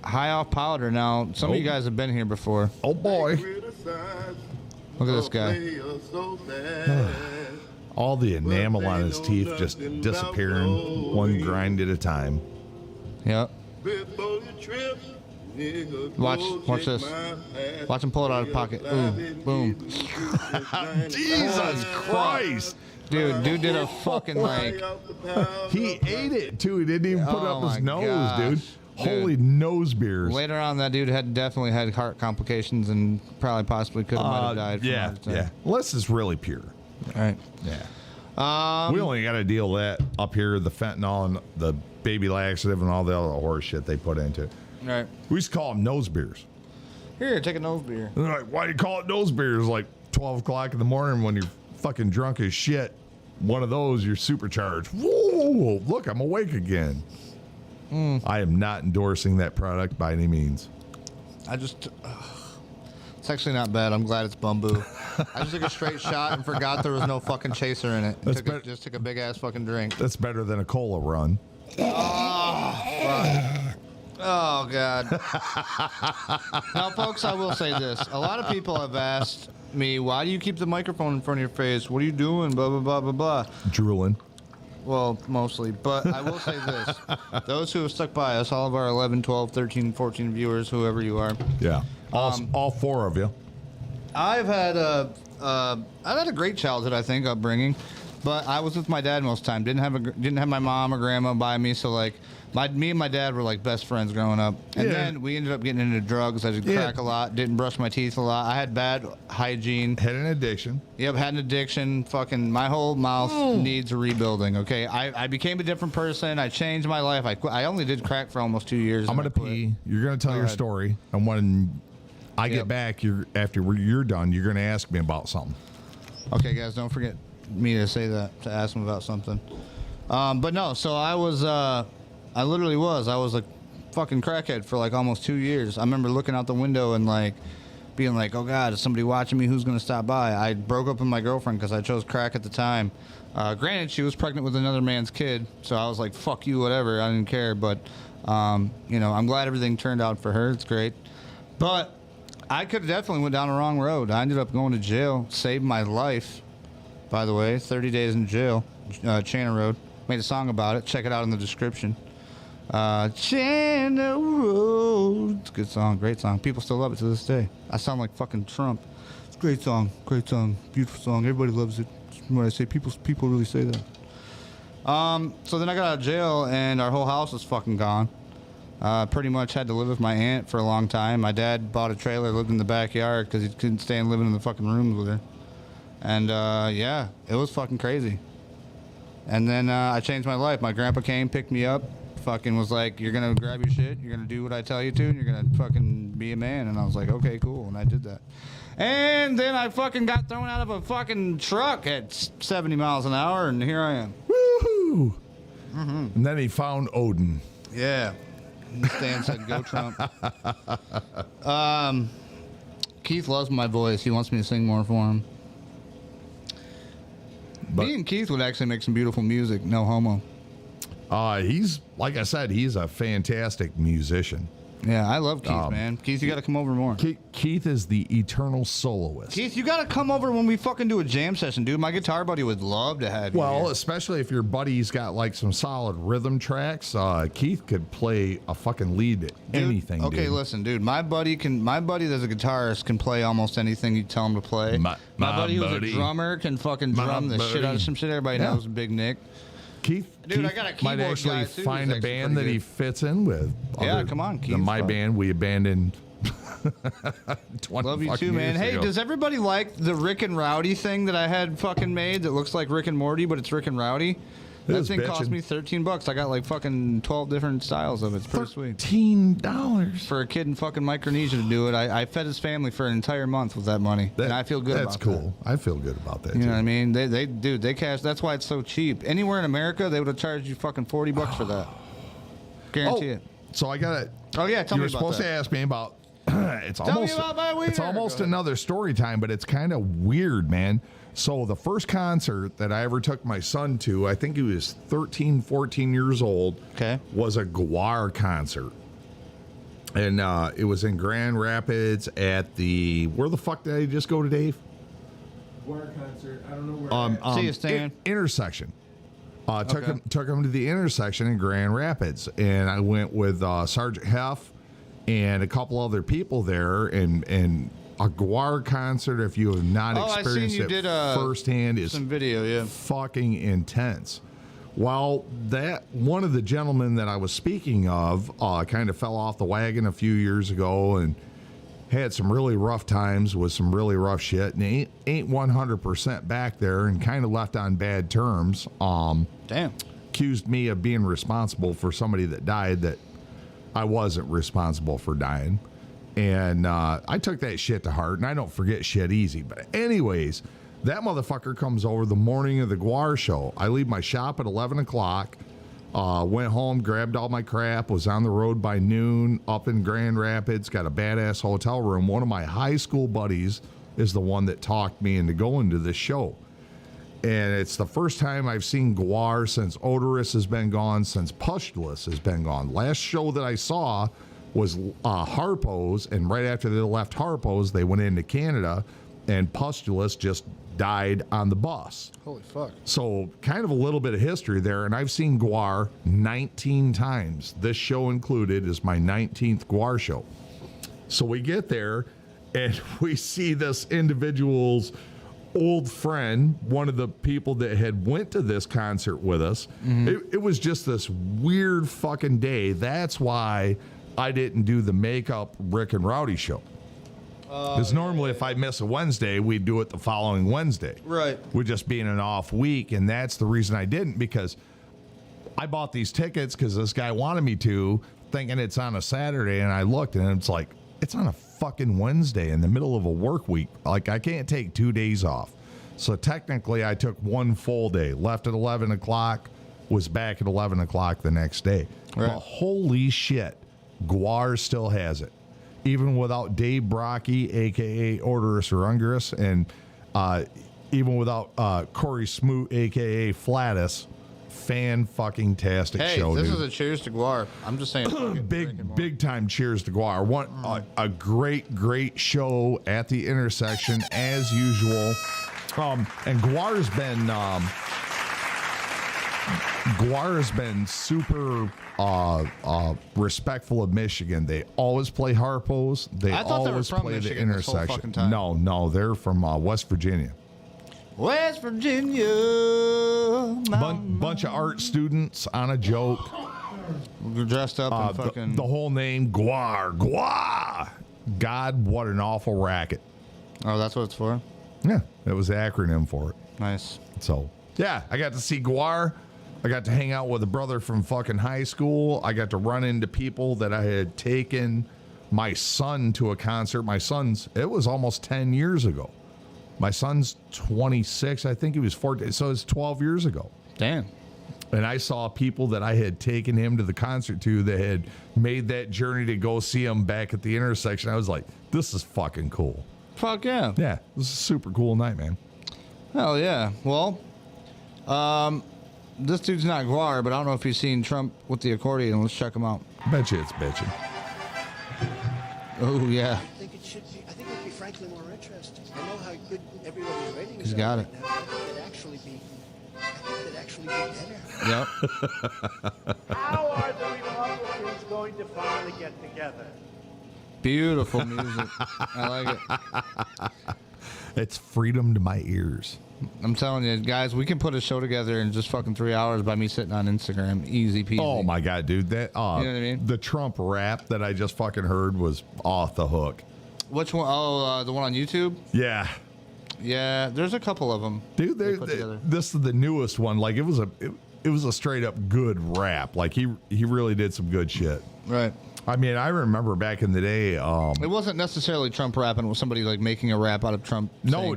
High Off Powder. Now, some of you guys have been here before. Oh, boy. Look at this guy. All the enamel on his teeth just disappearing one grind at a time. Yep. Watch this. Watch him pull it out of his pocket. Ooh, boom. Jesus Christ. Dude did a fucking like. He ate it too. He didn't even put it up his nose, gosh. dude. Holy nose beers. Later on, that dude had definitely had heart complications and probably possibly could have might have died. From heart attack. Yeah. Unless it's really pure. All right. Yeah. We only got to deal with that up here, the fentanyl and the baby laxative and all the other horse shit they put into it. All right. We used to call them nose beers. Here, take a nose beer. And they're like, why do you call it nose beers? Like 12 o'clock in the morning when you're fucking drunk as shit. One of those, you're supercharged. Whoa, look, I'm awake again. I am not endorsing that product by any means. It's actually not bad. I'm glad it's bamboo. I just took a straight shot and forgot there was no fucking chaser in it. Just took a big ass fucking drink. That's better than a cola run. Oh, God. Now, folks, I will say this. A lot of people have asked me, why do you keep the microphone in front of your face? What are you doing? Blah, blah, blah, blah, blah. Drooling. Well, mostly. But I will say this. Those who have stuck by us, all of our 11, 12, 13, 14 viewers, whoever you are. Yeah. All 4 of you. I've had a great childhood, I think, upbringing. But I was with my dad most of the time. Didn't have my mom or grandma by me, so like me and my dad were like best friends growing up. And then we ended up getting into drugs. I did crack a lot. Didn't brush my teeth a lot. I had bad hygiene. Had an addiction. Yep, had an addiction. Fucking my whole mouth needs rebuilding. Okay, I became a different person. I changed my life. I only did crack for almost 2 years. I'm gonna pee. You're gonna tell your story, and when I get back, after you're done, you're gonna ask me about something. Okay, guys, don't forget me to say that, to ask him about something. But no, so I was a fucking crackhead for like almost 2 years. I remember looking out the window and like being like, oh God, is somebody watching me? Who's going to stop by? I broke up with my girlfriend because I chose crack at the time. Granted, she was pregnant with another man's kid, so I was like, fuck you, whatever. I didn't care, but I'm glad everything turned out for her. It's great. But I could have definitely went down the wrong road. I ended up going to jail, saved my life. By the way, 30 days in jail, Channel Road. Made a song about it. Check it out in the description. Channel Road. It's a good song, great song. People still love it to this day. I sound like fucking Trump. It's a great song, beautiful song. Everybody loves it. When I say people really say that. So then I got out of jail and our whole house was fucking gone. Pretty much had to live with my aunt for a long time. My dad bought a trailer, lived in the backyard because he couldn't stand living in the fucking rooms with her. And it was fucking crazy. And then I changed my life. My grandpa came, picked me up, fucking was like, you're gonna grab your shit, you're gonna do what I tell you to, and you're gonna fucking be a man. And I was like, okay, cool. And I did that. And then I fucking got thrown out of a fucking truck at 70 miles an hour, and here I am. Woohoo! Mm-hmm. And then he found Odin. Yeah. Stan said, go Trump. Keith loves my voice. He wants me to sing more for him. But me and Keith would actually make some beautiful music. No homo. He's, like I said, he's a fantastic musician. Yeah, I love Keith, man. Keith, you got to come over more. Keith is the eternal soloist. Keith, you got to come over when we fucking do a jam session, dude. My guitar buddy would love to have you. Well, here. especially if your buddy's got like some solid rhythm tracks. Keith could play a fucking lead at anything. Okay, dude. Listen, dude. My buddy that's a guitarist can play almost anything you tell him to play. My buddy who's a drummer can fucking drum the shit out of some shit. Everybody knows Big Nick. Keith, dude, I got a keyboard might actually guy too, find a band that he fits in with. Yeah, come on, Keith. My band we abandoned 20 Love you too, man. Hey, does everybody like the Rick and Rowdy thing that I had fucking made that looks like Rick and Morty, but it's Rick and Rowdy? That thing cost me $13. I got like fucking 12 different styles of it. It's pretty sweet. $13 for a kid in fucking Micronesia to do it. I fed his family for an entire month with that money, and I feel good about that. That's cool. I feel good about that. You know what I mean? They cash. That's why it's so cheap. Anywhere in America, they would have charged you fucking $40 for that. Guarantee it. So I got it. Oh yeah, tell me about that. You were supposed to ask me about. It's almost another story time, but it's kind of weird, man. So the first concert that I ever took my son to, I think he was 13, 14 years old, was a Gwar concert. And it was in Grand Rapids at the, where the fuck did I just go to, Dave? Gwar concert, I don't know where. See you, Stan. Intersection. Took him to the intersection in Grand Rapids. And I went with Sergeant Heff and a couple other people there, and a Gwar concert, if you have not experienced it firsthand, is some video, fucking intense. Well, that one of the gentlemen that I was speaking of kind of fell off the wagon a few years ago and had some really rough times with some really rough shit, and ain't 100% back there, and kind of left on bad terms. Damn. Accused me of being responsible for somebody that died that I wasn't responsible for dying. And I took that shit to heart, and I don't forget shit easy. But anyways, that motherfucker comes over the morning of the Gwar show. I leave my shop at 11 o'clock, went home, grabbed all my crap, was on the road by noon, up in Grand Rapids, got a badass hotel room. One of my high school buddies is the one that talked me into going to this show. And it's the first time I've seen Gwar since Odorous has been gone, since Pustulous has been gone. Last show that I saw was Harpo's, and right after they left Harpo's, they went into Canada, and Pustulous just died on the bus. Holy fuck. So kind of a little bit of history there, and I've seen Gwar 19 times. This show included is my 19th Gwar show. So we get there, and we see this individual's old friend, one of the people that had went to this concert with us. It was just this weird fucking day. That's why I didn't do the makeup Rick and Rowdy show. Because normally if I miss a Wednesday, we'd do it the following Wednesday. Right. With just being an off week. And that's the reason I didn't, because I bought these tickets because this guy wanted me to, thinking it's on a Saturday. And I looked and it's like, it's on a fucking Wednesday in the middle of a work week. Like, I can't take 2 days off. So technically I took one full day, left at 11 o'clock, was back at 11 o'clock the next day. Right. But holy shit, Guar still has it. Even without Dave Brocky, a.k.a. Orderus Urungerus, and even without Corey Smoot, a.k.a. Flatus, fan-fucking-tastic show, this dude. is a cheers to Guar. I'm just saying. Big time cheers to Guar. A great show at the intersection, as usual. And Guar's been super respectful of Michigan. They always play Harpo's. I thought they were always from play Michigan the this whole fucking intersection. time. No, they're from West Virginia. West Virginia. Bunch of art students on a joke. Dressed up in fucking. The whole name, Guar. God, what an awful racket. Oh, that's what it's for? Yeah, that was the acronym for it. Nice. So, yeah, I got to see Guar. I got to hang out with a brother from fucking high school. I got to run into people that I had taken my son to a concert. It was almost 10 years ago. My son's 26. I think he was 14. So it's 12 years ago. Damn. And I saw people that I had taken him to the concert to that had made that journey to go see him back at the intersection. I was like, this is fucking cool. Fuck yeah. Yeah, this is a super cool night, man. Hell yeah. Well, this dude's not Guar, but I don't know if you've seen Trump with the accordion. Let's check him out. Bet you it's bitching. Oh, yeah. I think it would be frankly more interesting. I know how good everybody's ratings He's are got right it. now. I think it'd actually be better. Yep. How are the Republicans going to finally get together? Beautiful music. I like it. It's freedom to my ears. I'm telling you, guys, we can put a show together in just fucking 3 hours by me sitting on Instagram. Easy peasy. Oh my god, dude! That you know what I mean? The Trump rap that I just fucking heard was off the hook. Which one? Oh, the one on YouTube? Yeah, yeah. There's a couple of them. dude. This is the newest one. Like it was a straight up good rap. Like he really did some good shit. Right. I mean, I remember back in the day. It wasn't necessarily Trump rapping. It was somebody like making a rap out of Trump. No,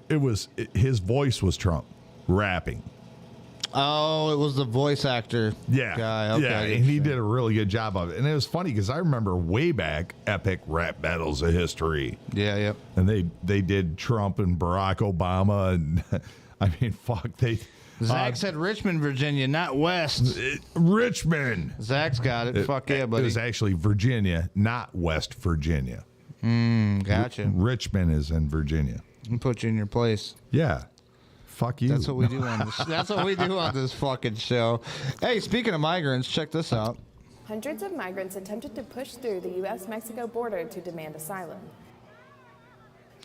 it was his voice was Trump rapping. Oh, it was the voice actor. Yeah, guy. Okay, yeah, and he did a really good job of it. And it was funny because I remember way back epic rap battles of history. Yeah, yep. And they did Trump and Barack Obama, and I mean, fuck, Zach said Richmond, Virginia, not West. Richmond. Zach's got it. Fuck yeah, buddy. It was actually Virginia, not West Virginia. Gotcha. Richmond is in Virginia. And put you in your place. Yeah. Fuck you. That's what we do on this. That's what we do on this fucking show. Hey, speaking of migrants, check this out. Hundreds of migrants attempted to push through the U.S.-Mexico border to demand asylum.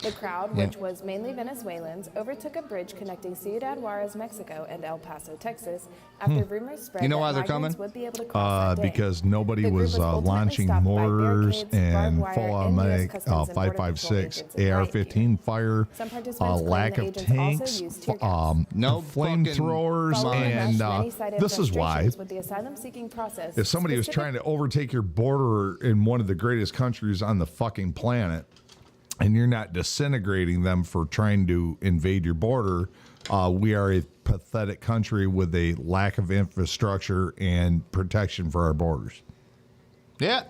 The crowd, which was mainly Venezuelans, overtook a bridge connecting Ciudad Juarez, Mexico, and El Paso, Texas, after rumors spread You know that why they're migrants coming? would be able to cross that day. Because nobody The group was ultimately launching stopped by mortars barricades, and barbed full wire, and automatic U.S. Customs and Border Patrol 5.56 agents in riot AR-15 fire, Some participants lack claim of the agents also tanks, used tear gas. No flamethrowers, Following the and rush, many cited this is why. frustrations with the asylum-seeking process. If somebody was trying to overtake your border in one of the greatest countries on the fucking planet, and you're not disintegrating them for trying to invade your border, we are a pathetic country with a lack of infrastructure and protection for our borders. Yeah.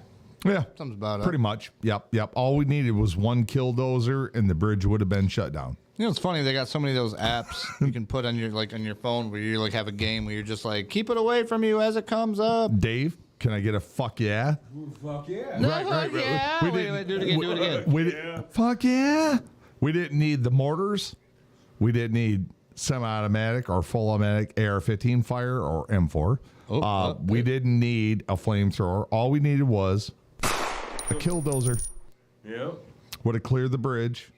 Yeah. Something's about it. Pretty much. Yep. All we needed was one killdozer and the bridge would have been shut down. You know, it's funny. They got so many of those apps you can put on your phone where you like have a game where you're just like, keep it away from you as it comes up. Dave, can I get a fuck yeah? Fuck yeah. No, Right. yeah. Wait, do it again. Fuck yeah. We didn't need the mortars. We didn't need semi-automatic or full automatic AR-15 fire or M4. We didn't need a flamethrower. All we needed was a killdozer. Yep. Would have cleared the bridge.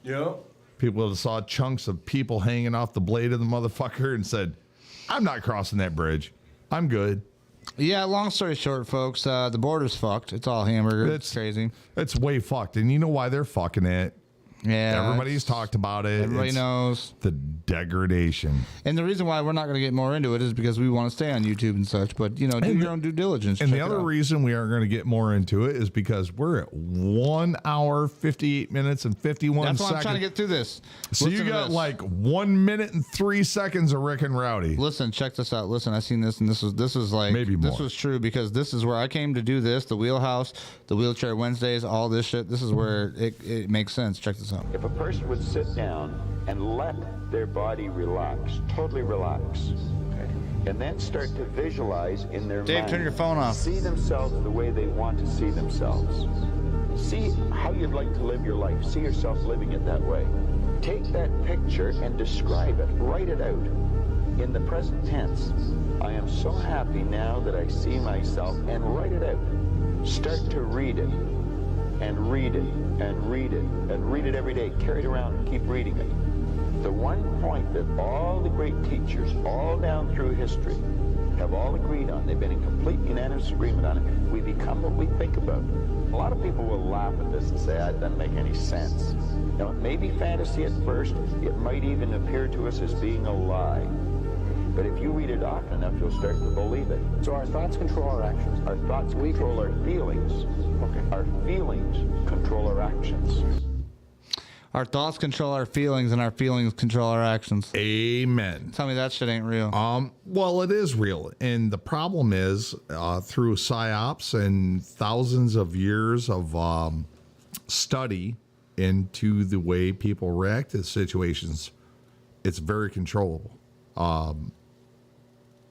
Yep. People would have saw chunks of people hanging off the blade of the motherfucker and said, I'm not crossing that bridge. I'm good. Yeah, long story short, folks, the border's fucked. It's all hamburger. It's crazy. It's way fucked. And you know why they're fucking it? Yeah. Everybody's talked about it. Everybody knows. The degradation. And the reason why we're not going to get more into it is because we want to stay on YouTube and such. But, do your own due diligence. And the other reason we aren't going to get more into it is because we're at 1 hour, 58 minutes, and 51 seconds. That's why I'm trying to get through this. So you got like 1 minute and 3 seconds of Rick and Rowdy. Listen, check this out. Listen, I seen this, and this was like maybe more. This was true because this is where I came to do this. The Wheelhouse, the Wheelchair Wednesdays, all this shit. This is where it makes sense. Check this out. If a person would sit down and let their body relax, totally relax, and then start to visualize in their Dave, mind, turn your phone off. See themselves the way they want to see themselves. See how you'd like to live your life. See yourself living it that way. Take that picture and describe it. Write it out in the present tense. I am so happy now that I see myself, and write it out. Start to read it. And read it, and read it, and read it every day. Carry it around and keep reading it. The one point that all the great teachers, all down through history, have all agreed on, they've been in complete unanimous agreement on it, we become what we think about. A lot of people will laugh at this and say, that doesn't make any sense. Now, it may be fantasy at first, it might even appear to us as being a lie. But if you read it often enough, you'll start to believe it. So our thoughts control our actions. Our thoughts control our feelings. Okay. Our feelings control our actions. Our thoughts control our feelings, and our feelings control our actions. Amen. Tell me that shit ain't real. Well, it is real. And the problem is, through PSYOPs and thousands of years of study into the way people react to situations, it's very controllable.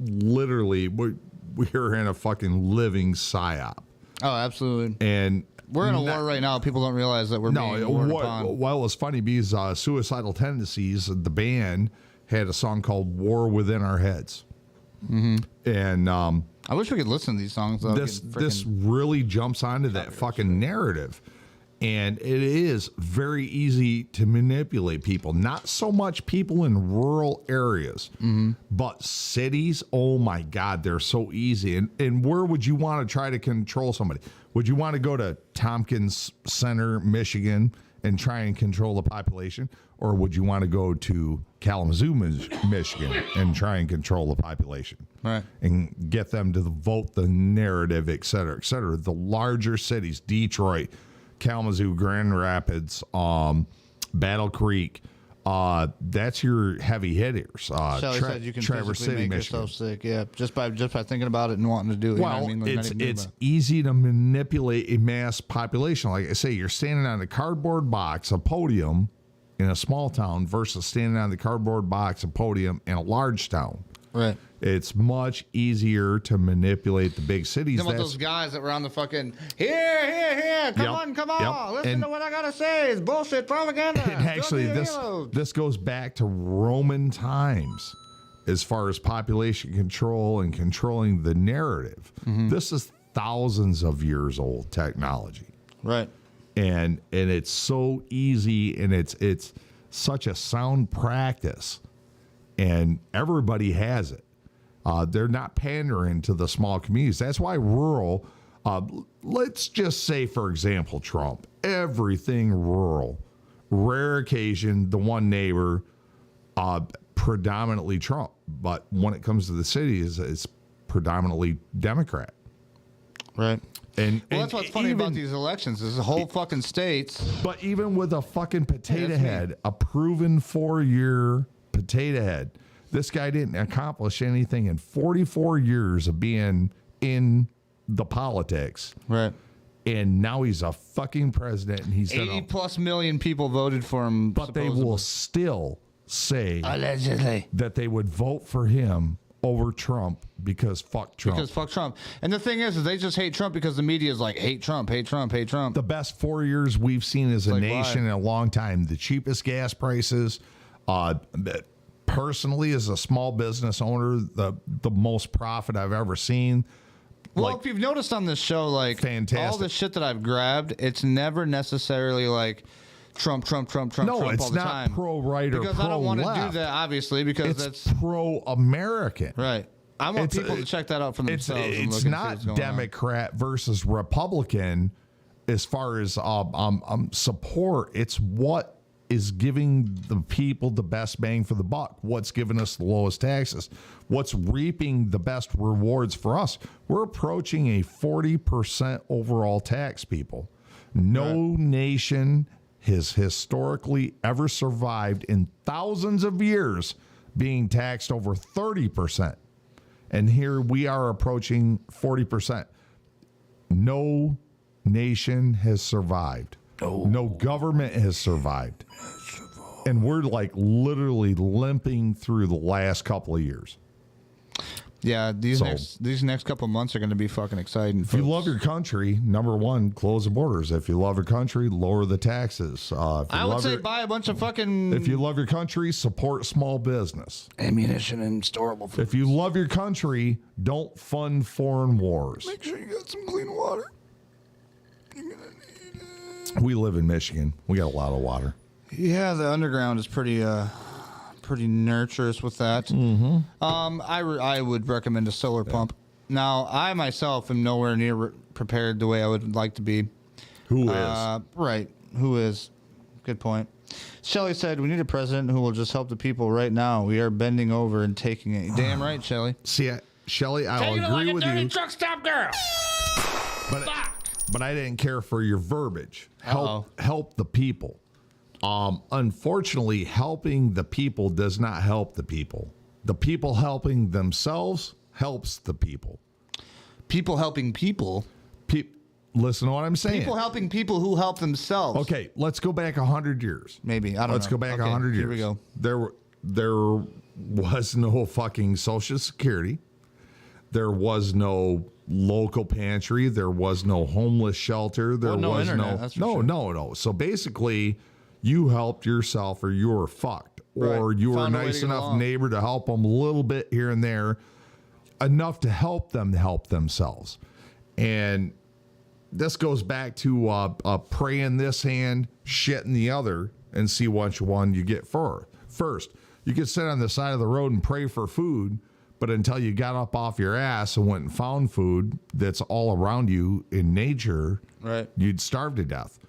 Literally, we're in a fucking living PSYOP. Oh, absolutely. And we're in a war right now. People don't realize that we're being warred upon. Well, it's funny because Suicidal Tendencies, the band, had a song called "War Within Our Heads." Mm-hmm. And I wish we could listen to these songs. Though. This really jumps onto that fucking narrative. And it is very easy to manipulate people. Not so much people in rural areas, but cities, oh my God, they're so easy. And where would you want to try to control somebody? Would you want to go to Tompkins Center, Michigan, and try and control the population? Or would you want to go to Kalamazoo, Michigan, and try and control the population? Right. And get them to vote the narrative, et cetera, et cetera. The larger cities, Detroit, Kalamazoo, Grand Rapids, Battle Creek, that's your heavy hitters. Shelly said you can Traverse City, make Michigan. Yourself sick. Yeah, just by thinking about it and wanting to do it. Well, you know what I mean? Like it's easy to manipulate a mass population. Like I say, you're standing on a cardboard box, a podium in a small town versus standing on the cardboard box, a podium in a large town. Right. It's much easier to manipulate the big cities. Then with those guys that were on the fucking here, come on, listen to what I gotta say. It's bullshit propaganda. And actually, this goes back to Roman times as far as population control and controlling the narrative. This is thousands of years old technology, right? And it's so easy, and it's such a sound practice, and everybody has it. They're not pandering to the small communities. That's why rural, let's just say, for example, Trump, everything rural, rare occasion, the one neighbor, predominantly Trump. But when it comes to the cities, it's predominantly Democrat. Right. And that's what's funny about these elections is the whole fucking states. But even with a fucking potato head, a proven 4-year potato head, this guy didn't accomplish anything in 44 years of being in the politics. Right. And now he's a fucking president, and he's 80+ million people voted for him. But supposedly. they will still say allegedly that they would vote for him over Trump because fuck Trump. Because fuck Trump. And the thing is they just hate Trump because the media is like, hate Trump, hate Trump, hate Trump. The best 4 years we've seen as a nation in a long time. The cheapest gas prices. Personally, as a small business owner, the most profit I've ever seen. Well, if you've noticed on this show, like fantastic. all the shit that I've grabbed, it's never necessarily like Trump No, all it's the not time. pro-right or because pro-left. I don't want to do that, obviously, because it's pro-American. Right. I want people to check that out for themselves. It's not Democrat versus Republican as far as support. It's what is giving the people the best bang for the buck. What's giving us the lowest taxes? What's reaping the best rewards for us? We're approaching a 40% overall tax, people. No nation has historically ever survived in thousands of years being taxed over 30%. And here we are approaching 40%. No nation has survived. No government has survived. And we're like literally limping through the last couple of years. Yeah, these next couple of months are going to be fucking exciting. If you love your country, number one, close the borders. If you love your country, lower the taxes. I would say buy a bunch of fucking... If you love your country, support small business. Ammunition and storable food. If you love your country, don't fund foreign wars. Make sure you got some clean water. We live in Michigan. We got a lot of water. Yeah, the underground is pretty nurturous with that. Mm-hmm. I would recommend a solar pump. Now, I myself am nowhere near prepared the way I would like to be. Who is? Right. Who is? Good point. Shelley said, we need a president who will just help the people right now. We are bending over and taking it. Damn right, Shelley. See, Shelley, I'll agree with you. Truck stop girl. But I didn't care for your verbiage. Help the people. Unfortunately, helping the people does not help the people. The people helping themselves helps the people. People helping people? Listen to what I'm saying. People helping people who help themselves. Okay, let's go back 100 years. Maybe. I don't know. Let's go back 100 years. Here we go. There was no fucking Social Security. There was no local pantry. There was no homeless shelter. There was no internet, that's for sure. No. So basically, you helped yourself or you were fucked. Or you were a nice enough neighbor to help them a little bit here and there, enough to help them help themselves. And this goes back to pray in this hand, shit in the other, and see which one you get first. You could sit on the side of the road and pray for food, but until you got up off your ass and went and found food that's all around you in nature, you'd starve to death.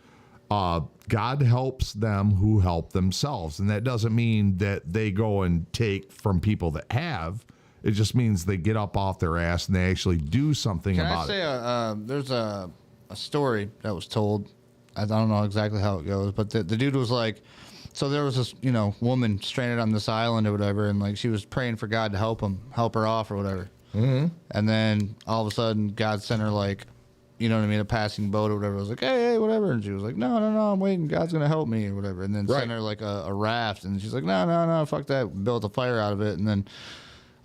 God helps them who help themselves. And that doesn't mean that they go and take from people that have. It just means they get up off their ass and they actually do something about it. Can I say there's a story that was told. I don't know exactly how it goes, but the dude was like, so there was this, woman stranded on this island or whatever, and like she was praying for God to help her off or whatever. Mm-hmm. And then all of a sudden, God sent her like, a passing boat or whatever. I was like, hey, whatever. And she was like, no, I'm waiting. God's going to help me or whatever. And then sent her like a raft. And she's like, no, fuck that. Built a fire out of it. And then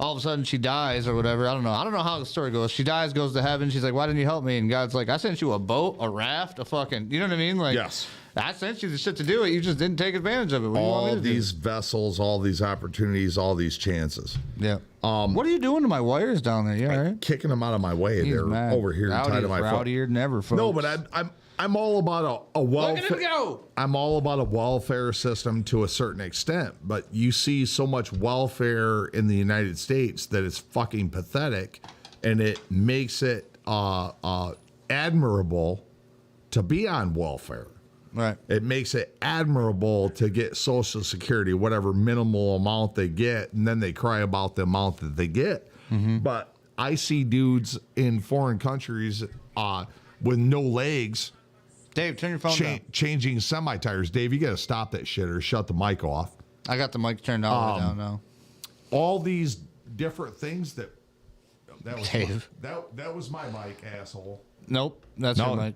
all of a sudden she dies or whatever. I don't know how the story goes. She dies, goes to heaven. She's like, why didn't you help me? And God's like, I sent you a boat, a raft, a fucking, you know what I mean? Like, yes. I sent you the shit to do it. You just didn't take advantage of it. What do you want me to these vessels, all these opportunities, all these chances. Yeah. What are you doing to my wires down there? Yeah, right. Kicking them out of my way. They're over here tied to my foot. Rowdier than ever, folks. No, but I'm all about a welfare. Look at him go. I'm all about a welfare system to a certain extent, but you see so much welfare in the United States that it's fucking pathetic, and it makes it admirable to be on welfare. Right. It makes it admirable to get Social Security, whatever minimal amount they get, and then they cry about the amount that they get. Mm-hmm. But I see dudes in foreign countries with no legs. Dave, turn your phone down. Changing semi-tires. Dave, you got to stop that shit or shut the mic off. I got the mic turned all the way down now. All these different things that was Dave. that was my mic, asshole. Nope, that's your mic.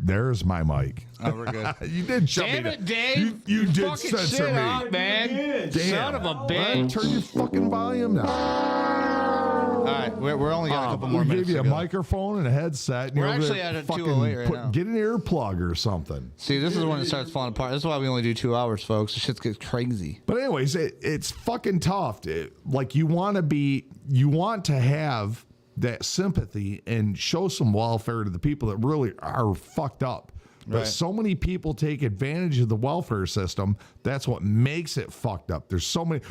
There's my mic. Oh, we're good. You did shut me down. Damn it, Dave! You did fucking censor shit me, up, man. Damn. Son of a bitch! Turn your fucking volume down. All right, we're only got a couple more we minutes. Gave you to a go. microphone and a headset. And We're you're over actually there at a fucking 208 right now. Get an earplug or something. See, this is when it starts falling apart. This is why we only do 2 hours, folks. The shit gets crazy. But anyways, it's fucking tough. Like you want to have that sympathy and show some welfare to the people that really are fucked up. But Right. so many people take advantage of the welfare system. That's what makes it fucked up. There's so many,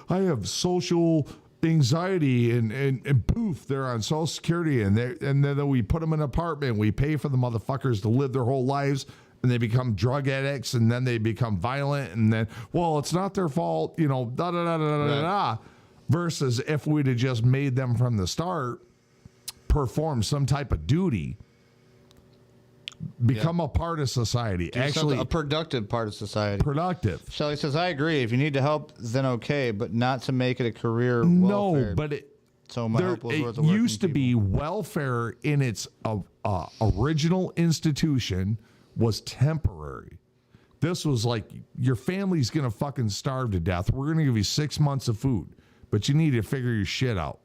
I have social anxiety and poof, they're on Social Security and then we put them in an apartment. We pay for the motherfuckers to live their whole lives and they become drug addicts and then they become violent and then, it's not their fault, da-da-da-da-da-da. Versus if we'd have just made them from the start perform some type of duty, become a part of society. Actually, a productive part of society. Productive. Shelly says, I agree. If you need to help, then okay, but not to make it a career welfare. No, but so my help was worth the it work used to be welfare in its original institution was temporary. This was like, your family's going to fucking starve to death. We're going to give you 6 months of food, but you need to figure your shit out.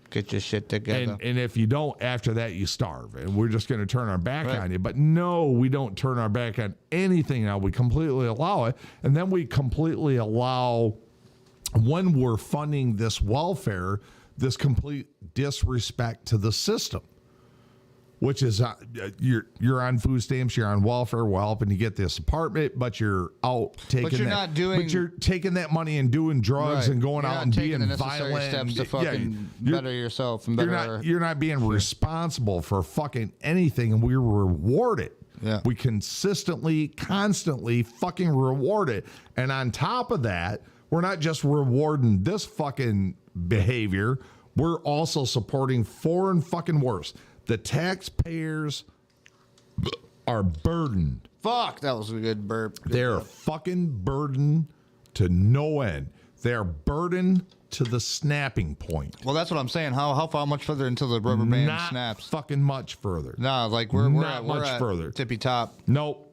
Get your shit together. And if you don't, after that, you starve. And we're just going to turn our back on you. But no, we don't turn our back on anything now. We completely allow it. And then we completely allow, when we're funding this welfare, this complete disrespect to the system. Which is, you're on food stamps, you're on welfare, we're helping you get this apartment, but you're out taking but you're taking that money and doing drugs and going out and being violent. Steps to fucking better yourself and better. You're not being responsible for fucking anything, and we're rewarded. Yeah. We constantly, constantly fucking reward it. And on top of that, we're not just rewarding this fucking behavior, we're also supporting foreign fucking worse. The taxpayers are burdened. Fuck, that was a good burp. They're fucking burdened to no end. They're burdened to the snapping point. Well, that's what I'm saying. How far much further until the rubber band Not snaps? Fucking much further. No, like we're at further. Tippy top. Nope.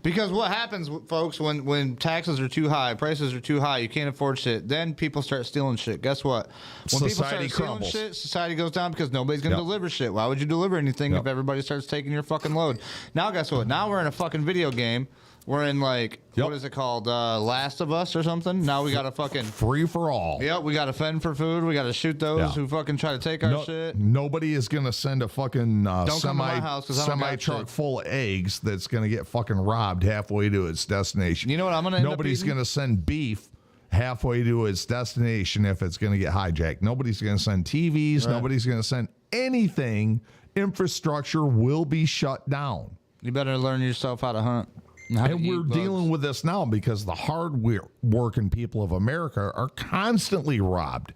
Because what happens, folks, when taxes are too high, prices are too high, you can't afford shit, then people start stealing shit. Guess what? When Society people start crumbles. stealing shit, society goes down because nobody's going to deliver shit. Why would you deliver anything if everybody starts taking your fucking load? Now, guess what? Now we're in a fucking video game. We're in what is it called? Last of Us or something? Now we got to fucking... Free for all. Yep, we got to fend for food. We got to shoot those who fucking try to take our shit. Nobody is going to send a fucking semi truck shit. full of eggs that's going to get fucking robbed halfway to its destination. You know what I'm going to end up Nobody's eating? going to send beef halfway to its destination if it's going to get hijacked. Nobody's going to send TVs. Right. Nobody's going to send anything. Infrastructure will be shut down. You better learn yourself how to hunt. And we're dealing with this now because the hard-working people of America are constantly robbed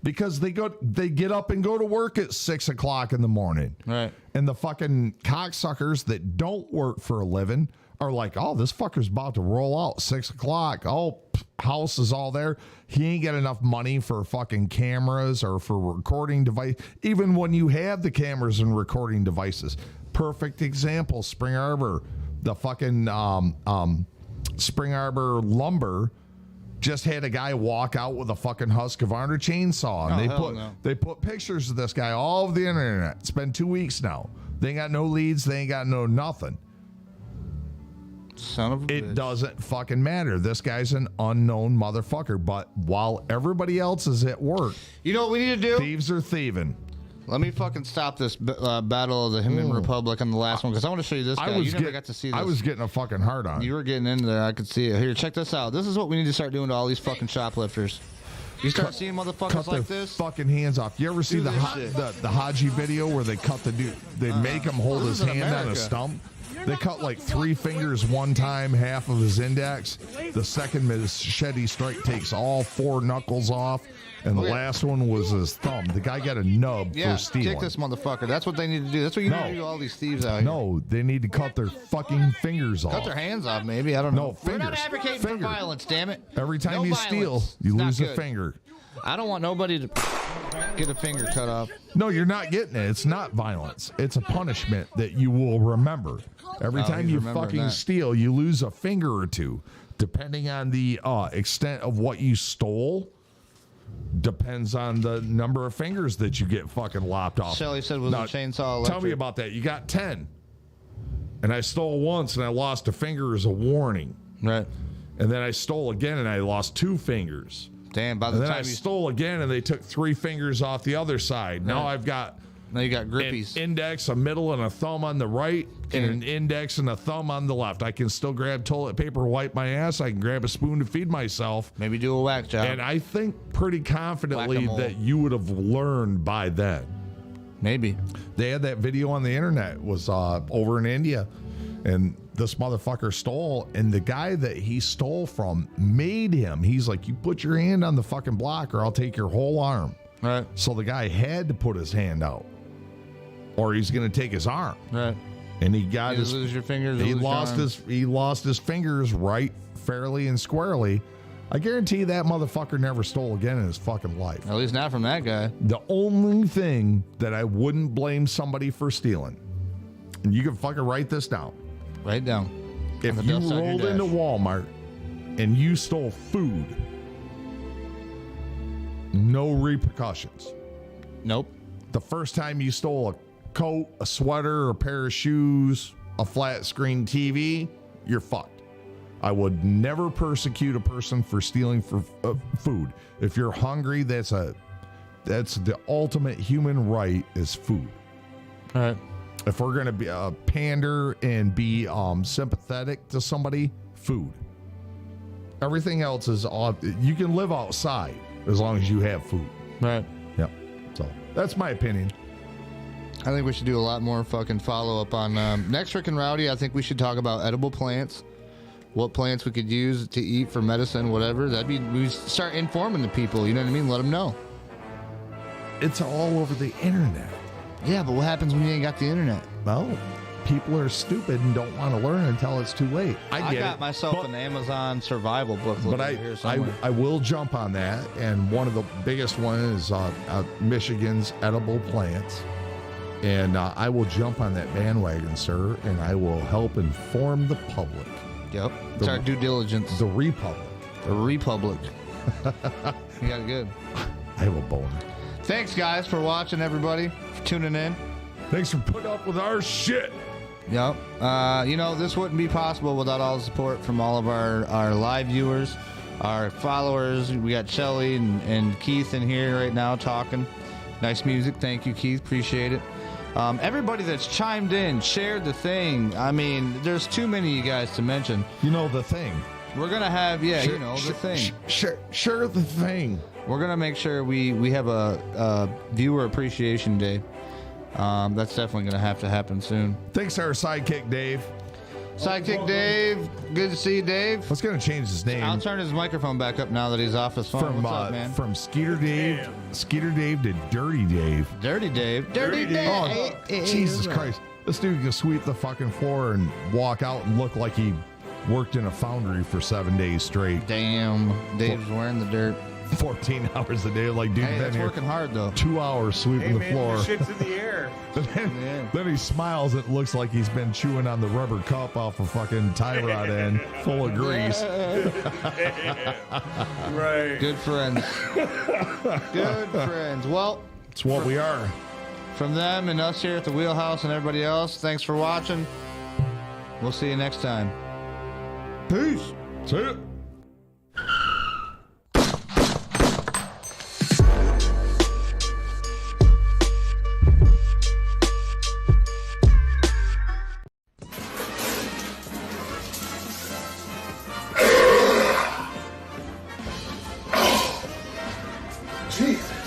because they get up and go to work at 6 o'clock in the morning. Right. And the fucking cocksuckers that don't work for a living are like, oh, this fucker's about to roll out 6 o'clock. Oh, house is all there. He ain't got enough money for fucking cameras or for recording device. Even when you have the cameras and recording devices. Perfect example, Spring Arbor. The fucking Spring Arbor lumber just had a guy walk out with a fucking Husqvarna chainsaw, and they put pictures of this guy all over the internet. It's been 2 weeks now. They ain't got no leads. They ain't got no nothing. Son of a bitch. It doesn't fucking matter. This guy's an unknown motherfucker. But while everybody else is at work, you know what we need to do? Thieves are thieving. Let me fucking stop this battle of the Himman Republic on the last one because I want to show you this guy. You never got to see this. I was getting a fucking hard on. You were getting in there. I could see it. Here, check this out. This is what we need to start doing to all these fucking shoplifters. You start seeing motherfuckers like this. Fucking hands off. You ever see the Haji video where they cut the dude? They make him hold his hand on a stump. They cut like 3 fingers one time, half of his index. The second machete strike takes all 4 knuckles off. And the last one was his thumb. The guy got a nub for stealing. Kick this motherfucker. That's what they need to do. That's what you need to do to all these thieves out here. No, they need to cut their fucking fingers off. Cut their hands off, maybe. I don't know. No, fingers. We're not advocating for violence, damn it. Every time No you violence. steal, you lose a good. finger. I don't want nobody to get a finger cut off. No, you're not getting it. It's not violence. It's a punishment that you will remember. Every time you fucking steal, you lose a finger or two. Depending on the extent of what you stole, depends on the number of fingers that you get fucking lopped off. Shelly said with a chainsaw electric. Tell me about that. You got 10. And I stole once and I lost a finger as a warning. Right. And then I stole again and I lost 2 fingers. Damn, by the and then time I stole again and they took 3 fingers off the other side. Now I've got... Now you got grippies. An index, a middle, and a thumb on the right. and an index and a thumb on the left. I can still grab toilet paper, wipe my ass. I can grab a spoon to feed myself. Maybe do a whack job. And I think pretty confidently that you would have learned by then. Maybe. They had that video on the internet, was over in India, and this motherfucker stole, and the guy that he stole from made him. He's like, you put your hand on the fucking block or I'll take your whole arm. Right. So the guy had to put his hand out or he's going to take his arm. Right. And he got You lose your fingers. he lose lost his fingers right fairly and squarely. I guarantee that motherfucker never stole again in his fucking life. At least not from that guy. The only thing that I wouldn't blame somebody for stealing, and you can fucking write this down. Write down. If you rolled into Walmart and you stole food, no repercussions. Nope. The first time you stole a coat, a sweater, a pair of shoes, a flat screen TV, you're fucked. I would never persecute a person for stealing for food. If you're hungry, that's the ultimate human right is food. All right. If we're gonna be pander and be sympathetic to somebody, food. Everything else is off. You can live outside as long as you have food. Right. Yep. So that's my opinion. I think we should do a lot more fucking follow up on next Rick and Rowdy. I think we should talk about edible plants. What plants we could use to eat for medicine, whatever. We start informing the people. You know what I mean? Let them know. It's all over the internet. Yeah, but what happens when you ain't got the internet? Well, people are stupid and don't want to learn until it's too late. I got myself an Amazon survival booklet. But I will jump on that, and one of the biggest ones is Michigan's edible plants. And I will jump on that bandwagon, sir, and I will help inform the public. Yep. It's our due diligence. The Republic. The Republic. You got it good. I have a boner. Thanks, guys, for watching, everybody, for tuning in. Thanks for putting up with our shit. Yep. This wouldn't be possible without all the support from all of our live viewers, our followers. We got Shelly and Keith in here right now talking. Nice music. Thank you, Keith. Appreciate it. Everybody that's chimed in, shared the thing. I mean, there's too many of you guys to mention. You know the thing. We're going to have, the thing. Share the thing. We're going to make sure we have a viewer appreciation day. That's definitely going to happen soon. Thanks to our sidekick, Dave. Sidekick Dave. Good to see you, Dave. What's going to change his name? I'll turn his microphone back up now that he's off his phone. What's up, man? From Skeeter Dave to Dirty Dave. Dirty Dave. Dirty Dave. Oh, Jesus Christ. This dude can sweep the fucking floor and walk out and look like he worked in a foundry for 7 days straight. Damn. Dave's wearing the dirt. 14 hours a day. Like, dude, hey, been here working hard, though. 2 hours sweeping the floor. The shit's in the air. Then he smiles. It looks like he's been chewing on the rubber cup off a fucking tie rod end full of grease. Right. Good friends. Good friends. Well, it's what we are. From them and us here at the Wheelhouse and everybody else, thanks for watching. We'll see you next time. Peace. See ya. Jeez.